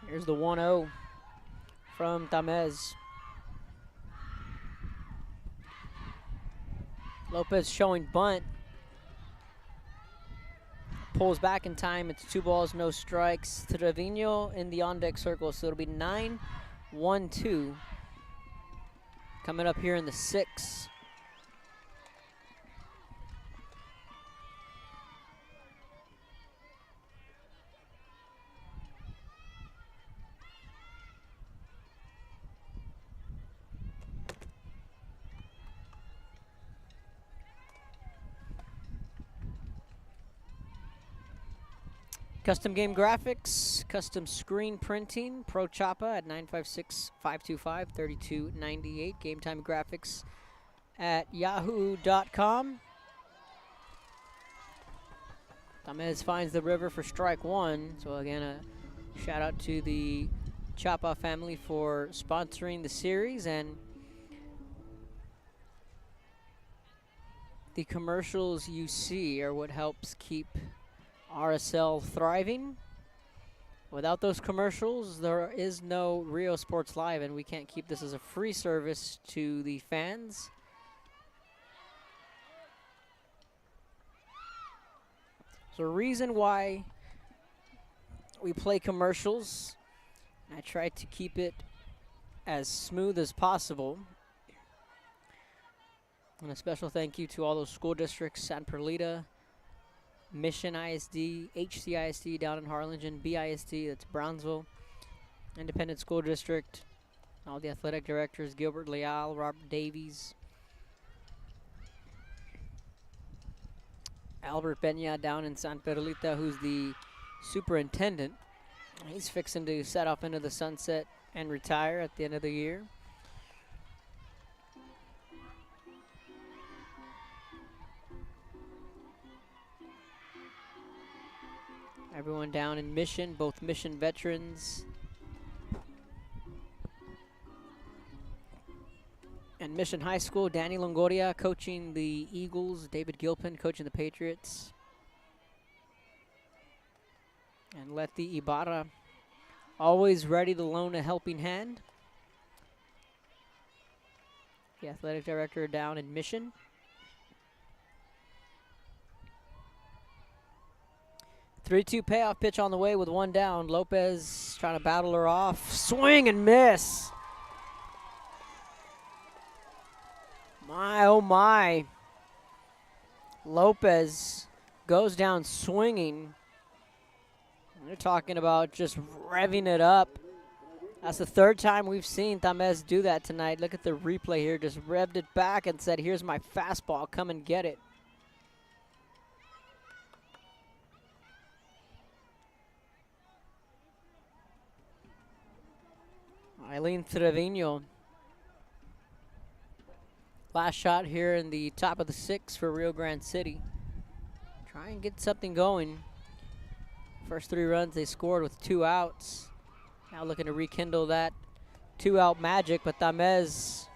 Here's the 1-0 from Tamez. Lopez showing bunt. Pulls back in time. It's 2 balls, no strikes. Trevino in the on-deck circle, so it'll be 9-1-2. Coming up here in the 6th. Custom game graphics, custom screen printing, Pro Chapa at 956-525-3298. Game time graphics at yahoo.com. Tamez finds the river for strike 1. So again, a shout out to the Chapa family for sponsoring the series, and the commercials you see are what helps keep RSL thriving. Without those commercials, there is no Rio Sports Live, and we can't keep this as a free service to the fans. So the reason why we play commercials, I try to keep it as smooth as possible. And a special thank you to all those school districts, San Perlita, Mission ISD, HCISD down in Harlingen, BISD, that's Brownsville, Independent School District, all the athletic directors, Gilbert Leal, Robert Davies, Albert Peña down in San Perlita, who's the superintendent. He's fixing to set off into the sunset and retire at the end of the year. Everyone down in Mission, both Mission veterans and Mission High School. Danny Longoria coaching the Eagles, David Gilpin coaching the Patriots, and Letty Ibarra always ready to loan a helping hand. The athletic director down in Mission. 3-2 payoff pitch on the way with 1 down. Lopez trying to battle her off. Swing and miss. My, oh my. Lopez goes down swinging. They're talking about just revving it up. That's the 3rd time we've seen Tamez do that tonight. Look at the replay here. Just revved it back and said, here's my fastball. Come and get it. Eileen Trevino. Last shot here in the top of the 6th for Rio Grande City. Try and get something going. First 3 runs they scored with 2 outs. Now looking to rekindle that 2-out magic, but Tamez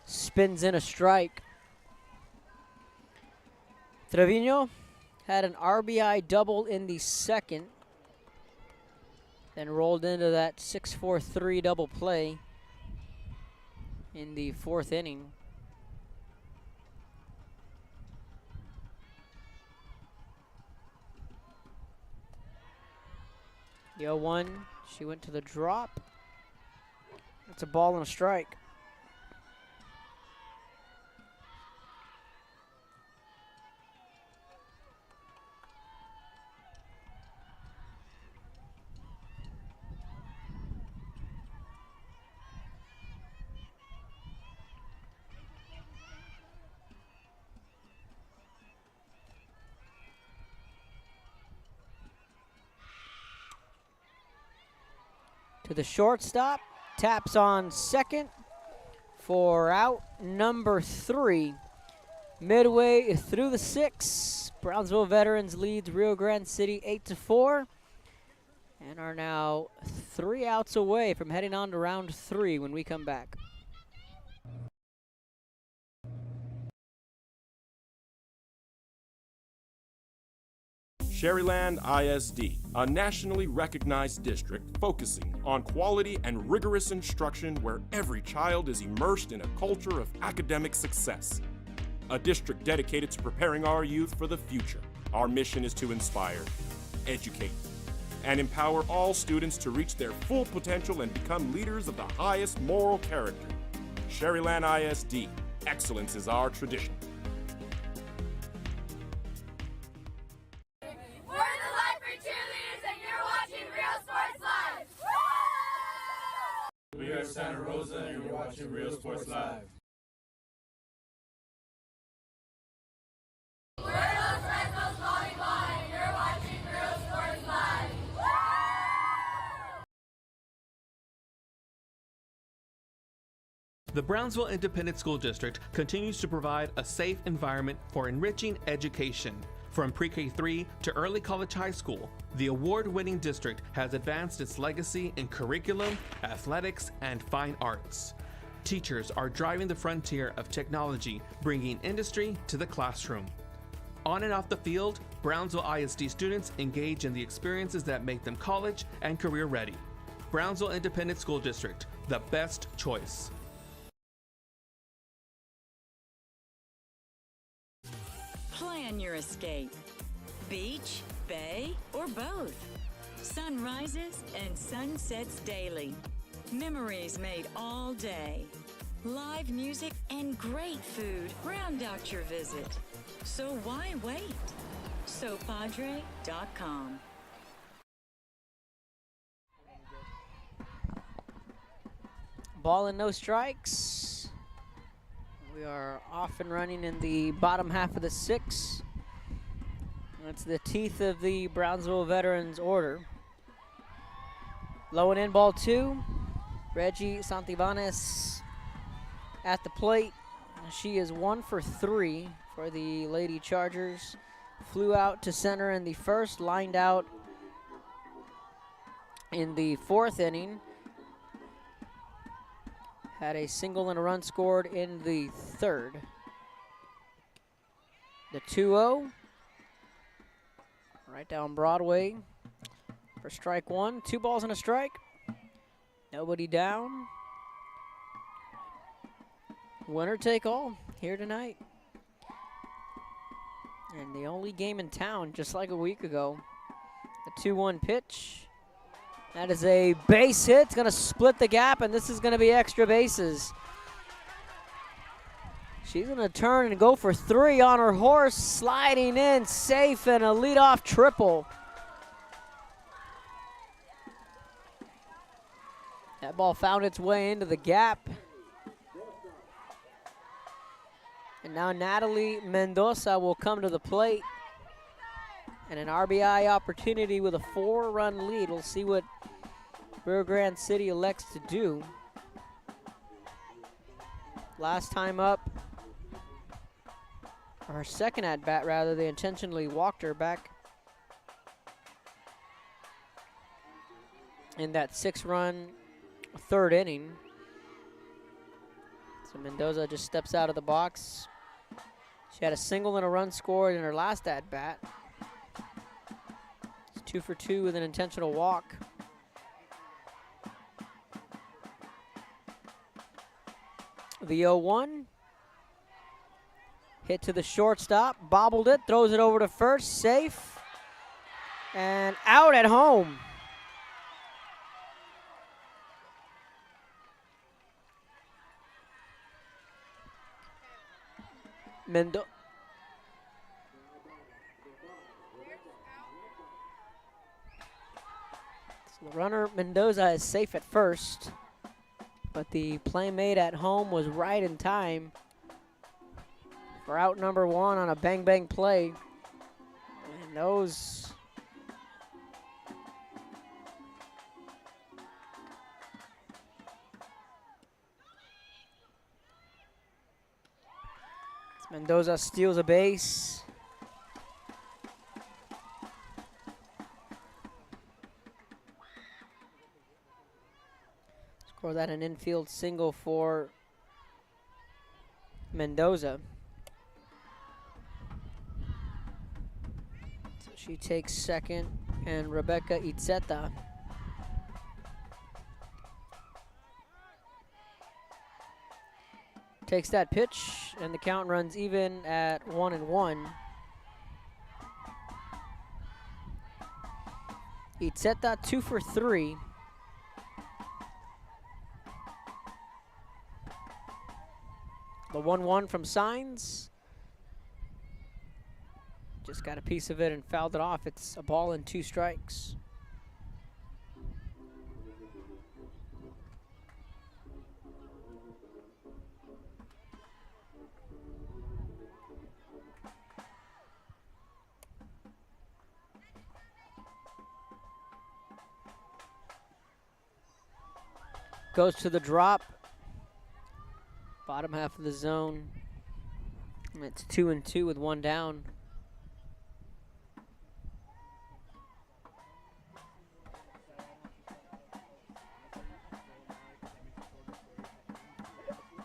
spins in a strike. Trevino had an RBI double in the second, then rolled into that 6-4-3 double play in the fourth inning. The 0-1, she went to the drop. That's a ball and a strike. To the shortstop, taps on second for out number 3. Midway through the 6th, Brownsville Veterans leads Rio Grande City 8-4 and are now 3 outs away from heading on to round 3 when we come back. Sherryland ISD, a nationally recognized district focusing on quality and rigorous instruction where every child is immersed in a culture of academic success. A district dedicated to preparing our youth for the future. Our mission is to inspire, educate, and empower all students to reach their full potential and become leaders of the highest moral character. Sherryland ISD, excellence is our tradition. We are Santa Rosa and you're watching Real Sports Live. We're Los Fresnos Volleyball and you're watching Real Sports Live. The Brownsville Independent School District continues to provide a safe environment for enriching education. From pre-K3 to early college high school, the award-winning district has advanced its legacy in curriculum, athletics, and fine arts. Teachers are driving the frontier of technology, bringing industry to the classroom. On and off the field, Brownsville ISD students engage in the experiences that make them college and career ready. Brownsville Independent School District, the best choice. Plan your escape. Beach, bay, or both. Sunrises and sunsets daily. Memories made all day. Live music and great food round out your visit. So why wait? SoPadre.com. Ball and no strikes. We are off and running in the bottom half of the 6th. That's the teeth of the Brownsville Veterans order. Low and in, ball 2. Reggie Santivanes at the plate. She is 1 for 3 for the Lady Chargers. Flew out to center in the first, lined out in the 4th inning. Had a single and a run scored in the 3rd. The 2-0. Right down Broadway for strike 1. 2 balls and a strike. Nobody down. Winner take all here tonight. And the only game in town, just like a week ago. The 2-1 pitch. That is a base hit. It's going to split the gap, and this is going to be extra bases. She's going to turn and go for 3 on her horse, sliding in safe, and a leadoff triple. That ball found its way into the gap. And now Natalie Mendoza will come to the plate. And an RBI opportunity with a 4-run lead. We'll see what Rio Grande City elects to do. Last time up, or her second at bat rather, they intentionally walked her back in that 6-run third inning. So Mendoza just steps out of the box. She had a single and a run scored in her last at-bat. It's 2 for 2 with an intentional walk. The 0-1. Hit to the shortstop, bobbled it, throws it over to first, safe, and out at home. The runner Mendoza is safe at first, but the play made at home was right in time for out number 1 on a bang-bang play. And those Mendoza steals a base. Score that an infield single for Mendoza. So she takes second, and Rebecca Itzeta takes that pitch, and the count runs even at 1-1. Itzeta 2 for 3. The 1-1 from Signs. Just got a piece of it and fouled it off. It's a ball and 2 strikes. Goes to the drop. Bottom half of the zone. And it's 2-2 with 1 down.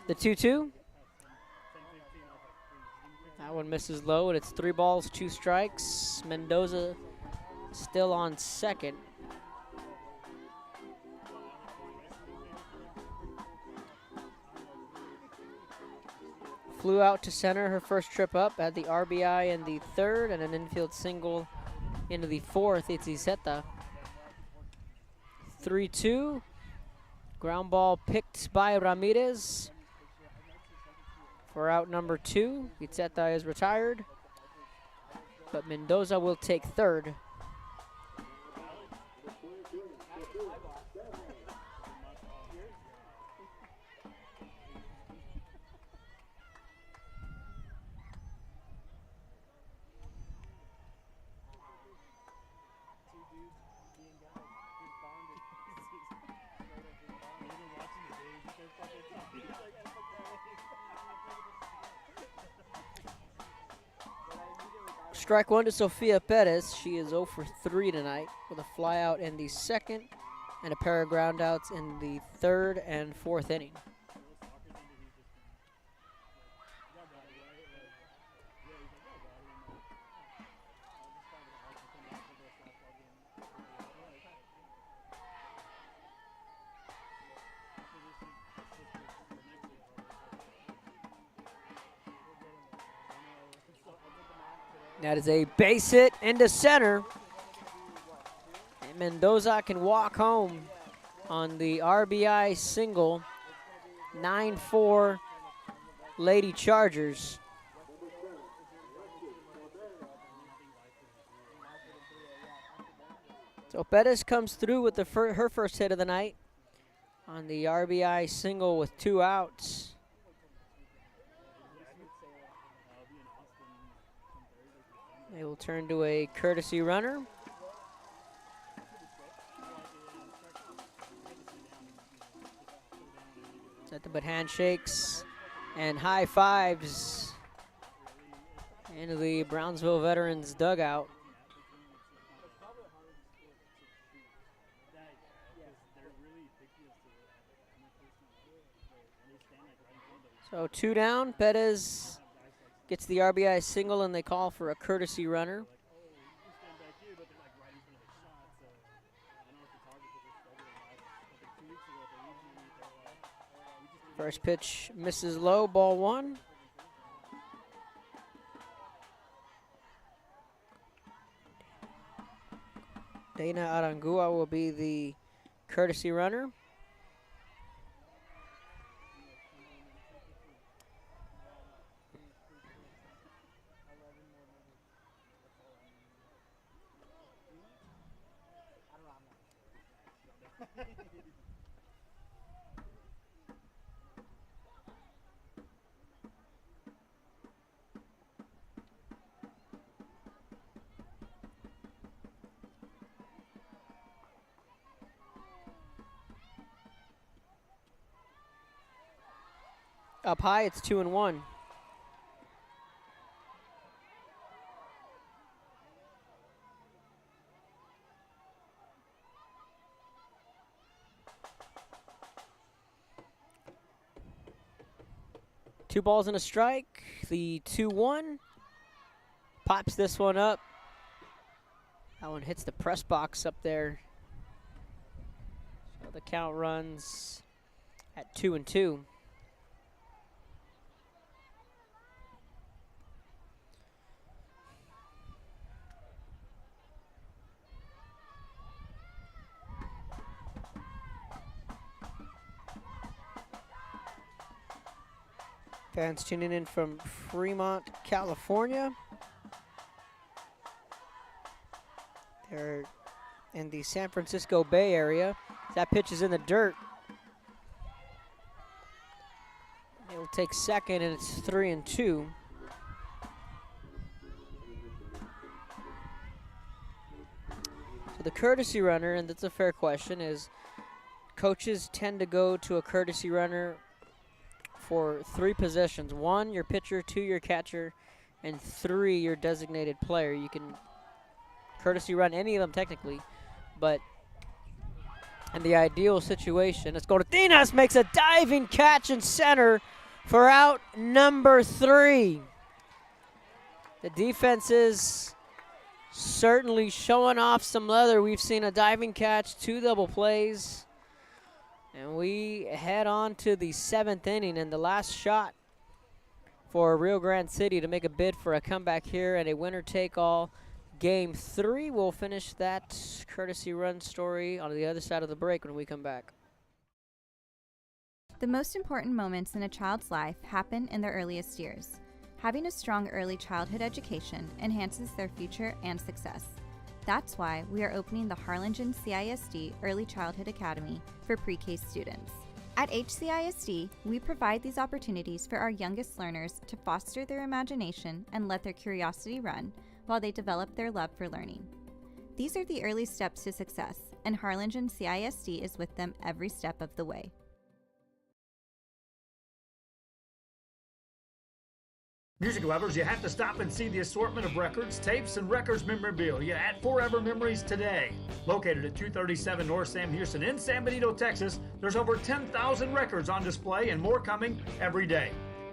The 2-2. That one misses low, and it's 3 balls, 2 strikes. Mendoza still on second. Flew out to center her first trip up, had the RBI in the 3rd and an infield single into the 4th. It's Itzeta. 3-2. Ground ball picked by Ramirez for out number 2. Itzeta is retired, but Mendoza will take 3rd. Strike 1 to Sofia Perez. She is 0 for 3 tonight with a fly out in the 2nd and a pair of ground outs in the 3rd and 4th inning. That is a base hit into center. And Mendoza can walk home on the RBI single. 9-4 Lady Chargers. So Perez comes through with her first hit of the night on the RBI single with 2 outs. They will turn to a courtesy runner. Nothing but handshakes and high fives into the Brownsville veterans dugout. So 2 down. Perez gets the RBI single, and they call for a courtesy runner. First pitch misses low, ball 1. Dana Arangua will be the courtesy runner. Up high, it's 2-1. Two balls and a strike. The 2-1 pops this one up. That one hits the press box up there. So the count runs at 2-2. Fans tuning in from Fremont, California. They're in the San Francisco Bay Area. That pitch is in the dirt. It'll take second, and it's 3-2. So the courtesy runner, and that's a fair question, is coaches tend to go to a courtesy runner for 3 positions. 1, your pitcher, 2, your catcher, and 3, your designated player. You can courtesy run any of them technically, but in the ideal situation, it's Cortinas makes a diving catch in center for out number 3. The defense is certainly showing off some leather. We've seen a diving catch, 2 double plays. And we head on to the 7th inning, and the last shot for Rio Grande City to make a bid for a comeback here and a winner-take-all Game 3. We'll finish that courtesy run story on the other side of the break when we come back. The most important moments in a child's life happen in their earliest years. Having a strong early childhood education enhances their future and success. That's why we are opening the Harlingen CISD Early Childhood Academy for pre-K students. At HCISD, we provide these opportunities for our youngest learners to foster their imagination and let their curiosity run while they develop their love for learning. These are the early steps to success, and Harlingen CISD is with them every step of the way. Music lovers, you have to stop and see the assortment of records, tapes, and records memorabilia at Forever Memories today. Located at 237 North Sam Houston in San Benito, Texas, there's over 10,000 records on display and more coming every day.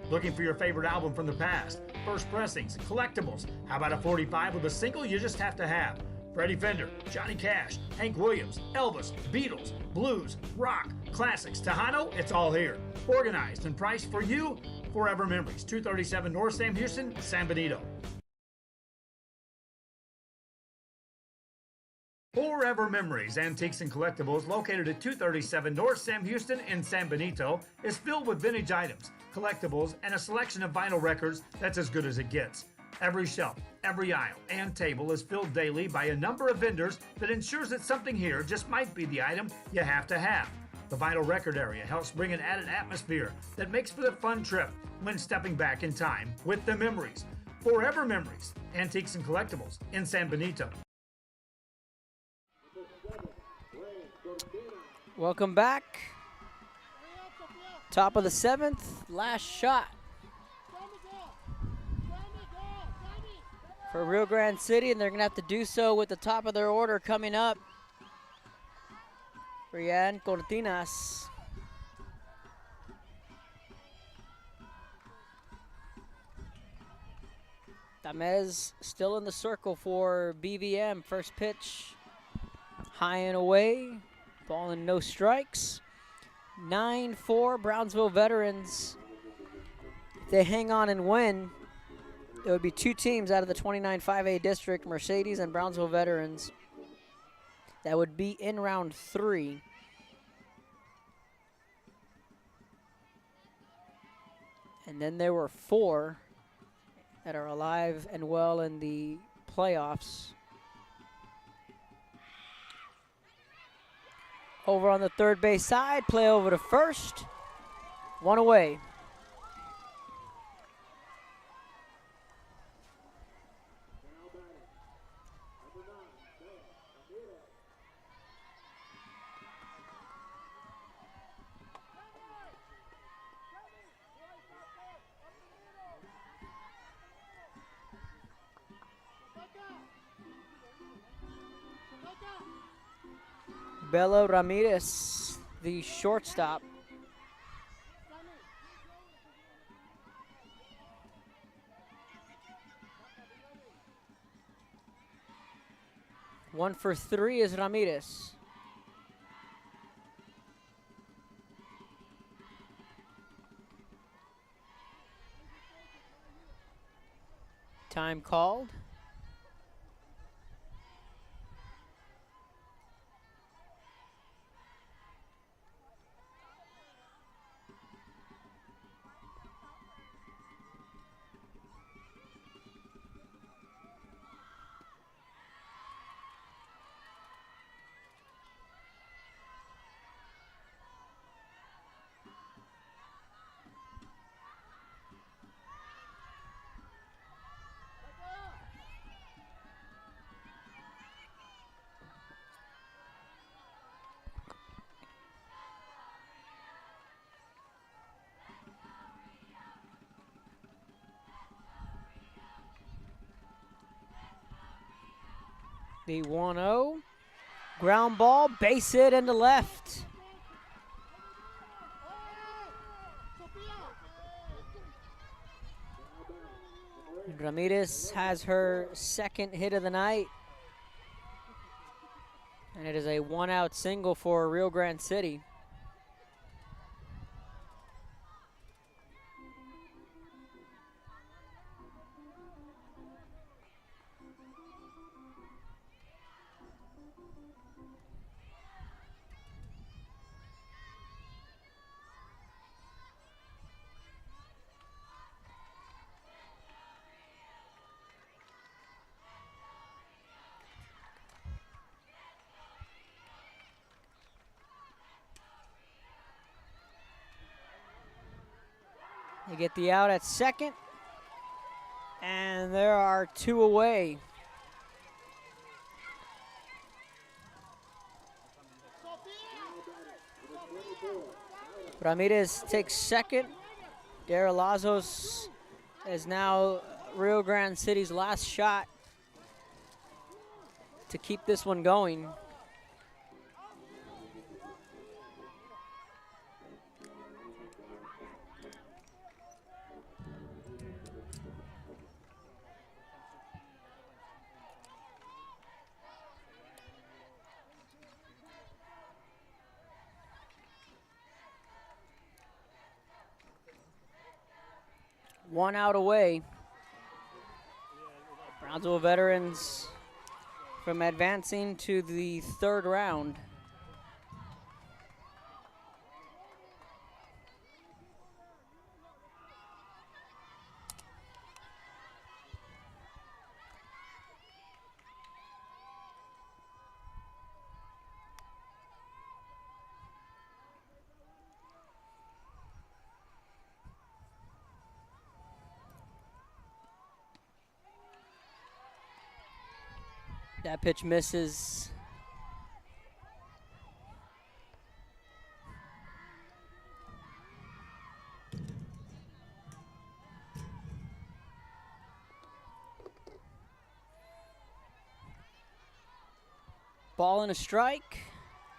Looking for your favorite album from the past, first pressings, collectibles. How about a 45 with a single you just have to have? Freddie Fender, Johnny Cash, Hank Williams, Elvis, Beatles, blues, rock, classics, Tejano, it's all here. Organized and priced for you. Forever Memories, 237 North Sam Houston, San Benito. Forever Memories, Antiques and Collectibles, located at 237 North Sam Houston in San Benito, is filled with vintage items, collectibles, and a selection of vinyl records that's as good as it gets. Every shelf, every aisle, and table is filled daily by a number of vendors that ensures that something here just might be the item you have to have. The vinyl record area helps bring an added atmosphere that makes for the fun trip when stepping back in time with the memories. Forever Memories, Antiques and Collectibles in San Benito. Welcome back. Top of the 7th, last shot for Rio Grande City, and they're going to have to do so with the top of their order coming up. Rian Cortinas. Tamez still in the circle for BVM. First pitch, high and away. Ball and no strikes. 9-4 Brownsville Veterans. If they hang on and win, it would be two teams out of the 29 5A district, Mercedes and Brownsville Veterans. That would be in round 3. And then there were 4 that are alive and well in the playoffs. Over on the third base side, play over to first. 1 away. Bella Ramirez, the shortstop. One for 3 is Ramirez. Time called. The 1-0. Ground ball, base hit into left. And Ramirez has her second hit of the night. And it is a 1-out single for Rio Grande City. They get the out at second, and there are 2 away. Ramirez takes second. Dara Lazos is now Rio Grande City's last shot to keep this one going. One out away. Brownsville Veterans from advancing to the 3rd round. That pitch misses. Ball and a strike.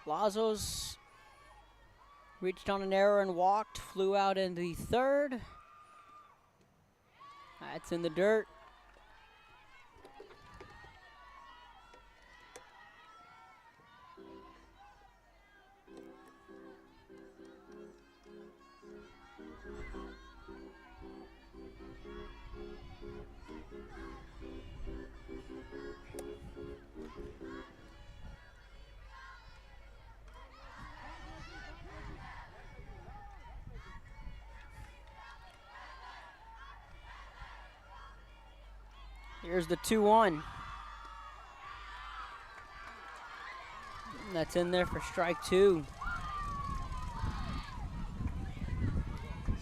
Lazos reached on an error and walked, flew out in the 3rd. That's in the dirt. Here's the 2-1. That's in there for strike 2.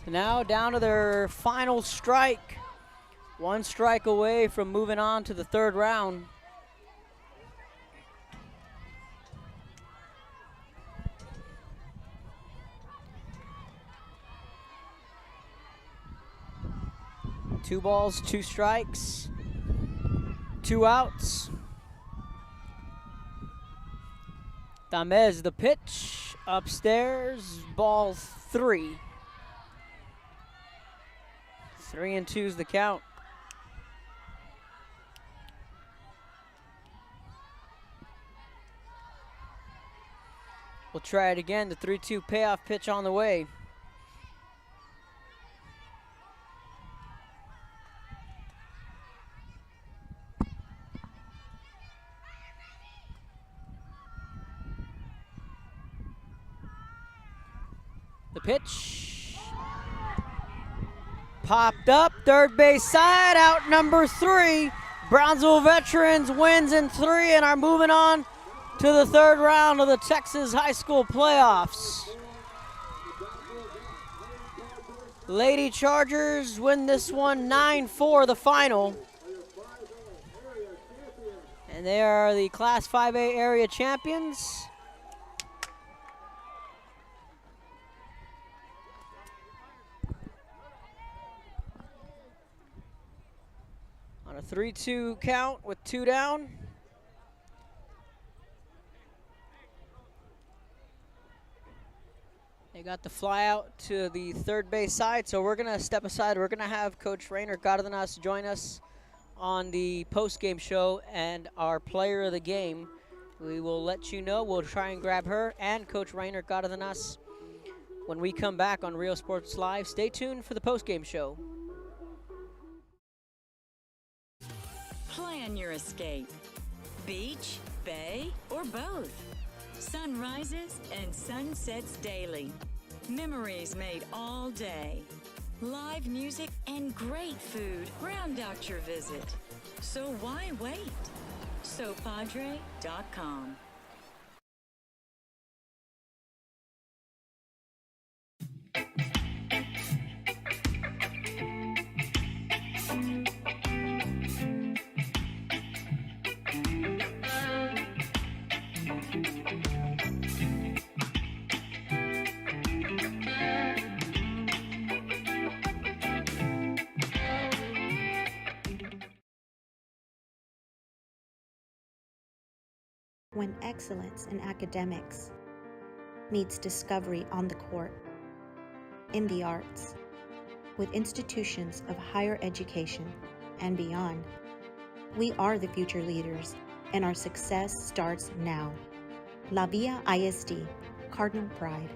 So now down to their final strike. 1 strike away from moving on to the 3rd round. Two balls, 2 strikes, 2 outs. Tamez the pitch, upstairs, ball 3. 3-2's the count. We'll try it again, the 3-2 payoff pitch on the way. The pitch. Popped up, 3rd base side, out number 3. Brownsville Veterans wins in 3 and are moving on to the 3rd round of the Texas High School playoffs. Lady Chargers win this one 9-4, the final. And they are the Class 5A area champions. On a 3-2 count with 2 down. They got the fly out to the 3rd base side, so we're gonna step aside. We're gonna have Coach Rainer Cardenas join us on the post-game show and our player of the game. We will let you know. We'll try and grab her and Coach Rainer Cardenas when we come back on Real Sports Live. Stay tuned for the post-game show. Plan your escape. Beach, bay, or both. Sunrises and sunsets daily. Memories made all day. Live music and great food round out your visit. So why wait? SoPadre.com. When excellence in academics meets discovery on the court, in the arts, with institutions of higher education and beyond, we are the future leaders, and our success starts now. La Villa ISD, Cardinal Pride.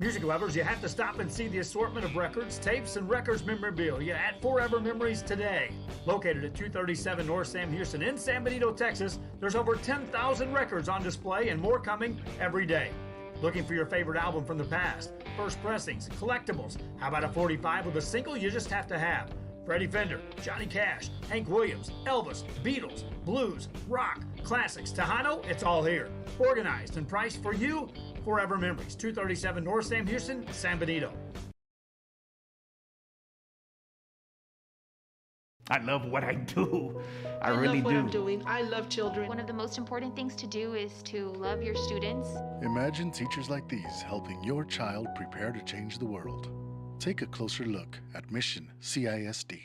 Music lovers, you have to stop and see the assortment of records, tapes, and records memorabilia at Forever Memories today. Located at 237 North Sam Houston in San Benito, Texas, there's over 10,000 records on display and more coming every day. Looking for your favorite album from the past, first pressings, collectibles, how about a 45 with a single you just have to have? Freddie Fender, Johnny Cash, Hank Williams, Elvis, Beatles, blues, rock, classics, Tejano, it's all here. Organized and priced for you. Forever Memories, 237 North Sam Houston, San Benito. I love what I do. I really love what do. I'm doing. I love children. One of the most important things to do is to love your students. Imagine teachers like these helping your child prepare to change the world. Take a closer look at Mission CISD.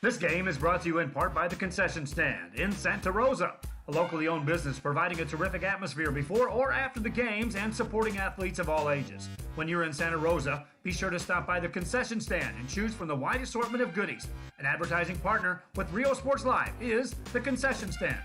This game is brought to you in part by the Concession Stand in Santa Rosa, a locally owned business providing a terrific atmosphere before or after the games and supporting athletes of all ages. When you're in Santa Rosa, be sure to stop by the Concession Stand and choose from the wide assortment of goodies. An advertising partner with Rio Sports Live is the Concession Stand.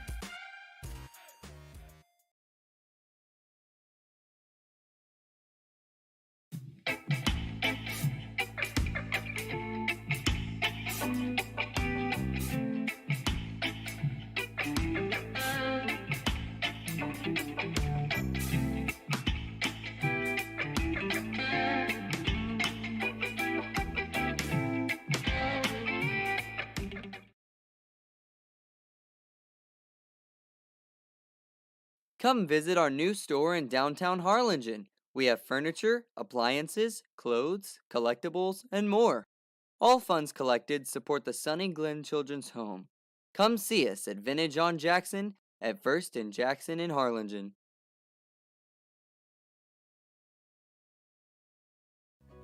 Come visit our new store in downtown Harlingen. We have furniture, appliances, clothes, collectibles, and more. All funds collected support the Sunny Glen Children's Home. Come see us at Vintage on Jackson at First and Jackson in Harlingen.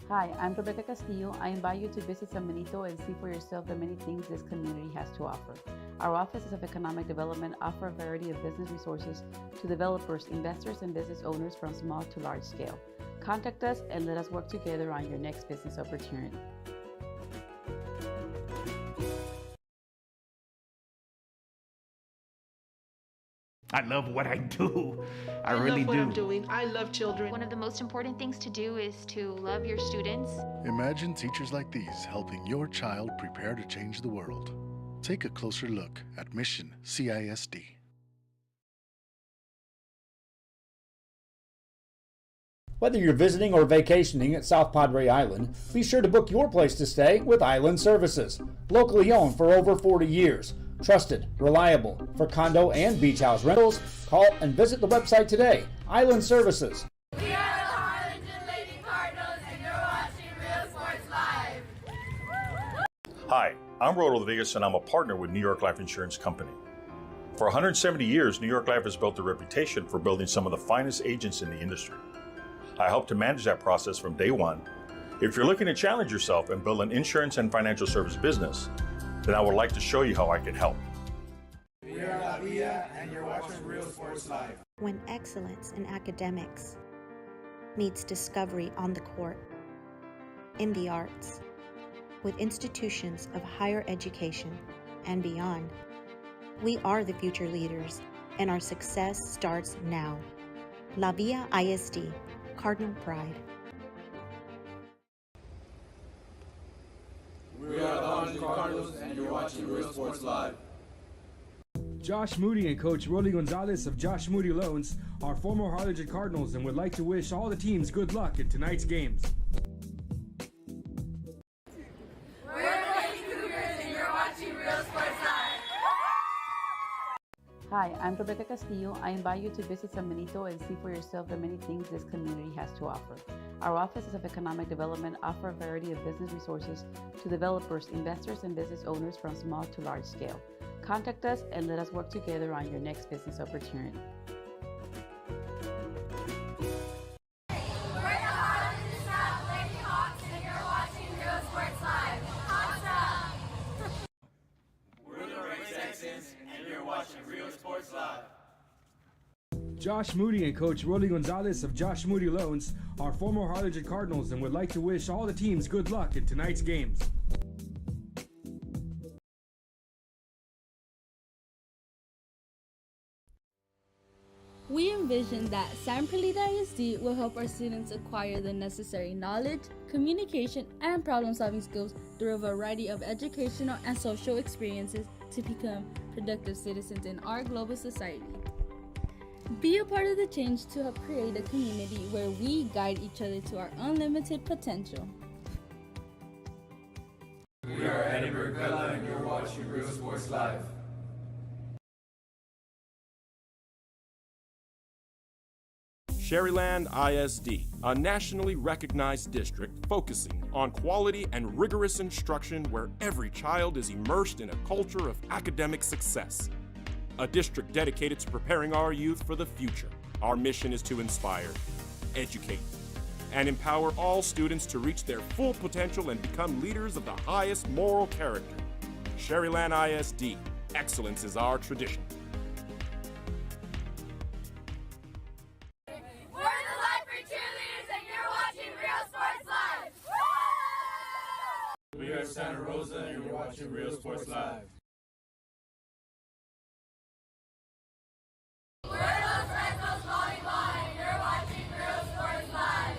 Hi, I'm Rebecca Castillo. I invite you to visit San Benito and see for yourself the many things this community has to offer. Our offices of economic development offer a variety of business resources to developers, investors, and business owners from small to large scale. Contact us and let us work together on your next business opportunity. I love what I do. I love really what do. I'm doing. I love children. One of the most important things to do is to love your students. Imagine teachers like these helping your child prepare to change the world. Take a closer look at Mission CISD. Whether you're visiting or vacationing at South Padre Island, be sure to book your place to stay with Island Services. Locally owned for over 40 years. Trusted, reliable for condo and beach house rentals. Call and visit the website today. Island Services. We are the Harlingen Lady Cardinals, and you're watching Real Sports Live. Hi, I'm Ronald Rodriguez, and I'm a partner with New York Life Insurance Company. For 170 years, New York Life has built a reputation for building some of the finest agents in the industry. I help to manage that process from day one. If you're looking to challenge yourself and build an insurance and financial service business, then I would like to show you how I can help. We are La Via, and you're watching Real Sports Live. When excellence in academics meets discovery on the court, in the arts, with institutions of higher education and beyond, we are the future leaders, and our success starts now. La Via ISD, Cardinal Pride. We are the Harlingen Cardinals, and you're watching Real Sports Live. Josh Moody and Coach Rolly Gonzalez of Josh Moody Loans are former Harlingen Cardinals and would like to wish all the teams good luck in tonight's games. We're the Lady Cougars, and you're watching Real Sports Live. Hi, I'm Rebecca Castillo. I invite you to visit San Benito and see for yourself the many things this community has to offer. Our offices of economic development offer a variety of business resources to developers, investors, and business owners from small to large scale. Contact us and let us work together on your next business opportunity. We're the Harlingen South Lady Hawks, and you're watching Real Sports Live. Hawks up! We're the Red Texans, and you're watching Real Sports Live. Josh Moody and Coach Rolly Gonzalez of Josh Moody Loans are former Harlingen Cardinals and would like to wish all the teams good luck in tonight's games. We envision that San Perlita ISD will help our students acquire the necessary knowledge, communication, and problem-solving skills through a variety of educational and social experiences to become productive citizens in our global society. Be a part of the change to help create a community where we guide each other to our unlimited potential. We are Eddie Burgella, and you're watching Real Sports Live. Sherryland ISD, a nationally recognized district focusing on quality and rigorous instruction where every child is immersed in a culture of academic success. A district dedicated to preparing our youth for the future. Our mission is to inspire, educate, and empower all students to reach their full potential and become leaders of the highest moral character. Sherryland ISD, excellence is our tradition. We're the Lifer Cheerleaders, and you're watching Real Sports Live. We are Santa Rosa, and you're watching Real Sports Live. We're Los Redcoats Volleyball, and you're watching Real Sports Live.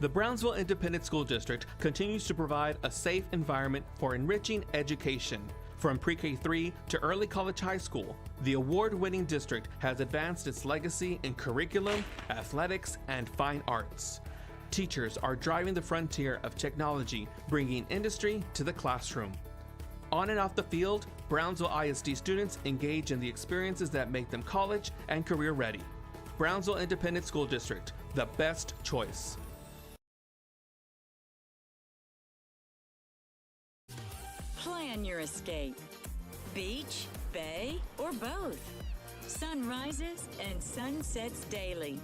The Brownsville Independent School District continues to provide a safe environment for enriching education. From pre-K3 to early college high school, the award-winning district has advanced its legacy in curriculum, athletics, and fine arts. Teachers are driving the frontier of technology, bringing industry to the classroom. On and off the field, Brownsville ISD students engage in the experiences that make them college and career ready. Brownsville Independent School District, the best choice. Plan your escape. Beach, bay, or both. Sun rises and sun sets daily.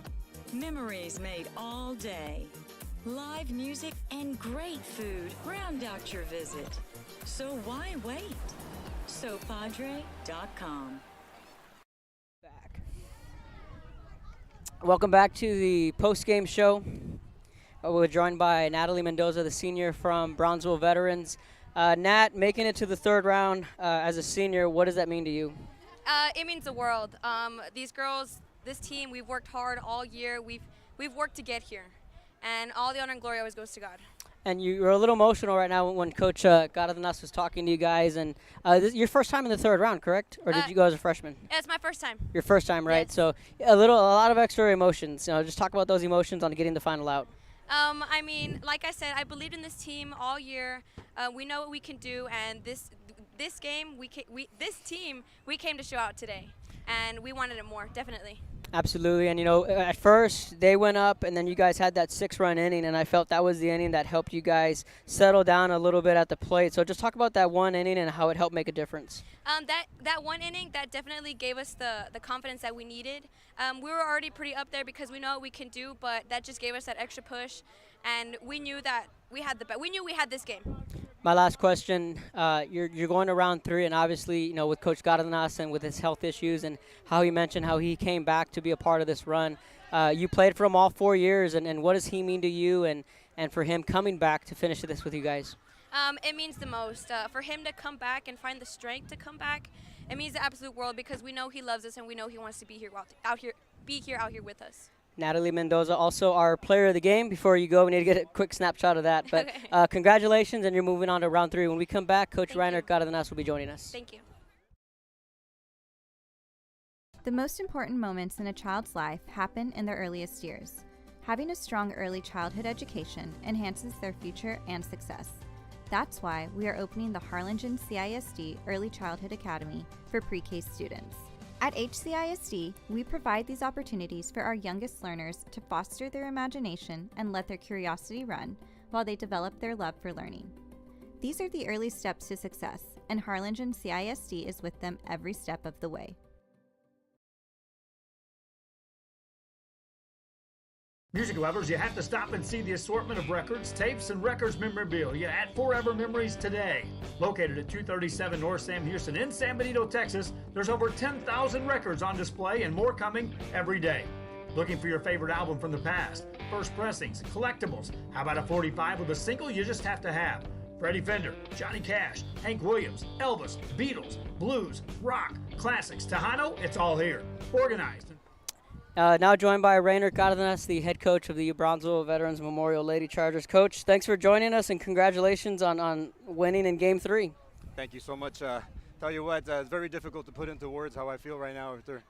Memories made all day. Live music and great food round out your visit. So why wait? SoPadre.com. Welcome back to the post-game show. We're joined by Natalie Mendoza, the senior from Brownsville Veterans. Nat, making it to the third round as a senior, what does that mean to you? It means the world. These girls, this team, we've worked hard all year. We've worked to get here, and all the honor and glory always goes to God. And you're a little emotional right now when Coach Grande was talking to you guys. And this is your first time in the third round, correct? Or did you go as a freshman? It's my first time. Your first time, right? Yes. So a lot of extra emotions. Just talk about those emotions on getting the final out. I mean, like I said, I believed in this team all year. We know what we can do, and this game, this team, we came to show out today, and we wanted it more, definitely. Absolutely, and at first they went up, and then you guys had that 6-run inning, and I felt that was the inning that helped you guys settle down a little bit at the plate. So just talk about that one inning and how it helped make a difference. That one inning, that definitely gave us the confidence that we needed. We were already pretty up there because we know what we can do, but that just gave us that extra push, and we knew that we had this game. My last question, you're going to round 3, and obviously, with Coach Grande and with his health issues and how he mentioned how he came back to be a part of this run. You played for him all 4 years, and what does he mean to you and for him coming back to finish this with you guys? It means the most. For him to come back and find the strength to come back, it means the absolute world because we know he loves us and we know he wants to be here out here with us. Natalie Mendoza, also our player of the game. Before you go, we need to get a quick snapshot of that. But Okay. Congratulations, and you're moving on to round 3. When we come back, Coach Reiner Grande will be joining us. Thank you. The most important moments in a child's life happen in their earliest years. Having a strong early childhood education enhances their future and success. That's why we are opening the Harlingen CISD Early Childhood Academy for pre-K students. At HCISD, we provide these opportunities for our youngest learners to foster their imagination and let their curiosity run while they develop their love for learning. These are the early steps to success, and Harlingen CISD is with them every step of the way. Music lovers, you have to stop and see the assortment of records, tapes, and records memorabilia at Forever Memories today. Located at 237 North Sam Houston in San Benito, Texas, there's over 10,000 records on display and more coming every day. Looking for your favorite album from the past, first pressings, collectibles. How about a 45 with a single you just have to have? Freddie Fender, Johnny Cash, Hank Williams, Elvis, Beatles, blues, rock, classics, Tejano, it's all here. Organized. Now joined by Rainer Cardenas, the head coach of the Brownsville Veterans Memorial Lady Chargers. Coach, thanks for joining us, and congratulations on winning in Game 3. Thank you so much. Tell you what, it's very difficult to put into words how I feel right now after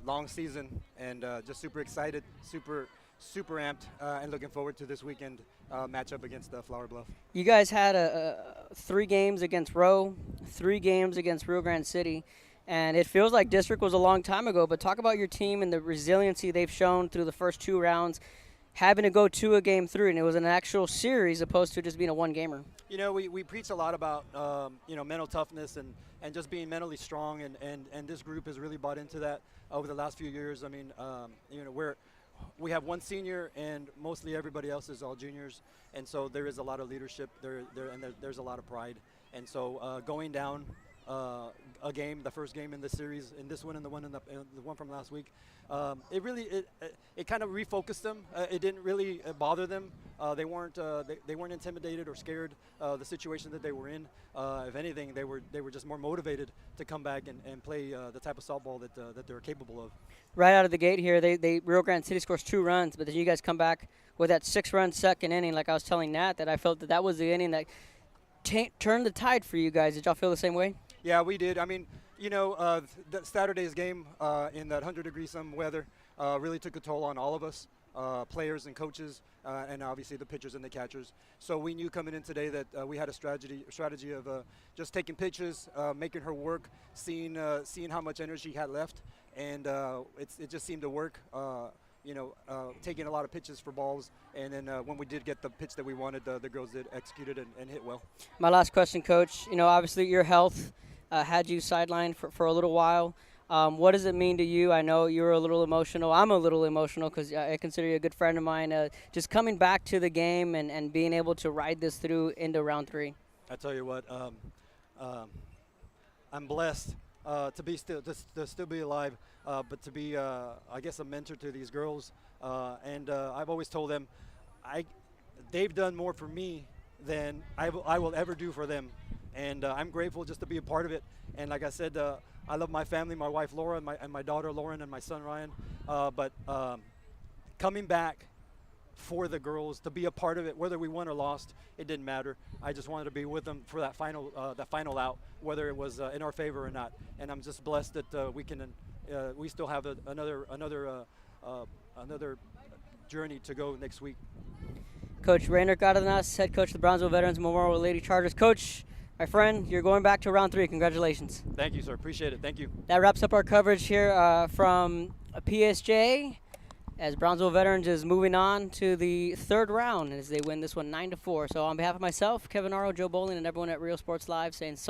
long season, and just super excited, super amped, and looking forward to this weekend matchup against Flower Bluff. You guys had 3 games against Rowe, 3 games against Rio Grande City. And it feels like district was a long time ago, but talk about your team and the resiliency they've shown through the first 2 rounds, having to go to a Game 3, and it was an actual series opposed to just being a one-gamer. We preach a lot about, mental toughness and just being mentally strong, and this group has really bought into that over the last few years. I mean, we have 1 senior, and mostly everybody else is all juniors, and so there is a lot of leadership there, and there's a lot of pride. And so going down a game, the first game in the series, in this one and the one from last week, it kind of refocused them. It didn't really bother them. They weren't intimidated or scared the situation that they were in. If anything, they were just more motivated to come back and play the type of softball that they're capable of. Right out of the gate here, Rio Grande City scores 2 runs, but then you guys come back with that 6-run second inning. Like I was telling Nat, that I felt that was the inning that turned the tide for you guys. Did y'all feel the same way? Yeah, we did. I mean, Saturday's game in that 100-degree some weather really took a toll on all of us. players and coaches, and obviously the pitchers and the catchers. So we knew coming in today that we had a strategy of just taking pitches, making her work, seeing how much energy she had left, and it just seemed to work. Taking a lot of pitches for balls, and then when we did get the pitch that we wanted, the girls did execute it and hit well. My last question, Coach. Obviously your health had you sidelined for a little while. What does it mean to you? I know you're a little emotional. I'm a little emotional because I consider you a good friend of mine. Just coming back to the game and being able to ride this through into round 3. I tell you what, I'm blessed to still be alive, but to be, I guess, a mentor to these girls. And I've always told them, they've done more for me than I will ever do for them. And I'm grateful just to be a part of it. And like I said, I love my family, my wife Laura, and my daughter Lauren, and my son Ryan. But coming back for the girls, to be a part of it, whether we won or lost, it didn't matter. I just wanted to be with them for that final out, whether it was in our favor or not. And I'm just blessed that we still have another journey to go next week. Coach Rainer Cardenas, head coach of the Brownsville Veterans Memorial Lady Chargers. Coach, my friend, you're going back to round 3. Congratulations. Thank you, sir. Appreciate it. Thank you. That wraps up our coverage here from PSJ, as Brownsville Veterans is moving on to the 3rd round as they win this one 9-4. So on behalf of myself, Kevin Aro, Joe Bowling, and everyone at Real Sports Live saying